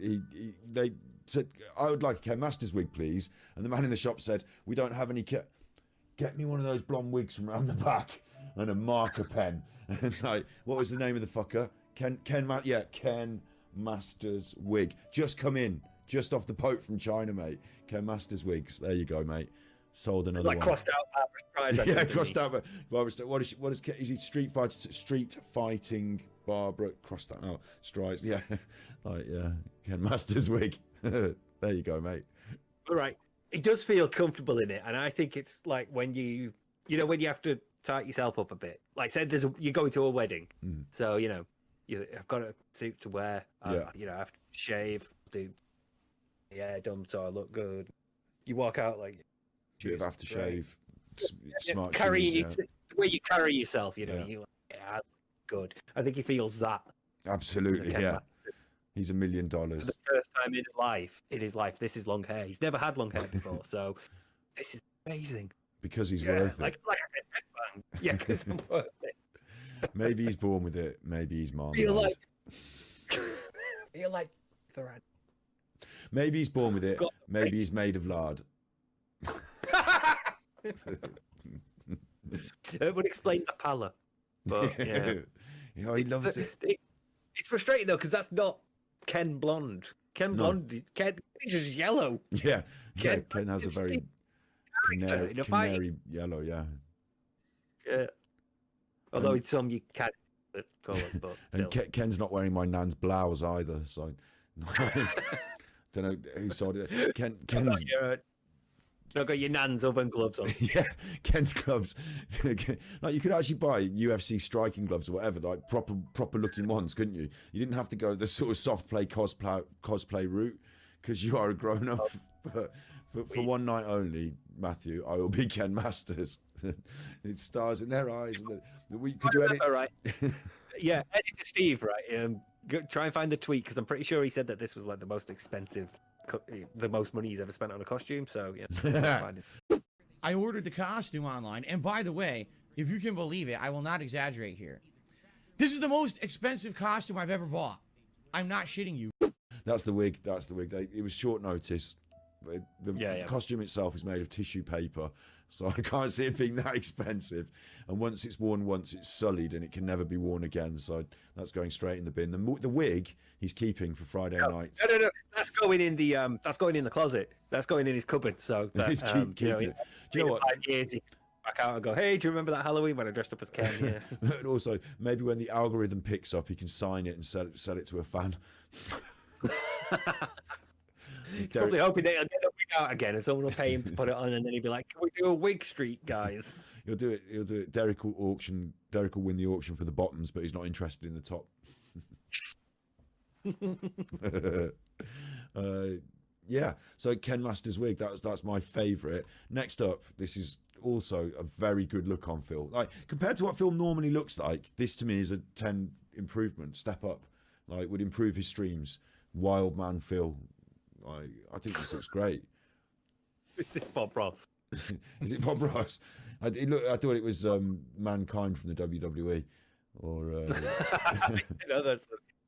they said, I would like a Ken Masters wig, please. And the man in the shop said, we don't have any. Get me one of those blonde wigs from around the back and a marker pen. And what was the name of the fucker? Ken Masters wig. Just come in, just off the boat from China, mate. Ken Masters wigs. There you go, mate. Sold another one. Crossed out Barbara Streisand. Yeah, crossed out Barbara Streisand. What is he? Street fighting Barbara, crossed that out. Strides. Yeah. Ken Masters wig. There you go, mate. All right. It does feel comfortable in it, and I think it's like when you have to tighten yourself up a bit. Like said, you're going to a wedding, so I've got a suit to wear. I have to shave, do done so I look good. You walk out like bit of aftershave, smart carry shoes, the way you carry yourself. You good. I think he feels that. Absolutely, yeah. He's $1 million. For the first time in his life, this is long hair. He's never had long hair before, so this is amazing. Because he's worth it. Like I said, yeah, because I'm worth it. Maybe he's born with it. Maybe he's marmalade. Feel like Thoran. Maybe he's born with it. Maybe he's made of lard. It would explain the pallor. But yeah, he loves it. It's frustrating though because that's not Ken Blonde. Ken Blonde, he's just yellow. Yeah, Ken has a very canary yellow. Yeah. Yeah. Although it's some you can't call it, but and Ken's not wearing my nan's blouse either, so don't know who sold it. Ken's. I've got your nan's oven gloves on. Yeah, Ken's gloves. Like you could actually buy UFC striking gloves or whatever, like proper looking ones, couldn't you? You didn't have to go the sort of soft play cosplay route because you are a grown up. But for one night only, Matthew, I will be Ken Masters. It stars in their eyes. Could you edit? Right. Yeah, edit to Steve. Right. Try and find the tweet because I'm pretty sure he said that this was like the most expensive. The most money he's ever spent on a costume, so yeah. I ordered the costume online, and by the way, if you can believe it, I will not exaggerate here. This is the most expensive costume I've ever bought. I'm not shitting you. That's the wig. It was short notice. The costume itself is made of tissue paper, so I can't see it being that expensive. And once it's worn once, it's sullied and it can never be worn again. So that's going straight in the bin. The wig he's keeping for Friday nights. No. That's going in the closet. That's going in his cupboard. So that, he's keeping it. Do you know what? 5 years, he back out and go, hey, do you remember that Halloween when I dressed up as Ken? Yeah. And also, maybe when the algorithm picks up, he can sign it and sell it to a fan. He's probably hoping that he'll get the wig out again and someone will pay him to put it on and then he'll be like, can we do a wig street, guys? He'll do it. Derek will win the auction for the bottoms, but he's not interested in the top. Yeah, so Ken Masters wig, that's my favourite. Next up, this is also a very good look on Phil. Like compared to what Phil normally looks like, this to me is a 10 improvement, step up. Like would improve his streams. Wild man Phil. I think this looks great. Is this Bob Ross? Is it Bob Ross? I thought it was Mankind from the WWE. Or no,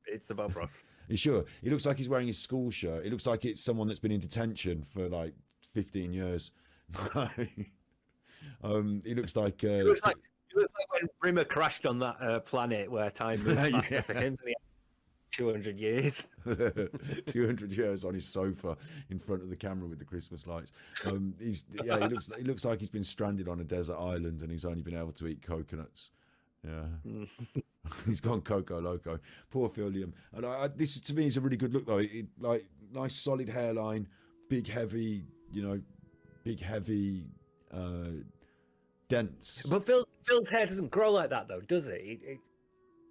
it's the Bob Ross. You sure? He looks like he's wearing his school shirt. It looks like it's someone that's been in detention for like 15 years. He looks like when Rimmer crashed on that planet where time moved faster for him. 200 years. 200 years on his sofa in front of the camera with the Christmas lights. He looks like he's been stranded on a desert island and he's only been able to eat coconuts. Yeah. He's gone Coco Loco. Poor Phil Liam. And this to me is a really good look though. Like nice solid hairline, big heavy, dense. But Phil's hair doesn't grow like that though, does it?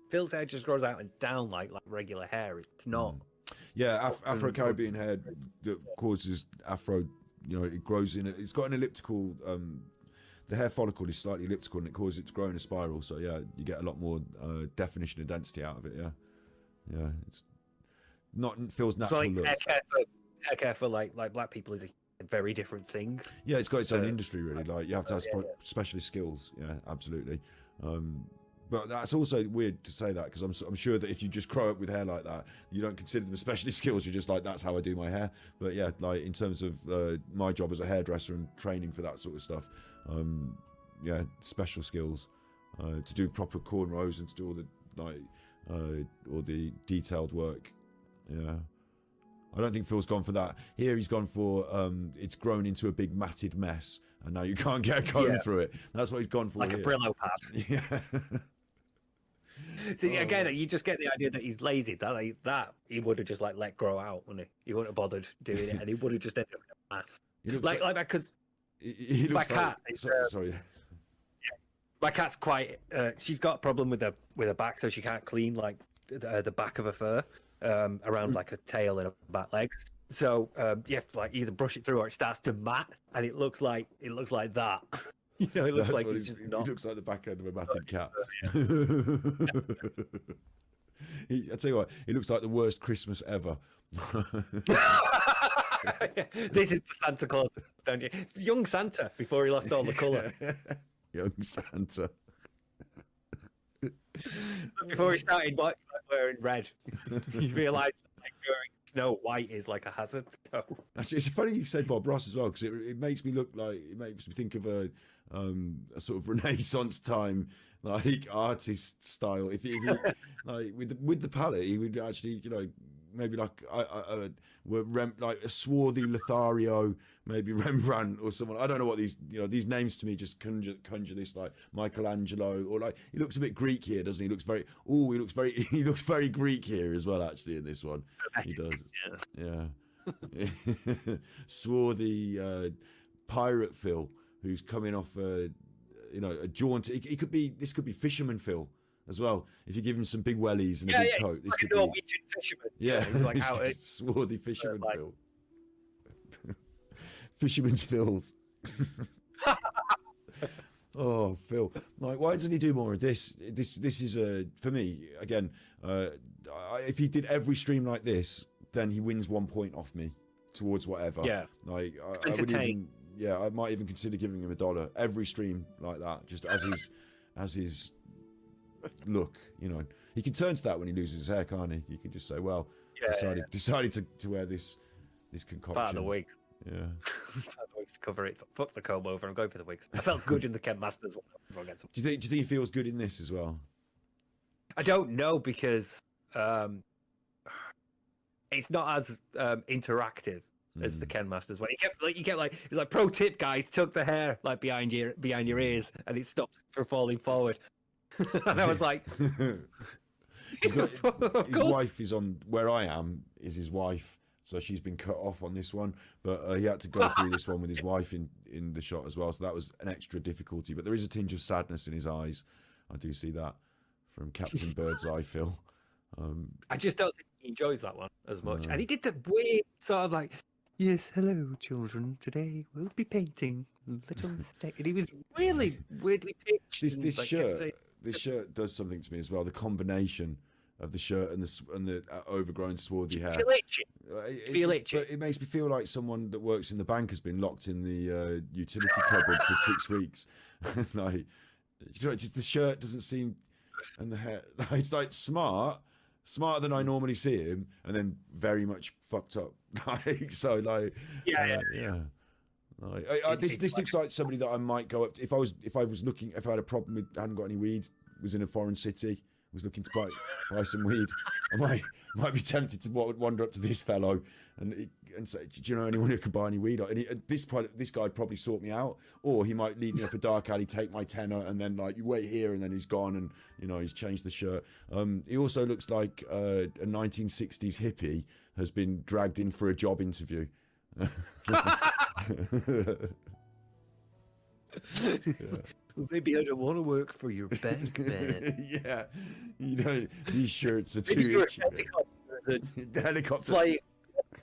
Phil's hair just grows out and down like regular hair. It's not. Yeah, Afro-Caribbean hair that causes afro, it grows in it. It's got an elliptical. The hair follicle is slightly elliptical and it causes it to grow in a spiral. So yeah, you get a lot more definition and density out of it. Yeah, it's not Phil's natural look. Hair care for like black people is a very different thing. Yeah, it's got its own industry really. Like you have to have specialist skills. Yeah, absolutely. But that's also weird to say that because I'm sure that if you just grow up with hair like that, you don't consider them specialist skills. You're just like, that's how I do my hair. But yeah, like in terms of my job as a hairdresser and training for that sort of stuff, special skills to do proper cornrows and to do all the detailed work. Yeah. I don't think Phil's gone for that. Here he's gone for it's grown into a big matted mess and now you can't get a comb through it. That's what he's gone for. Like here. a Brillo pad. Yeah. See, again, you just get the idea that he's lazy. That he would have just let grow out, wouldn't he? He wouldn't have bothered doing it, and he would have just ended up in a mass. Like that because my cat. Sorry. My cat's quite. She's got a problem with her back, so she can't clean like the back of her fur around like her tail and her back legs. So you have to either brush it through or it starts to mat, and it looks like that. It looks like it's just not. He looks like the back end of a matted cat. I tell you what, he looks like the worst Christmas ever. This is the Santa Claus, don't you? It's young Santa before he lost all the colour. Young Santa. Before he started wearing red, he realised that wearing snow white is like a hazard. So. Actually, it's funny you said Bob Ross as well because it makes me think of a sort of Renaissance time artist style. If he like with the palette, he would actually maybe like a swarthy Lothario, maybe Rembrandt or someone. I don't know what these names to me just conjure this like Michelangelo or like he looks a bit Greek here, doesn't he? He looks very Greek here as well actually in this one. He does. Yeah. Swarthy pirate Phil who's coming off a jaunt. This could be fisherman Phil as well. If you give him some big wellies and a big coat, this could be Norwegian fisherman. Yeah, he's like swarthy fisherman Phil. Fisherman's Phils. Oh, Phil! Like, why doesn't he do more of this? This is for me again. If he did every stream like this, then he wins 1 point off me towards whatever. Yeah, like I would even. Yeah, I might even consider giving him $1 every stream like that, just as his look. He can turn to that when he loses his hair, can't he? You can just say, "Well, decided to wear this concoction." Part of the wig. Yeah. Part of the wigs to cover it. Fuck the comb over. I'm going for the wigs. I felt good in the Ken Masters one. Do you think he feels good in this as well? I don't know because it's not as interactive as the Ken Masters one. He kept like it was like pro tip, guys, tuck the hair like behind your ears and it stops from falling forward. And I was like, his wife is on where I am is his wife, so she's been cut off on this one, but he had to go through this one with his wife in the shot as well, so that was an extra difficulty. But there is a tinge of sadness in his eyes. I do see that from Captain Birdseye Phil. I just don't think he enjoys that one as much. And he did the weird sort of like, "Yes, hello, children. Today we'll be painting little mistake." And he was really weirdly pitched. This shirt does something to me as well. The combination of the shirt and the overgrown swarthy hair. Feel itchy. But it makes me feel like someone that works in the bank has been locked in the utility cupboard for 6 weeks. Like, the shirt doesn't seem, and the hair. It's like smarter than I normally see him, and then very much fucked up. This looks like somebody that I might go up to, if I had a problem with, hadn't got any weed, was in a foreign city was looking to buy some weed, I might be tempted to wander up to this fellow and say, do you know anyone who could buy any weed? And this guy'd probably sort me out, or he might lead me up a dark alley, take my tenner, and then like, you wait here, and then he's gone, and you know, he's changed the shirt. He also looks like a 1960s hippie has been dragged in for a job interview. Yeah. Well, maybe I don't want to work for your bank, man. Yeah, you know, these shirts are too itchy. The helicopter flying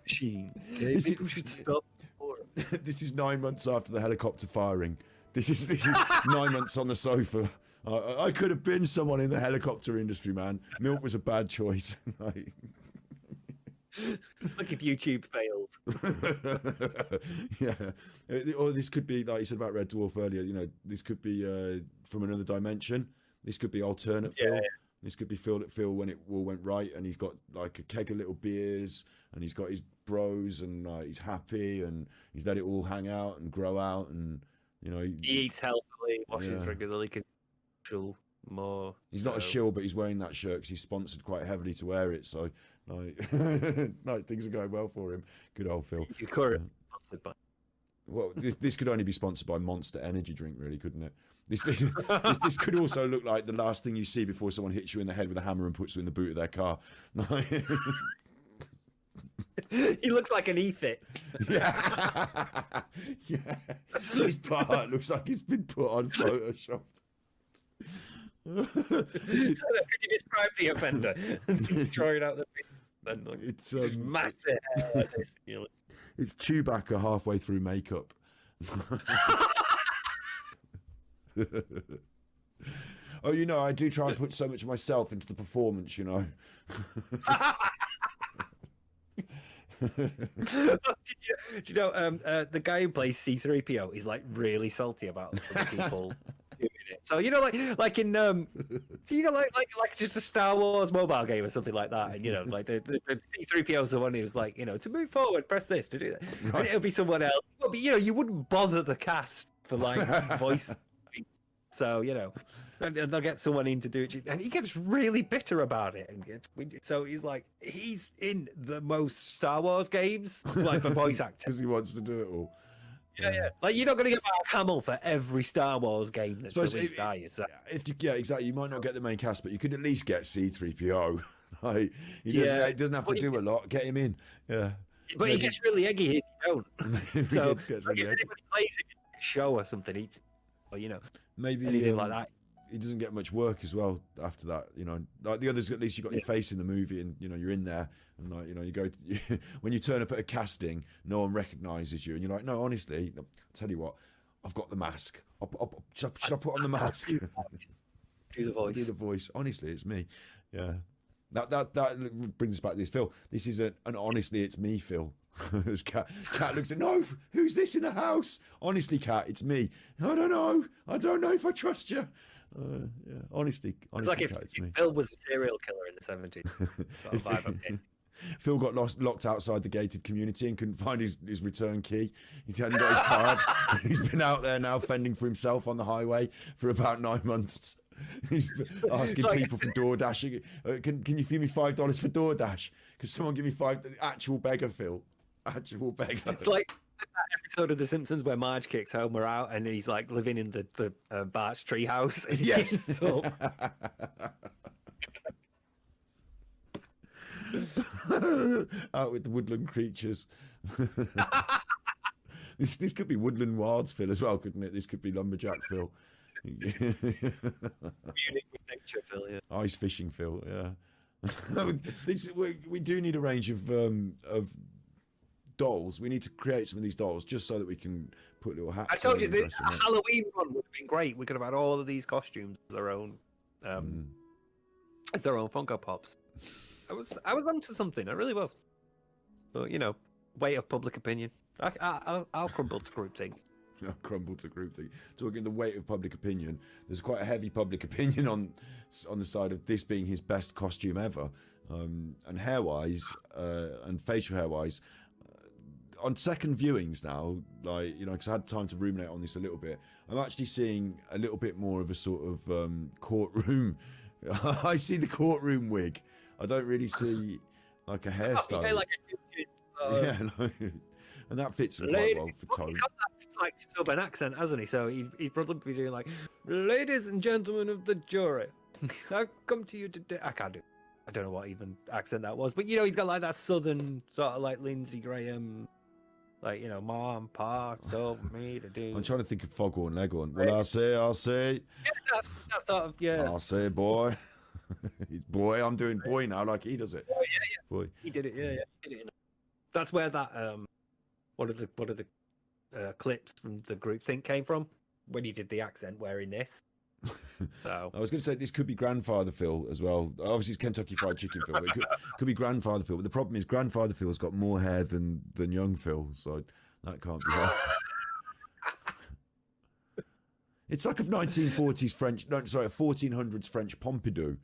machine. Okay? Maybe we should stop. This is 9 months after the helicopter firing. This is 9 months on the sofa. I could have been someone in the helicopter industry, man. Milk was a bad choice. Like, like if YouTube failed. Yeah, or this could be like you said about Red Dwarf earlier. You know, this could be from another dimension. This could be alternate Phil. This could be Phil when it all went right, and he's got like a keg of little beers, and he's got his bros, and he's happy, and he's let it all hang out and grow out, and you know, he eats healthily, washes regularly, because more. He's not a shill, but he's wearing that shirt because he's sponsored quite heavily to wear it. So, like, like things are going well for him. Good old Phil. You're currently sponsored by. Well, this could only be sponsored by Monster Energy drink, really, couldn't it? This could also look like the last thing you see before someone hits you in the head with a hammer and puts you in the boot of their car. He looks like an E-fit. Yeah. Yeah. This part looks like it's been put on Photoshop. Could you describe the offender? Throwing out the it's massive hair like this. It's Chewbacca halfway through makeup. Oh, you know, I do try and put so much of myself into the performance, you know. Do you know the guy who plays C-3PO is like really salty about other people doing it. So you know, like in so you know, like just a Star Wars mobile game or something like that, and you know, like the C-3PO is the one who's like, you know, to move forward, press this to do that, right. And it'll be someone else. But you know, you wouldn't bother the cast for like voice. So you know, and they'll get someone in to do it, and he gets really bitter about it. And so he's in the most Star Wars games, like for voice acting, because he wants to do it all. Yeah. Like you're not going to get Mark Hamill for every Star Wars game that's released, are you? So. Yeah, exactly. You might not get the main cast, but you could at least get C-3PO. Like, he doesn't have to do a lot. Get him in. Yeah. But he gets really eggy if you don't. So if anybody plays it in a show or something, or you know, maybe anything like that. He doesn't get much work as well after that, you know. Like the others, at least you got your face in the movie, and you know you're in there, and like you know you go when you turn up at a casting, no one recognises you, and you're like, no, honestly, I'll tell you what, I've got the mask. Should I put on the mask? Do the voice. Do the voice. Honestly, it's me. Yeah. That brings us back to this, Phil. This is an honestly, it's me, Phil. As Kat looks at, no, who's this in the house? Honestly, Kat, it's me. I don't know if I trust you. Yeah, honestly, it's like Kat, it's me. Phil was a serial killer in the 70s. Sort of vibe I'm getting. Phil got locked outside the gated community and couldn't find his return key. He hadn't got his card. He's been out there now fending for himself on the highway for about 9 months. He's asking people for DoorDash. Can you feed me $5 for DoorDash? Can someone give me actual beggar, Phil? Actual beggar. It's like that episode of The Simpsons where Marge kicks Homer out and he's like living in the Bart's treehouse. Yes. Out with the woodland creatures. This could be Woodland Wilds Phil as well, couldn't it? This could be Lumberjack Phil. Munich with nature, Phil. Yeah. Ice fishing Phil. Yeah. We do need a range of dolls. We need to create some of these dolls just so that we can put little hats. I told you the Halloween one would have been great. We could have had all of these costumes as their own, as their own Funko Pops. I was onto something. I really was. But you know, weight of public opinion. I'll crumble to groupthink. I'll crumble to groupthink. Talking the weight of public opinion, there's quite a heavy public opinion on the side of this being his best costume ever, and hair wise, and facial hair wise. On second viewings now, like, you know, because I had time to ruminate on this a little bit, I'm actually seeing a little bit more of a sort of courtroom I see the courtroom wig. I don't really see like a hairstyle. Yeah, like yeah, no. And that fits him quite well for tone. He's got that like southern accent, hasn't he? So he'd probably be doing like, "Ladies and gentlemen of the jury, I've come to you today." I can't do. I don't know what even accent that was, but you know, he's got like that southern sort of like Lindsey Graham, like, you know, Mom, Pa told me to do. I'm trying to think of Foghorn Leghorn. Well, I'll say. Yeah, that sort of, yeah. I'll say, boy. Boy, I'm doing boy now, like he does it. Oh, yeah. Boy. He did it, yeah. He did it. That's where that one of the clips from the group think came from when he did the accent wearing this. So I was going to say this could be Grandfather Phil as well. Obviously, it's Kentucky Fried Chicken Phil. But it could be Grandfather Phil. But the problem is Grandfather Phil's got more hair than young Phil, so that can't be right. It's like a 1940s French, no, sorry, a 1400s French Pompidou.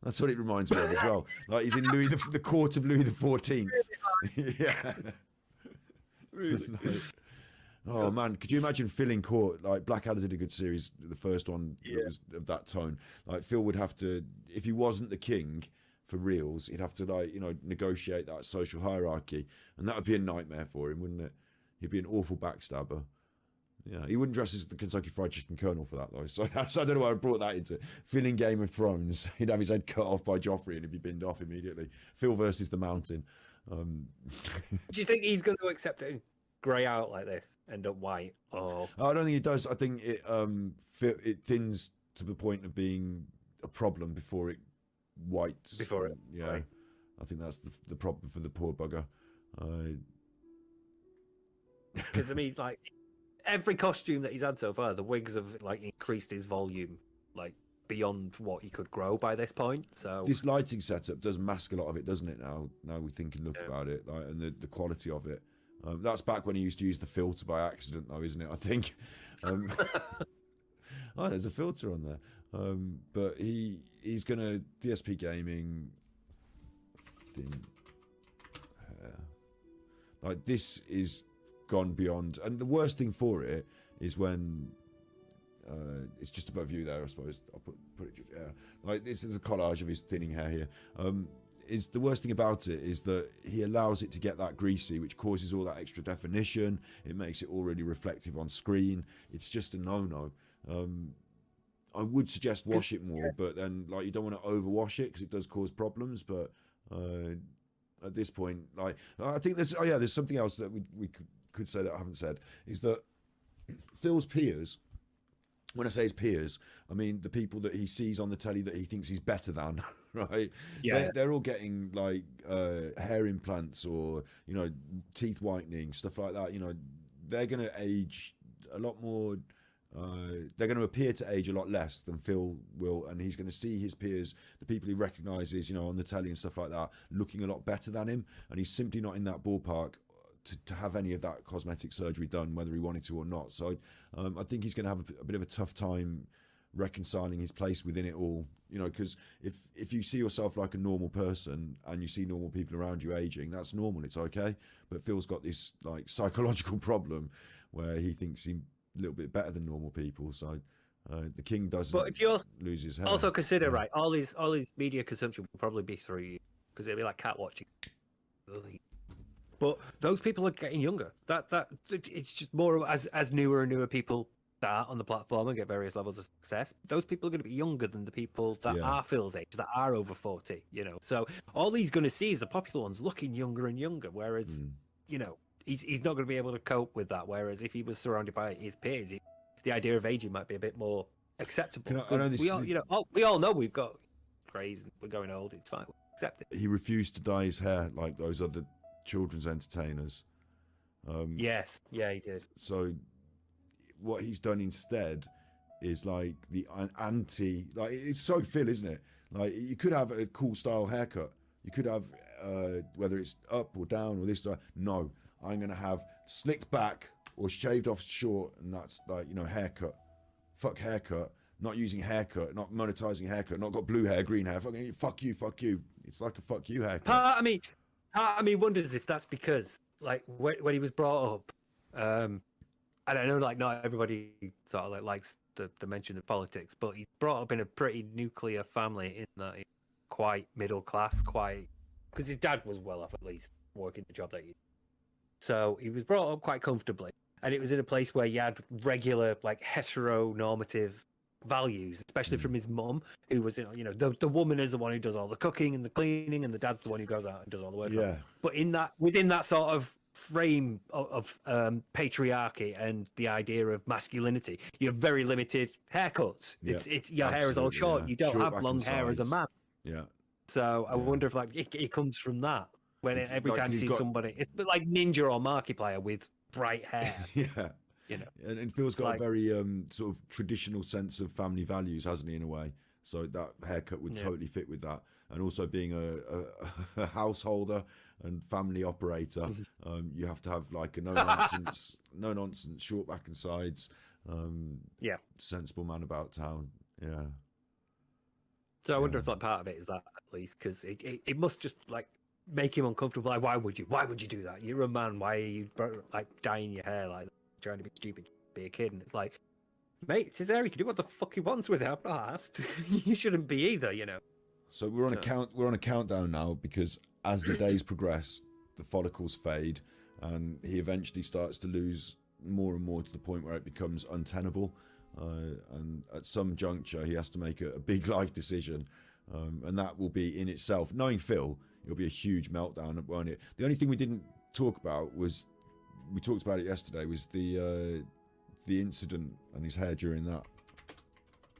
That's what it reminds me of as well. Like he's in Louis the court of Louis XIV. Yeah. Really? Oh man, could you imagine Phil in court? Like Blackadder did a good series, the first one that was of that tone. Like Phil would have to, if he wasn't the king for reals, he'd have to, like, you know, negotiate that social hierarchy, and that would be a nightmare for him, wouldn't it? He'd be an awful backstabber. Yeah, he wouldn't dress as the Kentucky Fried Chicken Colonel for that though. So that's, I don't know why I brought that into it. Phil in Game of Thrones, he'd have his head cut off by Joffrey and he'd be binned off immediately. Phil versus the Mountain. Do you think he's going to accept it and grey out like this, end up white? Or I don't think he does. I think it thins to the point of being a problem before it whites. Before it, yeah. right. I think that's the problem for the poor bugger. Because I mean, like, every costume that he's had so far, the wigs have like increased his volume, like beyond what he could grow by this point. So this lighting setup does mask a lot of it, doesn't it? Now we think and look about it, like, and the quality of it. That's back when he used to use the filter by accident, though, isn't it? I think. Oh, there's a filter on there. But he's gonna DSP Gaming. Thin hair. Like this is gone beyond, and the worst thing for it is when it's just above you there. I suppose I'll put it. Yeah, like this is a collage of his thinning hair here. Is the worst thing about it is that he allows it to get that greasy, which causes all that extra definition. It makes it already reflective on screen. It's just a no-no. I would suggest wash it more, but then like you don't want to overwash it because it does cause problems. But at this point, like I think there's something else that we could say that I haven't said, is that Phil's peers. When I say his peers, I mean the people that he sees on the telly that he thinks he's better than, right? Yeah. They're all getting like hair implants or, you know, teeth whitening, stuff like that. You know, they're going to age a lot more. They're going to appear to age a lot less than Phil will, and he's going to see his peers, the people he recognises, you know, on the telly and stuff like that, looking a lot better than him, and he's simply not in that ballpark to have any of that cosmetic surgery done, whether he wanted to or not. So I think he's going to have a bit of a tough time reconciling his place within it all, you know, because if you see yourself like a normal person and you see normal people around you aging, that's normal, it's okay. But Phil's got this like psychological problem where he thinks he's a little bit better than normal people. So the king doesn't lose his hair. Also consider, right, all his media consumption will probably be through you, because it'll be like cat watching. But those people are getting younger. That it's just more as newer and newer people start on the platform and get various levels of success. Those people are going to be younger than the people that are Phil's age, that are over 40. You know, so all he's going to see is the popular ones looking younger and younger. Whereas, you know, he's not going to be able to cope with that. Whereas if he was surrounded by his peers, the idea of aging might be a bit more acceptable. We all know we've got craze and we're going old. It's fine. We accept it. He refused to dye his hair like those other children's entertainers. Yes, yeah, he did. So what he's done instead is like the anti, like it's so Phil, isn't it? Like you could have a cool style haircut. You could have whether it's up or down or this style. No, I'm gonna have slicked back or shaved off short, and that's like, you know, haircut. Fuck haircut. Not using haircut, not monetizing haircut, not got blue hair, green hair. Fuck you. It's like a fuck you haircut. I mean, wonders if that's because, like, when he was brought up, and I know, like, not everybody sort of like likes the mention of politics, but he's brought up in a pretty nuclear family in that he's quite middle class, because his dad was well off at least working the job that he. So he was brought up quite comfortably, and it was in a place where you had regular like heteronormative values, especially from his mum, who was the woman is the one who does all the cooking and the cleaning, and the dad's the one who goes out and does all the work. Yeah. But within that sort of frame of patriarchy and the idea of masculinity, you have very limited haircuts. Yeah, It's your hair is all absolutely, short. yeah. You don't Short have back long and hair as a sides. man. Yeah. So I wonder if like it comes from that. When It's every like time you he's see got- somebody, it's a bit like Ninja or Markiplier with bright hair. Yeah. You know, And Phil's got like- a very sort of traditional sense of family values, hasn't he, in a way? So that haircut would Yeah. totally fit with that. And also being a householder and family operator, you have to have like a no nonsense, short back and sides, yeah. sensible man about town. Yeah. So I wonder if like part of it is that at least, because it must just like make him uncomfortable. Like, why would you do that? You're a man. Why are you like dyeing your hair like that? Trying to be stupid, be a kid? And it's like, mate, it's his hair. He can do what the fuck he wants with it. I'm not asked. You shouldn't be either, you know. So we're on a countdown now, because as the days progress, the follicles fade, and he eventually starts to lose more and more to the point where it becomes untenable. And at some juncture, he has to make a big life decision, and that will be in itself. Knowing Phil, it'll be a huge meltdown, won't it? The only thing we didn't talk about was, we talked about it yesterday, was the incident and his hair during that.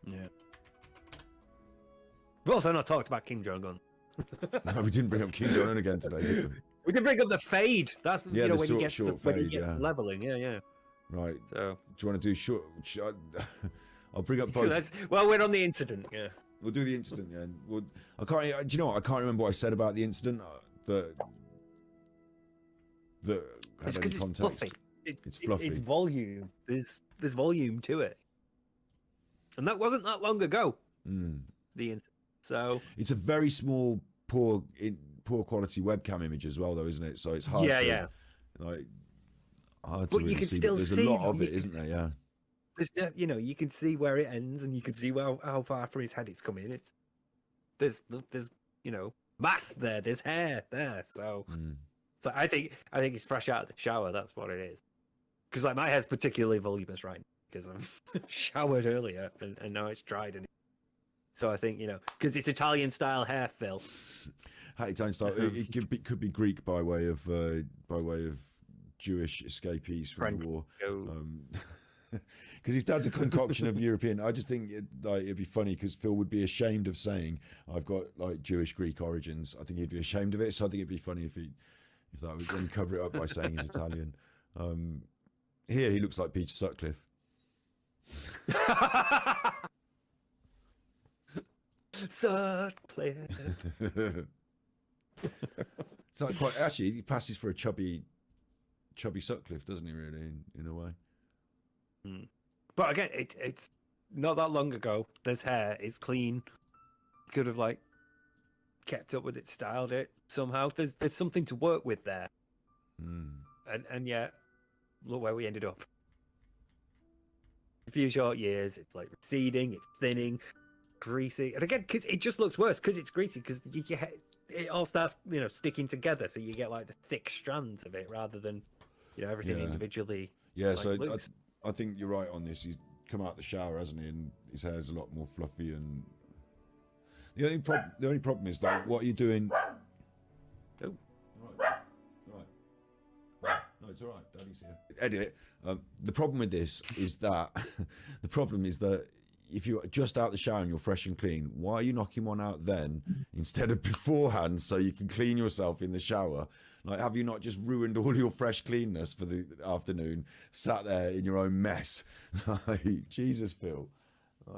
Yeah. We've also not talked about King Jong-un. No, we didn't bring up King Jong-un again today, did we? We did bring up the fade. That's Yeah, you know the when you get short when you fade, get yeah. leveling. Yeah. Right. So Do you want to do short? I'll bring up so both. well, we're on the incident. Yeah. We'll do the incident. Yeah. I can't. Do you know what? I can't remember what I said about the incident. That has any It's context. fluffy. It's fluffy. It's volume. There's volume to it, and that wasn't that long ago. Mm. The incident. So It's a very small, poor quality webcam image as well, though, isn't it? So it's hard. Yeah. Like hard to But you really can see. still But there's see a lot them. of it, isn't there? Yeah. there's you can see where it ends, and you can see how far from his head it's coming. There's mass there. There's hair there. So I think it's fresh out of the shower. That's what it is. Because like my hair's particularly voluminous right now because I've showered earlier and now it's dried. And so I think because it's Italian style hair, Phil. Italian style. It could be Greek by way of Jewish escapees from the war. Because his dad's a concoction of European. I just think it'd be funny because Phil would be ashamed of saying I've got like Jewish Greek origins. I think he'd be ashamed of it. So I think it'd be funny if that would then cover it up by saying he's Italian. Here he looks like Peter Sutcliffe. Sutcliffe. It's not quite. Actually, he passes for a chubby Sutcliffe, doesn't he? Really, in a way. But again, it's not that long ago. There's hair. It's clean. Could have like kept up with it, styled it somehow. There's something to work with there. And yet, look where we ended up. A few short years. It's like receding. It's thinning, greasy, and again, cause it just looks worse because it's greasy. Because it all starts sticking together, so you get like the thick strands of it rather than everything individually. Yeah, like, so loose. I think you're right on this. He's come out of the shower, hasn't he? And his hair's a lot more fluffy. And the only problem is that what are you doing? Oh. Right. No, it's all right. Daddy's here. Edit it. The problem with this is that if you're just out the shower and you're fresh and clean, why are you knocking one out then instead of beforehand so you can clean yourself in the shower? Like, have you not just ruined all your fresh cleanness for the afternoon, sat there in your own mess? Like, Jesus, Phil.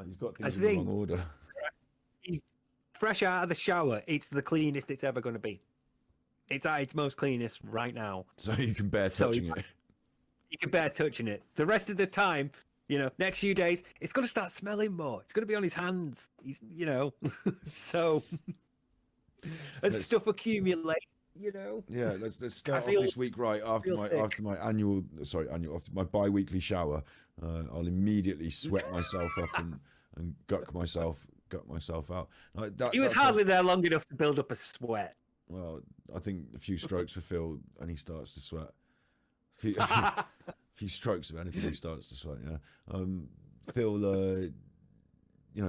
He's got things in the wrong order. He's fresh out of the shower. It's the cleanest it's ever going to be. It's at its most cleanest right now. So you can bear touching it. You can bear touching it. The rest of the time, next few days, it's going to start smelling more. It's going to be on his hands. He's, so as stuff accumulates, Yeah, let's start off this week right after my bi-weekly shower I'll immediately sweat myself up and gut myself out. Like He was hardly there long enough to build up a sweat. Well, I think a few strokes for Phil and he starts to sweat. A few strokes of anything, he starts to sweat. Yeah, Phil,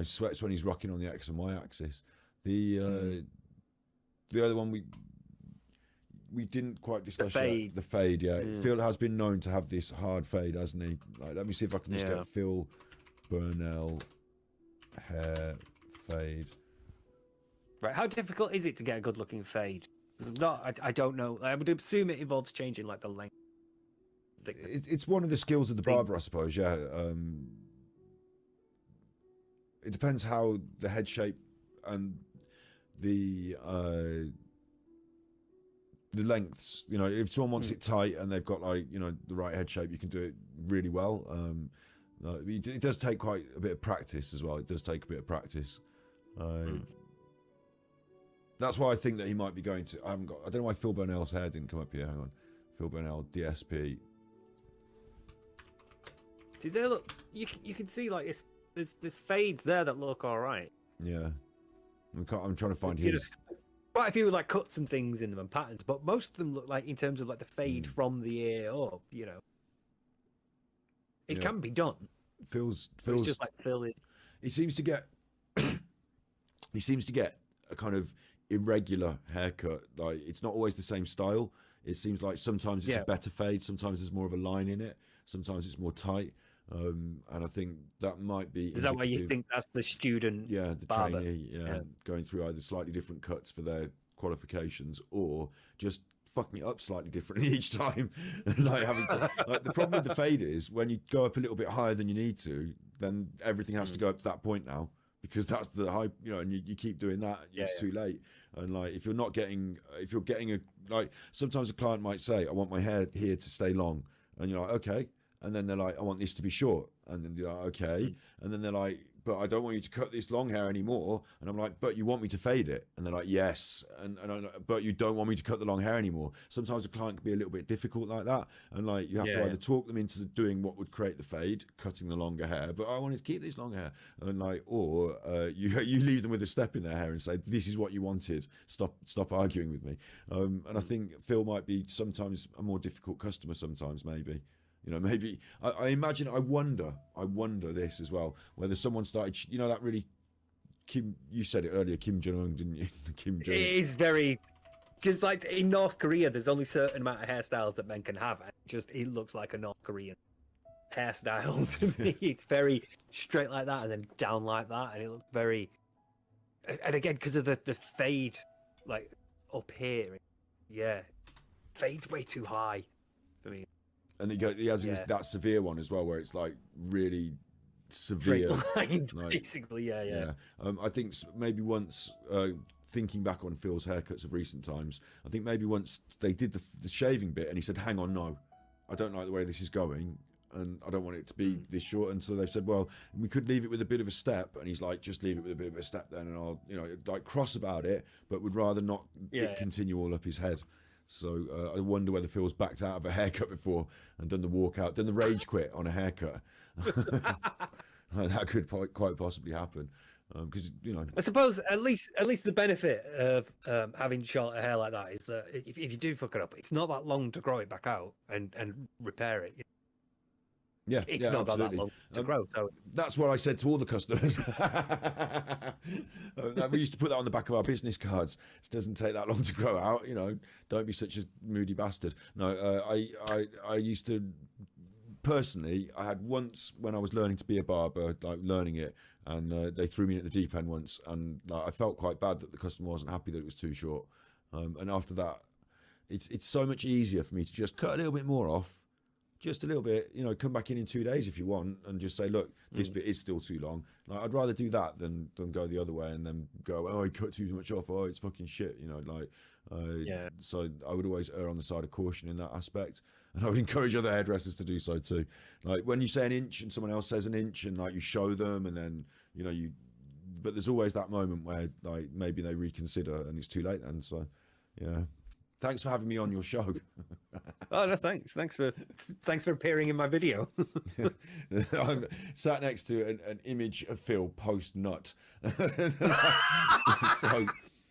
sweats when he's rocking on the X and Y axis. The other one we didn't quite discuss yet. The fade, yeah. Phil has been known to have this hard fade, hasn't he? Like, let me see if I can just get Phil Burnell hair fade. Right, how difficult is it to get a good-looking fade? I don't know. I would assume it involves changing like the length. It's one of the skills of the barber, I suppose. Yeah. It depends how the head shape and the lengths. You know, if someone wants it tight and they've got like the right head shape, you can do it really well. It does take quite a bit of practice as well. It does take a bit of practice. That's why I think that he might be going to. I don't know why Phil Burnell's hair didn't come up here. Hang on, Phil Burnell, DSP. See, they look. You can see like there's fades there that look all right. Yeah, I'm trying to find his. Quite a few like cuts and things in them and patterns, but most of them look like in terms of like the fade from the ear up. It can be done. Phil's just like Phil is. He seems to get. He seems to get a kind of irregular haircut. Like it's not always the same style. It seems like sometimes it's a better fade, sometimes there's more of a line in it, sometimes it's more tight. And I think that might be. Is that why you think that's the student? Yeah, the barber? trainee. Going through either slightly different cuts for their qualifications or just fucking it up slightly differently each time. Like having to. Like the problem with the fade is when you go up a little bit higher than you need to, then everything has to go up to that point now. Because that's the high, and you keep doing that, it's too late. And like, if you're getting sometimes a client might say, I want my hair here to stay long. And you're like, okay. And then they're like, I want this to be short. And then you're like, okay. And then they're like, but I don't want you to cut this long hair anymore. And I'm like, but you want me to fade it? And they're like, yes. But you don't want me to cut the long hair anymore. Sometimes a client can be a little bit difficult like that. And like, you have to either talk them into doing what would create the fade, cutting the longer hair, but I wanted to keep this long hair. And like, or you leave them with a step in their hair and say, this is what you wanted. Stop arguing with me. And I think Phil might be sometimes a more difficult customer sometimes, maybe. Maybe I imagine. I wonder this as well. Whether someone started, that really Kim. You said it earlier, Kim Jong Un, didn't you? Kim Jong. It is very because, like in North Korea, there's only a certain amount of hairstyles that men can have. And it looks like a North Korean hairstyle to me. It's very straight like that, and then down like that, and it looks very. And again, because of the fade, like up here, fades way too high for me. And he has that severe one as well, where it's like really severe. Basically, yeah. I think maybe once, thinking back on Phil's haircuts of recent times, I think maybe once they did the shaving bit, and he said, "Hang on, no, I don't like the way this is going, and I don't want it to be this short." And so they said, "Well, we could leave it with a bit of a step." And he's like, "Just leave it with a bit of a step then, and I'll, like cross about it, but would rather not it continue all up his head." So I wonder whether Phil's backed out of a haircut before and done the walkout, done the rage quit on a haircut. That could quite possibly happen, because I suppose at least the benefit of having shorter hair like that is that if you do fuck it up, it's not that long to grow it back out and repair it. Yeah, it's not that long to grow. So that's what I said to all the customers. We used to put that on the back of our business cards. It doesn't take that long to grow out. Don't be such a moody bastard. No, I used to personally. I had once when I was learning to be a barber, like learning it, and they threw me at the deep end once, and I felt quite bad that the customer wasn't happy that it was too short. And after that, it's so much easier for me to just cut a little bit more off. Just a little bit, come back in 2 days if you want, and just say, look, this bit is still too long. Like, I'd rather do that than go the other way and then go, oh, I cut too much off. Oh, it's fucking shit. So I would always err on the side of caution in that aspect, and I would encourage other hairdressers to do so too. Like when you say an inch and someone else says an inch, and like you show them, and then but there's always that moment where like maybe they reconsider and it's too late then. So yeah. Thanks for having me on your show. Oh no, thanks for appearing in my video. I'm sat next to an image of Phil post nut. So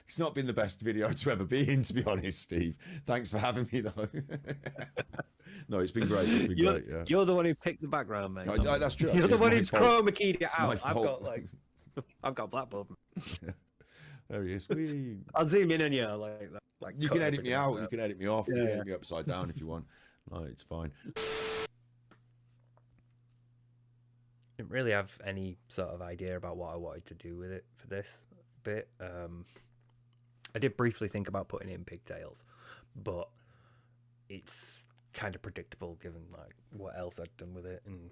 it's not been the best video to ever be in, to be honest, Steve. Thanks for having me, though. No, it's been great. It's been great. Yeah. You're the one who picked the background, mate. That's true. You're the It's one my who's fault. chroma keyed it It's my out. fault. I've got blackboard. There he is. Whee. I'll zoom in on you like that. Like You cut can edit me everything out. You can edit me off. You Yeah. can edit me upside down if you want. No, it's fine. Didn't really have any sort of idea about what I wanted to do with it for this bit. I did briefly think about putting it in pigtails, but it's kind of predictable given like what else I'd done with it, and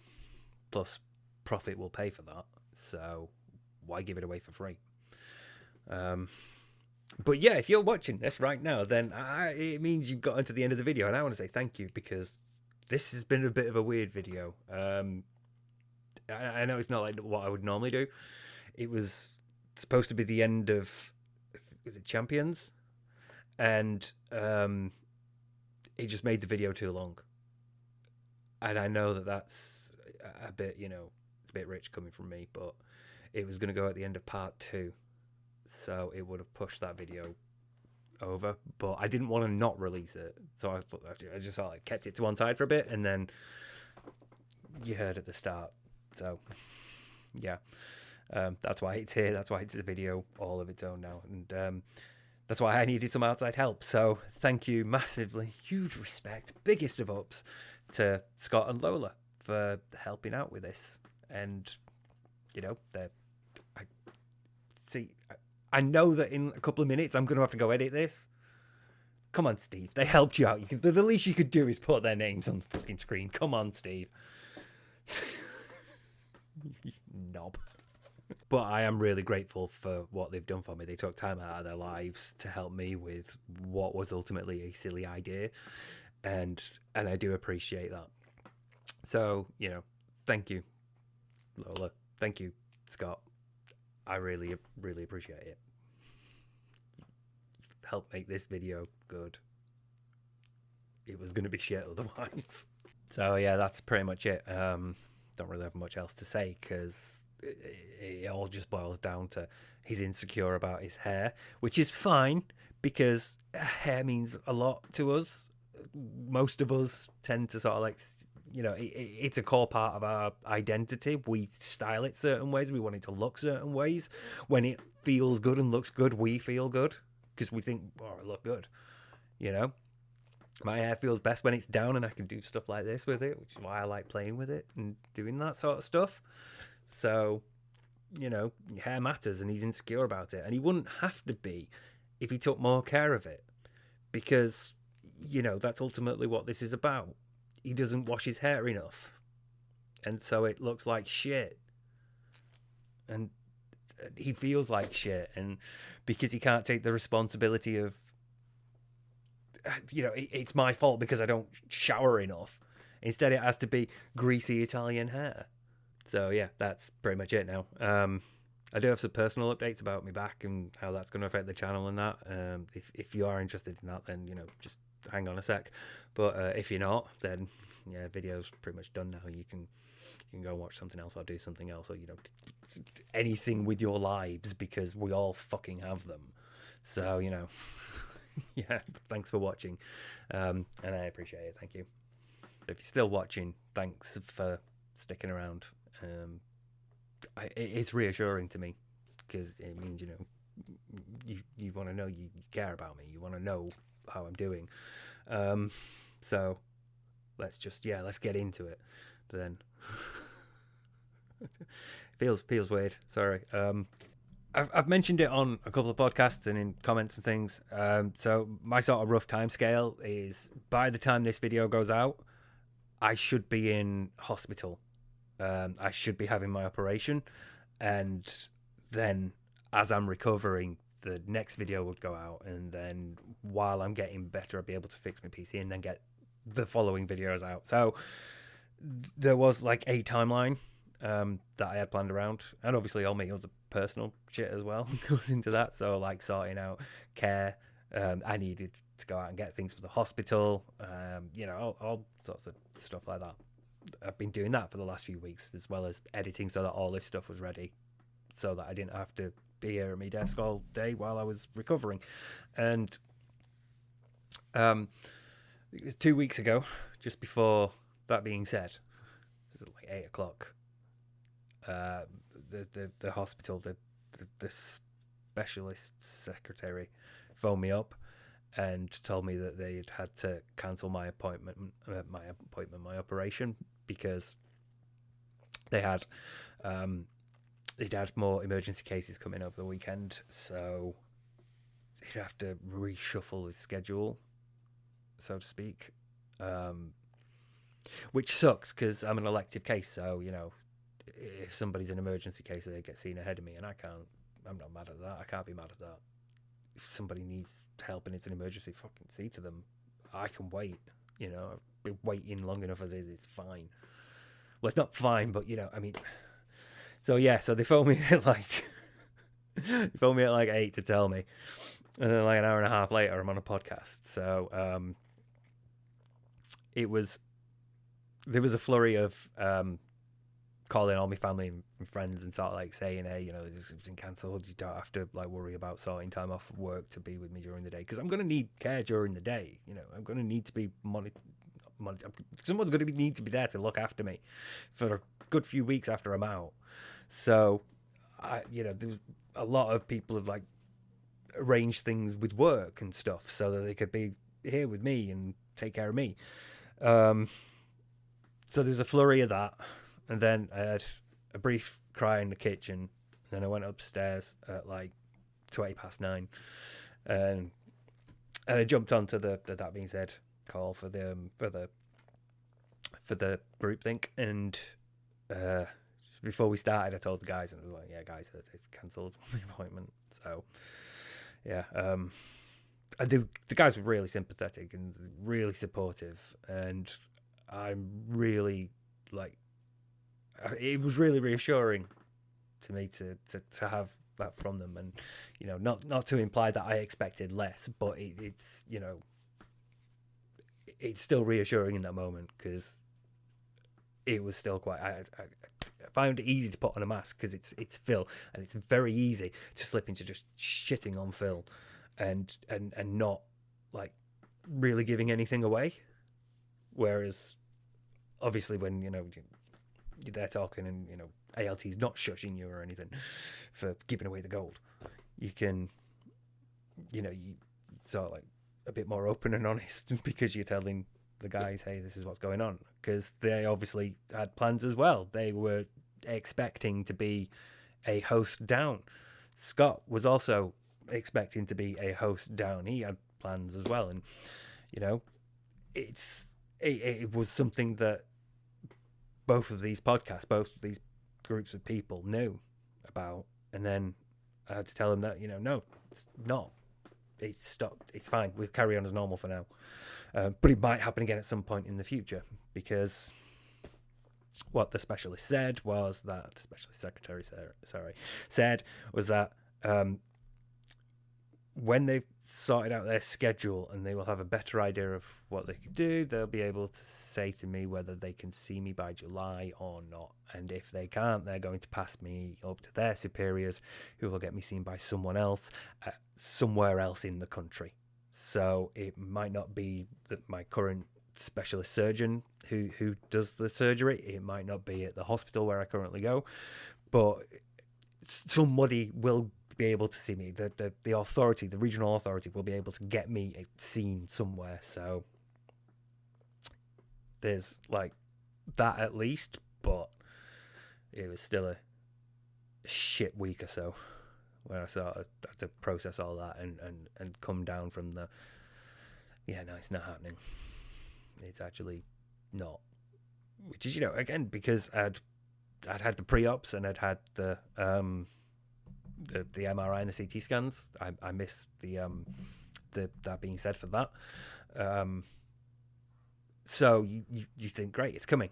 plus profit will pay for that, so why give it away for free? But yeah, if you're watching this right now, then it means you've gotten to the end of the video, and I want to say thank you, because this has been a bit of a weird video. I know it's not like what I would normally do. It was supposed to be the end of, was it Champions? And it just made the video too long. And I know that that's a bit, it's a bit rich coming from me, but it was going to go at the end of part 2. So it would have pushed that video over, but I didn't want to not release it. So I just sort of kept it to one side for a bit, and then you heard at the start. So yeah, that's why it's here. That's why it's a video all of its own now. And that's why I needed some outside help. So thank you massively, huge respect, biggest of ups to Scott and Lola for helping out with this. And, I know that in a couple of minutes I'm going to have to go edit this. Come on, Steve. They helped you out. The least you could do is put their names on the fucking screen. Come on, Steve. Knob. But I am really grateful for what they've done for me. They took time out of their lives to help me with what was ultimately a silly idea. And I do appreciate that. So, thank you, Lola. Thank you, Scott. I really, really appreciate it. Help make this video good. It was going to be shit otherwise. So yeah, that's pretty much it. Don't really have much else to say, because it all just boils down to he's insecure about his hair, which is fine, because hair means a lot to us. Most of us tend to sort of it's a core part of our identity. We style it certain ways. We want it to look certain ways. When it feels good and looks good, we feel good, because we think, oh, it look good. My hair feels best when it's down and I can do stuff like this with it, which is why I like playing with it and doing that sort of stuff. So, hair matters, and he's insecure about it. And he wouldn't have to be if he took more care of it, because, that's ultimately what this is about. He doesn't wash his hair enough, and so it looks like shit, and he feels like shit, and because he can't take the responsibility of, it's my fault because I don't shower enough. Instead, it has to be greasy Italian hair. So yeah, that's pretty much it now. I do have some personal updates about me back and how that's going to affect the channel and that. If you are interested in that, then just hang on a sec. But if you're not, then yeah, video's pretty much done now. You can go and watch something else or do something else, or anything with your lives, because we all fucking have them. So yeah, thanks for watching, and I appreciate it. Thank you. If you're still watching, thanks for sticking around. It's reassuring to me, because it means you want to know, you care about me, you want to know how I'm doing. So let's get into it then. feels weird, sorry. I've mentioned it on a couple of podcasts and in comments and things. So my sort of rough time scale is, by the time this video goes out, I should be in hospital. I should be having my operation, and then as I'm recovering, the next video would go out, and then while I'm getting better, I'll be able to fix my PC and then get the following videos out. So there was like a timeline that I had planned around, and obviously all my other personal shit as well goes into that. So like sorting out care, I needed to go out and get things for the hospital, all sorts of stuff like that. I've been doing that for the last few weeks, as well as editing so that all this stuff was ready, so that I didn't have to be here at my desk all day while I was recovering. And it was 2 weeks ago, just before that being said, it was like 8 o'clock. The hospital, the specialist secretary phoned me up and told me that they'd had to cancel my my operation, because they'd had more emergency cases coming over the weekend, so he'd have to reshuffle his schedule, so to speak, which sucks because I'm an elective case. So if somebody's an emergency case, they get seen ahead of me, and I'm not mad at that. I can't be mad at that. If somebody needs help and it's an emergency, fucking see to them. I can wait. I've been waiting long enough as is. It's fine. Well, it's not fine, but So they phoned me at like 8 to tell me, and then like an hour and a half later, I'm on a podcast. So there was a flurry of calling all my family and friends and sort of like saying, hey, this has been cancelled. You don't have to like worry about sorting time off work to be with me during the day, because I'm going to need care during the day. I'm going to need to be someone's going to need to be there to look after me for a good few weeks after I'm out. So there's a lot of people have like arranged things with work and stuff so that they could be here with me and take care of me. So there's a flurry of that. And then I had a brief cry in the kitchen. And then I went upstairs at like 9:20. And I jumped onto the That Being Said call for the group think. And before we started, I told the guys, and I was like, yeah, guys, they've cancelled my appointment. So, yeah. The guys were really sympathetic and really supportive. And I'm really like, it was really reassuring to me to have that from them, and not to imply that I expected less, but it's it's still reassuring in that moment, because it was still quite. I found it easy to put on a mask because it's Phil, and it's very easy to slip into just shitting on Phil, and not like really giving anything away, whereas obviously when you're there talking and ALT's not shushing you or anything for giving away the gold, you can you sort of like a bit more open and honest because you're telling the guys, hey, this is what's going on, because they obviously had plans as well. They were expecting to be a host down. Scott was also expecting to be a host down. He had plans as well, and it was something that both of these podcasts, both of these groups of people knew about, and then I had to tell them that no, it's not. It's stopped. It's fine. We'll carry on as normal for now. But it might happen again at some point in the future, because what the specialist said was that the specialist secretary said was that when they've sorted out their schedule and they will have a better idea of what they could do, they'll be able to say to me whether they can see me by July or not. And if they can't, they're going to pass me up to their superiors, who will get me seen by someone else somewhere else in the country. So it might not be that my current specialist surgeon who does the surgery. It might not be at the hospital where I currently go, but somebody will be able to see me. The authority, the regional authority, will be able to get me seen somewhere. So there's like that at least, but it was still a shit week or so when I sort of had to process all that and come down from the, yeah, no, it's not happening. It's actually not. Which is, again, because I'd had the pre-ops and I'd had the MRI and the CT scans. I missed that being said for that. So you think, great, it's coming.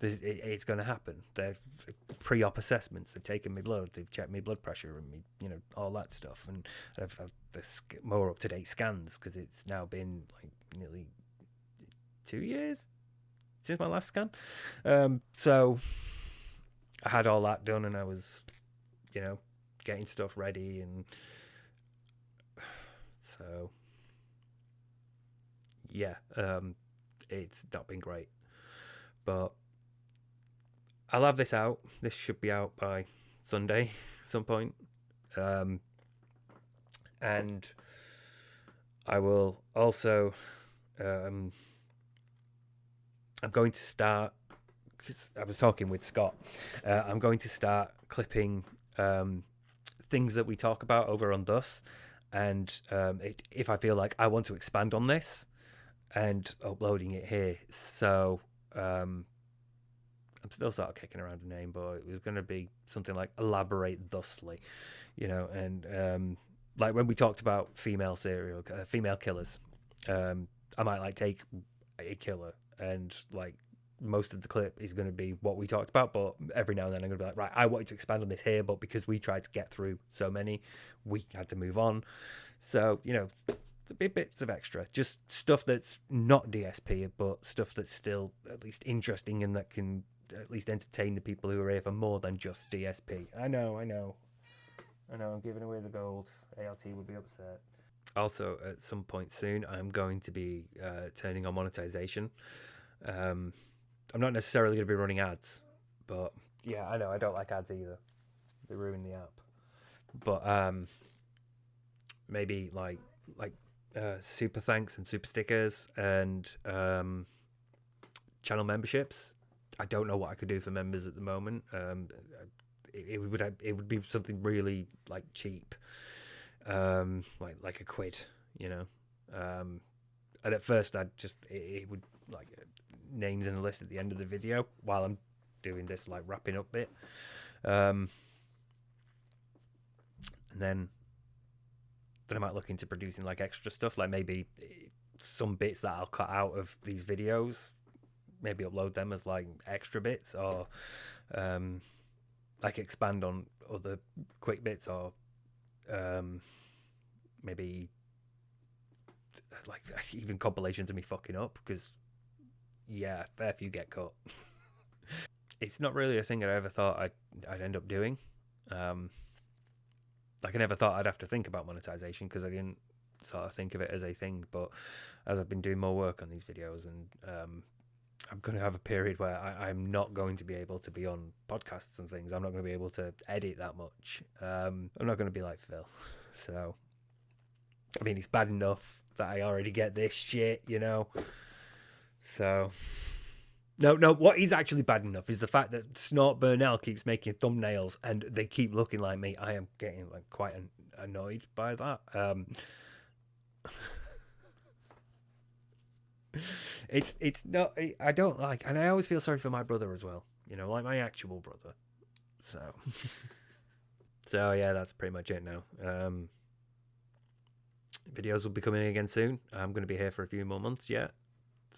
It's going to happen. They're pre-op assessments. They've taken my blood, they've checked my blood pressure and me, all that stuff, and I've had the more up-to-date scans because it's now been like nearly 2 years since my last scan. So I had all that done, and I was, getting stuff ready, and so yeah, it's not been great, but I'll have this out. This should be out by Sunday at some point. And I will also, I'm going to start, because I was talking with Scott, I'm going to start clipping things that we talk about over on Thus, and if I feel like I want to expand on this, and uploading it here. So I'm still sort of kicking around a name, but it was going to be something like Elaborate Thusly, and like when we talked about female killers, I might like take a killer, and like most of the clip is going to be what we talked about, but every now and then I'm going to be like, right, I wanted to expand on this here, but because we tried to get through so many, we had to move on. So, bits of extra, just stuff that's not DSP, but stuff that's still at least interesting and that can at least entertain the people who are here for more than just DSP. I know, I'm giving away the gold. ALT would be upset. Also, at some point soon, I'm going to be turning on monetization. I'm not necessarily going to be running ads, but yeah, I know, I don't like ads either. They ruin the app. But maybe like super thanks and super stickers and channel memberships. I don't know what I could do for members at the moment. It would be something really like cheap, like a quid, and at first it would like names in the list at the end of the video while I'm doing this like wrapping up bit, and then I might look into producing like extra stuff, like maybe some bits that I'll cut out of these videos, maybe upload them as like extra bits, or like expand on other quick bits, or maybe like even compilations of me fucking up, because yeah, fair few get cut. It's not really a thing that I ever thought I'd end up doing. Like I never thought I'd have to think about monetization, because I didn't sort of think of it as a thing. But as I've been doing more work on these videos, and I'm going to have a period where I'm not going to be able to be on podcasts and things. I'm not going to be able to edit that much. I'm not going to be like Phil. So, I mean, it's bad enough that I already get this shit, So, no, what is actually bad enough is the fact that Snort Burnell keeps making thumbnails and they keep looking like me. I am getting like quite annoyed by that. It's not, I don't like, and I always feel sorry for my brother as well, like my actual brother. So yeah, that's pretty much it now. Videos will be coming again soon. I'm going to be here for a few more months yet,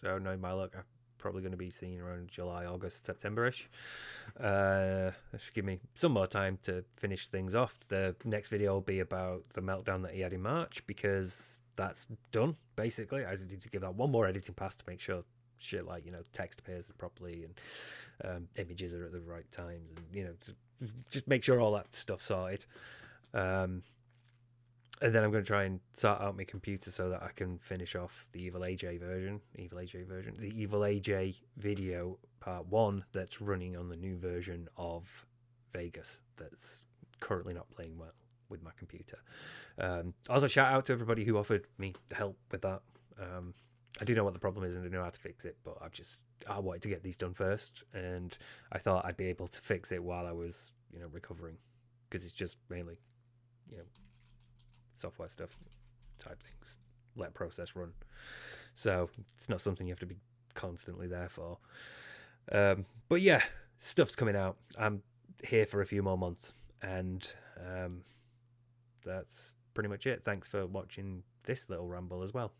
so knowing my luck, I'm probably going to be seen around July, August, September-ish. That should give me some more time to finish things off. The next video will be about the meltdown that he had in March, because that's done, basically. I need to give that one more editing pass to make sure shit like, text appears properly and images are at the right times, and, just make sure all that stuff's sorted. And then I'm going to try and sort out my computer so that I can finish off the Evil AJ version, the Evil AJ video part 1 that's running on the new version of Vegas that's currently not playing well with my computer. Also, shout out to everybody who offered me help with that. I do know what the problem is and I know how to fix it, but I wanted to get these done first, and I thought I'd be able to fix it while I was, recovering, because it's just mainly, software stuff type things, let process run, so it's not something you have to be constantly there for. But yeah, stuff's coming out. I'm here for a few more months, and that's pretty much it. Thanks for watching this little ramble as well.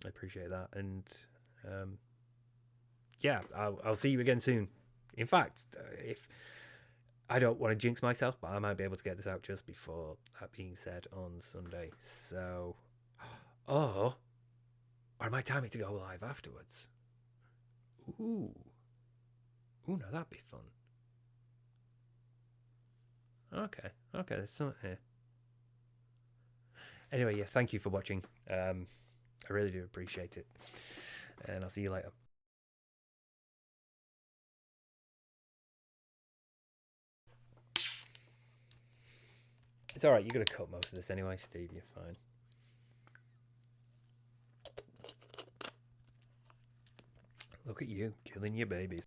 I appreciate that, and yeah, I'll see you again soon. In fact, if I don't want to jinx myself, but I might be able to get this out just before that being said on Sunday. So, or am I timing to go live afterwards? Ooh, now that'd be fun. Okay, there's something here. Anyway, yeah, thank you for watching. I really do appreciate it, and I'll see you later. It's alright, you're going to cut most of this anyway, Steve, you're fine. Look at you, killing your babies.